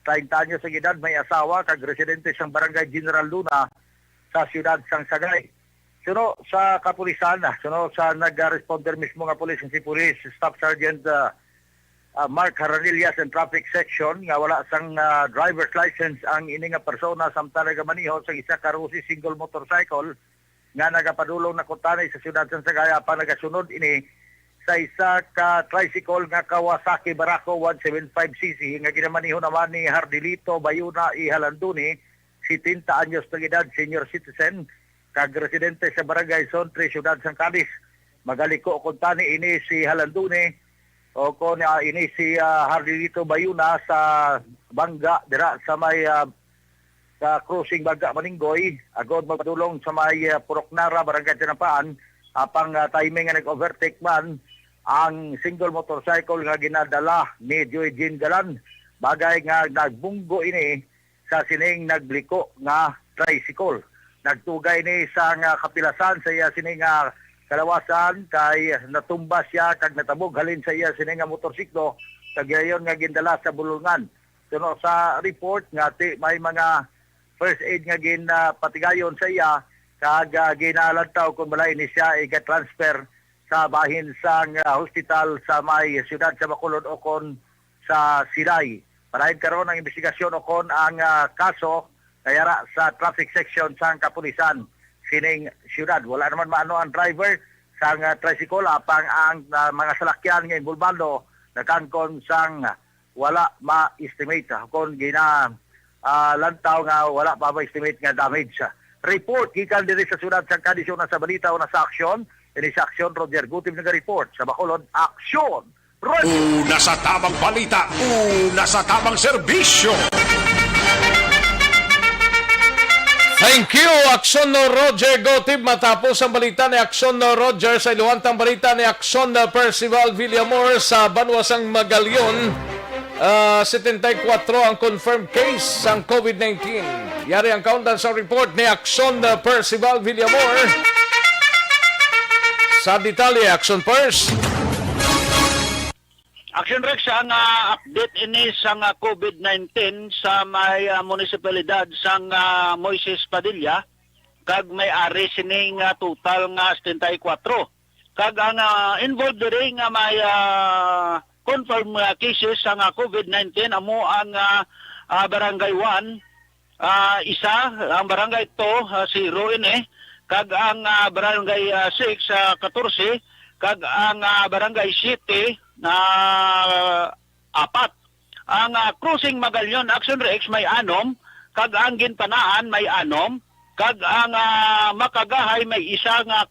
30 anyos sa edad, may asawa kag residente sa Barangay General Luna sa Ciudad San Sagay. Suno sa kapulisan, suno sa nag-responder mismo nga pulis si Police Staff Sergeant Mark Haranillas and traffic section nga wala sang driver's license ang ini nga persona samtang nagamaniho sa isa ka rusi single motorcycle nga nagapadulong na kutanay sa siyudad sa Sagaya pa nagasunod ini sa isa ka tricycle nga Kawasaki Barako 175cc nga ginamaniho naman ni Hardilito Bayuna Ihalanduni, 70 anyos ng edad, senior citizen, kag residente sa Barangay Sontre, Siyudad San Carlos. Magaliko kung tani ini si Halanduni o kung ini si Hardilito Bayuna sa Bangga, dira sa may sa crossing Bangga Maninggoy, agod magpadulong sa may Puroknara, Barangay Tinampaan, apang timing nga nag-overtake man ang single motorcycle nga ginadala ni Joy Jean Galan, bagay nga nagbunggo ini sa sining nagliko nga tricycle. Nagtugay ni sa nga kapilasan sa iya sining nga kalawasan kay natumba siya kag natabog halin sa iya sining nga motorsiklo kag gayon nga gindala sa bulungan. Suno sa report nga may mga first aid nga ginapatigayon sa iya kag ginalantaw kung balay ni siya i-transfer sa bahin sang hospital sa may siyudad sa Bacolod o kon sa Silay. Parahin karon ang investigasyon o kon ang kaso kayara sa traffic section sang kapulisan sining siyudad. Wala naman maano ang driver sang tricycle apang ang mga salakyan nga involvado nakangkon sang wala ma-estimate kon gina lantaw nga wala pa ma-estimate nga damage. Report gikan diri sa siyudad sang Kadisyon na sa Balita o na sa Aksyon. Ini sa Aksyon, Roger Gutim nag-report sa Bacolod. Aksyon! Una sa tamang balita, una sa tamang serbisyo. Thank you, Aksyon no Roger Gotib. Matapos ang balita ni Aksyon no Roger sa iluwantang balita ni Aksyon no Percival Villamor sa Banwasang Magalyon. 74 ang confirmed case ng COVID-19. Yari ang countdown sa report ni Aksyon no Percival Villamor. Sa detalye, Aksyon first. Aksyon Rex, ang update ini sa COVID-19 sa may munisipalidad sang Moises Padilla, kag may ari sining total nga 74. Kag ang involved rin nga may confirmed cases sa COVID-19 amo ang barangay 1, isa, ang barangay 2, 0 ini, kag ang barangay 6, 14, kag ang barangay 7 na 4. Ang Cruising Magalyon Action Rex may 6, kag ang Ginpanaan may 6, kag ang Makagahay may isa nga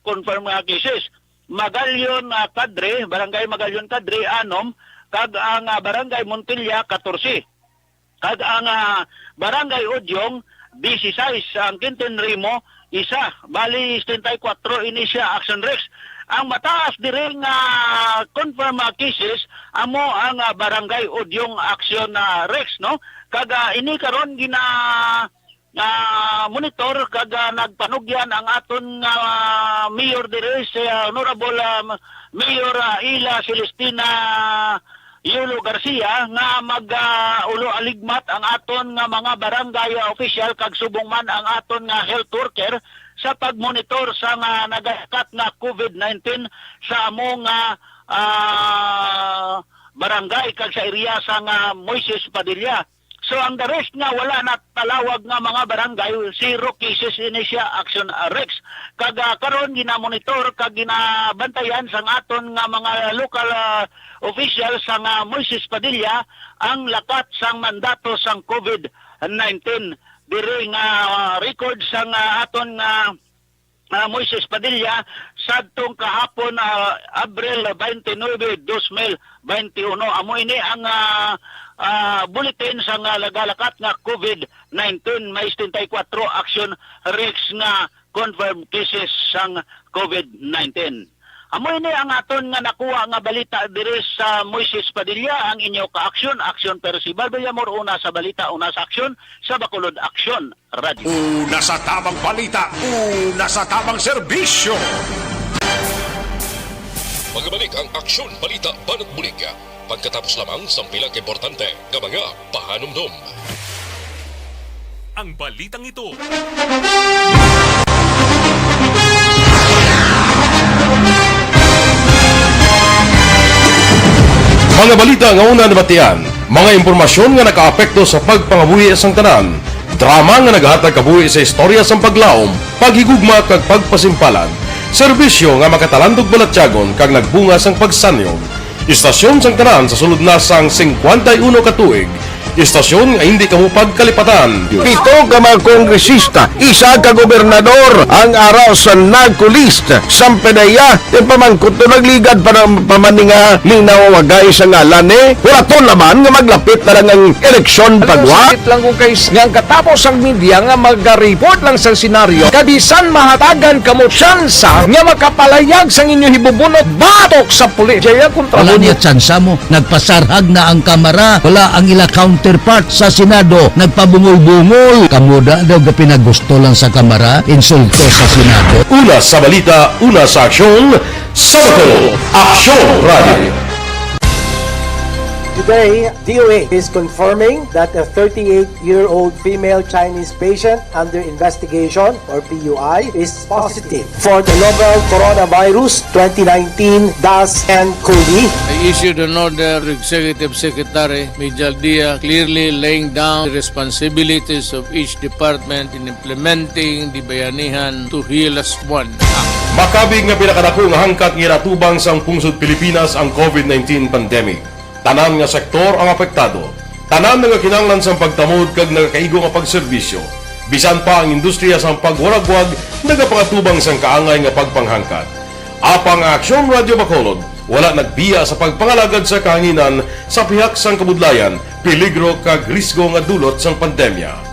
confirm cases. Magalyon Kadre, barangay Magalyon Kadre 6, kag ang barangay Montilla 14. Kag ang barangay Udyong 16, ang Quintin Rimo, isa. Bali, 74 ini siya, Action Rex. Ang mataas diring confirm cases, amo ang barangay Udyong Action Rex, no? Kag ini karon gina monitor, kag nagpanugyan ang aton Mayor dire, si Honorable Mayor Ila Celestina Yulo Garcia nga mag-ulo aligmat ang aton nga mga barangay official kag subong man ang aton nga health worker sa pagmonitor sa nga nagakat nga COVID-19 sa among barangay kag sa area sa nga Moises Padilla. So ang the rest nga wala na talawag nga mga barangay, 0 cases ini siya, Action Rex. Kag karon ginamonitor kag ginabantayan sa aton nga mga local officials sa nga Moises Padilla ang lakat sang mandato sang COVID-19. Diri nga record sa aton nga Moises Padilla sadtong kahapon Abril 29, 2021. Amo ini ang bulletin sa lagalakat nga COVID-19. May 74 Action Rex nga confirmed cases sang COVID-19. Amo ini ang aton nga nakuha nga balita diri sa Moises Padilla, ang inyo ka-aksyon, Aksyon Percival Villamor, una sa balita, una sa aksyon, sa Bacolod Aksyon Radio. Una sa tamang balita, una sa tamang serbisyo. Magbalik ang Aksyon Balita Banat Bulig. Pagkatapos lamang sa pilang importante ng mga pahanumdum. Ang balitang ito Mga balita nga una nabatian, mga impormasyon nga nakaapekto sa pagpangabuhi sang tanan, drama nga naghatag kabuhi sa istorya sang paglaom, paghigugma kag pagpasimpalan, serbisyo nga makatalandog balatyagon kag nagbunga sang pagsanyog, istasyon sang tanan sa sulod na sang 51 ka tuig, istasyon nga hindi kamo pagkalipatan. Pito ka mga kongresista, isa ka gobernador ang araw sa nagkulist sa pedaya yung pamangkot na nagligad para pamaninga linaw wagay sa ngalan walaton naman nga maglapit na lang ang eleksyon pagwa. Sakit lang kung kays nga katapos ang media nga mag-report lang sa senaryo kabisan mahatagan kamo tsansa nga makapalayag sa inyo hibubunot batok sa pulis. Jaya kontra wala niya tsansa mo, nagpasarhag na ang kamera, wala ang ila counterpart sa Senado, nagpabungol-bungol. Kamuda daw ga pinagusto lang sa kamera, insulto sa Senado. Una sa balita, una sa aksyon, sa Bacolod, Aksyon Radio. Today, DOA is confirming that a 38-year-old female Chinese patient under investigation, or PUI, is positive for the novel coronavirus 2019-10-CoV. I issued an order to Executive Secretary Major Dia clearly laying down the responsibilities of each department in implementing the Bayanihan to Heal as One Act. Makabig nga pinakadako nga hangkat nga iratubang sang pungsod Pilipinas ang COVID-19 pandemic. Tanan nga sektor ang apektado. Tanan nga kinahanglan sang pagtamod kag nagakaigo nga pagserbisyo. Bisan pa ang industriya sang pagwaragwag nagapangatubang sang kaangay nga pagpanghangkat. Apang Aksyon Radio Bacolod wala nagbiya sa pagpangalagad sa kahanginan sa pihak sang kabudlayan, peligro kag risgo nga dulot sang pandemya.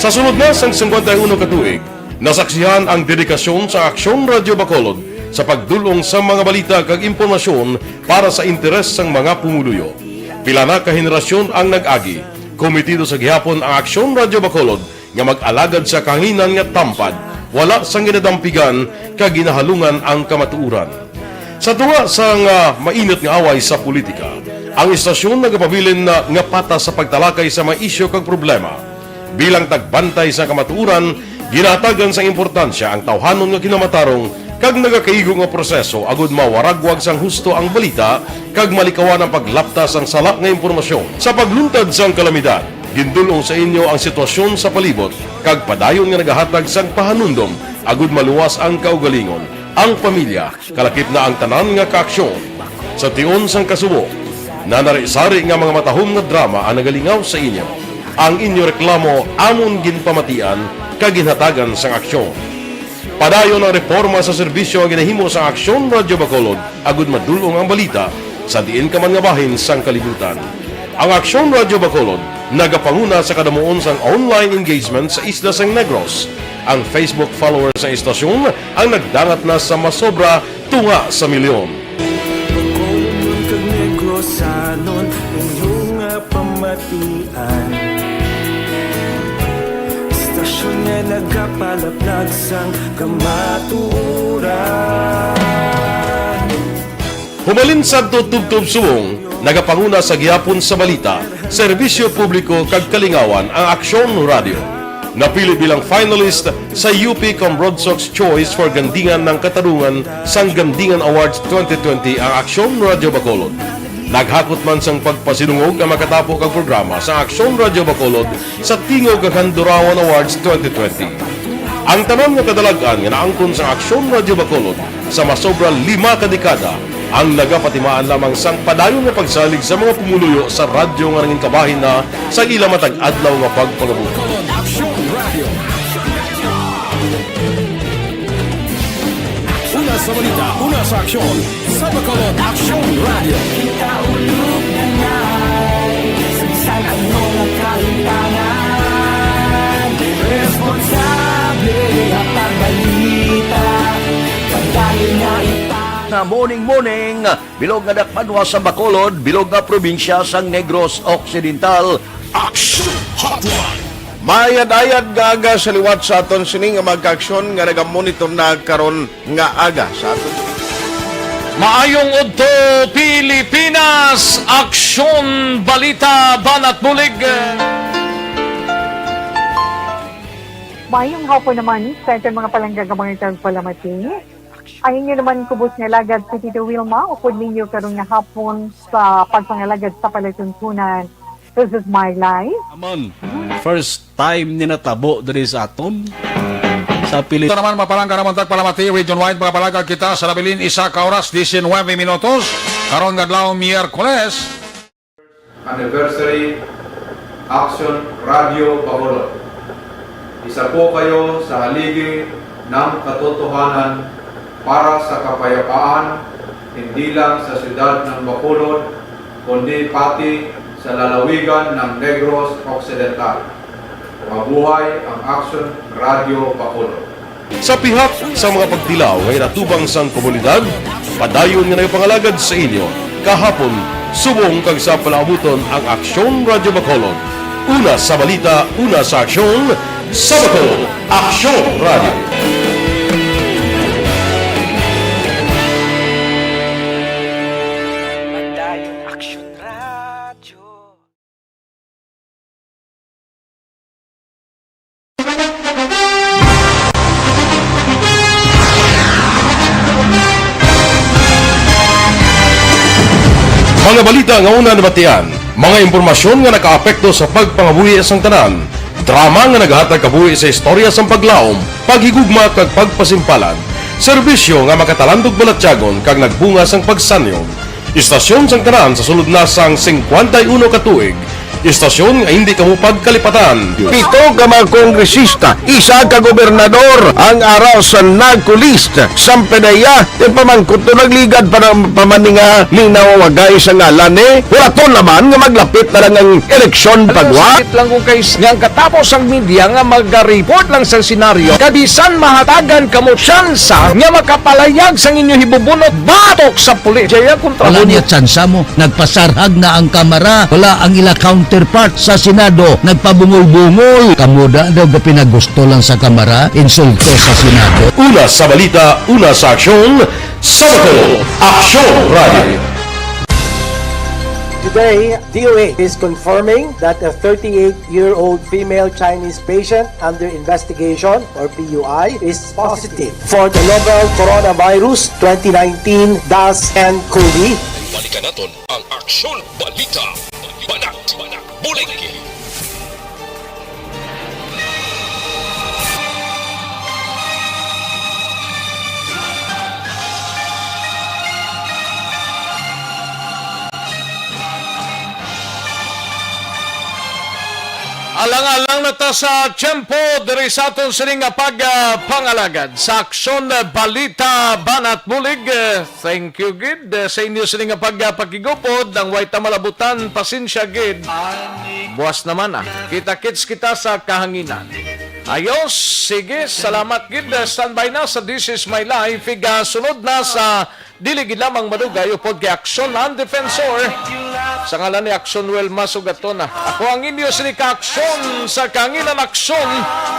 Sa sunod na sang 51 ka tuig, nasaksihan ang dedikasyon sa Aksyon Radio Bacolod sa pagdulong sa mga balita kag impormasyon para sa interes sang mga pumuluyo. Pila na ka henerasyon ang nag-agi, komitido sa gihapon ang Aksyon Radio Bacolod nga mag-alagad sa kahanginan nga tampad, wala sang ginadampigan kag ginahalungan ang kamatuuran. Sa tuwa sang mainit nga away sa politika, ang istasyon nagapabilin na nga patas sa pagtalakay sa mga isyu kag problema. Bilang tagbantay sa kamatuuran, ginatagan sa importansya ang tawhanon nga kinamatarong kag nagakaigo nga proseso agud mawaragwag sang husto ang balita kag malikawan ang paglapta sang sala nga impormasyon. Sa pagluntad sang kalamidad, gindulong sa inyo ang sitwasyon sa palibot kag padayon nga nagahatag sang pahanundom agud maluwas ang kaugalingon, ang pamilya, kalakip na ang tanan nga kaaksyon. Sa tion sang kasubo, nanari-sari nga mga matahom nga drama ang nagalingaw sa inyo. Ang inyo reklamo amon ginpamatian kaginhatagan sang aksyon. Padayon ang reforma sa serbisyo ang ginahimo sa Aksyon Radio Bacolod agud madulong ang balita sa diin ka man nga bahin sang kalibutan. Ang Aksyon Radio Bacolod nagapanguna sa kadamuon sang online engagement sa isla sang Negros. Ang Facebook followers sa istasyon ang nagdangat na sa masobra tunga sa milyon. Bacolod kag Negros anon inyong pamatian. Istasyon nga nagapalaplag sang kamaturan. Humalin sa tutubtub suwong, nagapanguna sa gihapon sa balita, serbisyo publiko kag kalingawan ang Aksyon Radio. Napili bilang finalist sa UP Comrodsox Choice for Gandingan ng Katarungan sang Gandingan Awards 2020 ang Aksyon Radio Bacolod. Naghakot man sang pagpasinungog ang makatapo kang programa sa Aksyon Radio Bacolod sa Tingog kag Handurawan Awards 2020. Ang tanon nga kadalagan nga naangkon sa Aksyon Radio Bacolod sa masobra 5 ka dekada ang nagapatimaan lamang sang padayon nga pagsalig sa mga pumuluyo sa radyo nga nanging kabahin na sa ila matag adlaw nga pagpangabuhi. Una sa balita, una sa aksyon, sa Bacolod Aksyon Radio. Ikaulog na na'y Sabisan ang mga kaintangan Responsable ang pagbalita Pagdahil na na morning, bilog nga dakpanwa sa Bacolod, bilog nga probinsya sang Negros Occidental. Aksyon Hotline! Mayad-ayad nga aga sa liwat sa aton sining nga magka-aksyon nga nagamonitor na karon nga aga sa aton. Maayong udto Pilipinas, Aksyon Balita Banat Bulig. Mayong hapon naman sa ating mga palanggagamang palamati. Ay inyo naman kubos nga lagad si Tito Wilma, upod ninyo karong nga hapon sa pagpangalagad sa palatuntunan. This is my life. Amon, first time ni natabo diri sa aton. Sa pilit. Ito naman mapalangga naman tagpalamati, region-wide mga palagag kita sa labilin isa ka oras, 19 minutos. Karon gadlaw Miyerkules. Anniversary Aksyon Radio Bacolod. Isa po kayo sa haligi ng katotohanan para sa kapayapaan, hindi lang sa siyudad ng Bacolod, kundi pati sa lalawigan ng Negros Occidental. Mabuhay ang Aksyon Radio Bacolod. Sa pihak sa mga pagtilaw ngay natubang sang komunidad, padayon nga nagpangalagad sa inyo. Kahapon, subong kag sa palaabuton ang Aksyon Radio Bacolod. Una sa balita, una sa aksyon, sa Bacolod, Aksyon Radio. Mga balita nga una nabatian, mga impormasyon nga nakaapekto sa pagpangabuhi sang tanan, drama nga naghatag kabuhi sa istorya sang paglaom, paghigugma kag pagpasimpalan, serbisyo nga makatalandog balatyagon kag nagbunga sang pagsanyon, istasyon sang tanan sa sulod na sang 51 ka tuig, istasyon nga hindi kamupag kalipatan. 7 ka mga kongresista, 1 ka gobernador ang araw sa nagkulist sa pedaya di pamangkot to nagligad para pamaninga linaw wagay sa ngalan wala to naman nga maglapit na lang ang eleksyon pagwa. Sakit lang kung kays nga katapos ang media nga mag-report lang sa senaryo kabisan mahatagan kamo tsansa nga makapalayag sang inyo hibubunot batok sa pulis. Jaya kontra Wala niya tsansa mo, nagpasarhag na ang kamera, wala ang ila counterpart sa Senado, nagpabungol-bungol. Kamuda daw ga pinagusto lang sa kamera, insulto sa Senado. Una sa balita, una sa aksyon, sa Bacolod, Aksyon Radio. Today, DOA is confirming that a 38-year-old female Chinese patient under investigation, or PUI, is positive for the novel coronavirus 2019-10-CoV. Balikan natin ang Aksyon Balita. Banat, Bulig. Alang-alang na ta sa tiyempo diri sa aton sining pagpangalagad sa Aksyon Balita Banat Bulig. Thank you gid sa inyo sining pagpakigupod ang way ta malabutan pasensya gid. Buwas naman kita-kits kita sa kahanginan. Ayos, sige, salamat gid. Standby na sa This Is My Life. Sunod na sa dili gid lamang madugay upod kay Aksyon ang Defensor. Sa ngalan ni Aksyon Well Masugaton ako ang inyo sini ka-aksyon sa kanginan Aksyon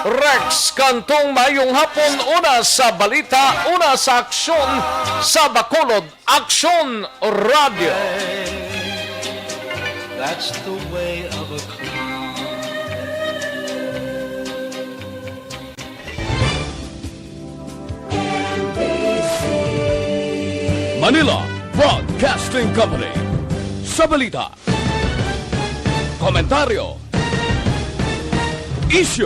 Rex Cantong mayong hapon. Una sa balita, una sa aksyon sa Bacolod, Aksyon Radio. That's the way of a clown. Manila Broadcasting Company. Sa balita, komentaryo, issue.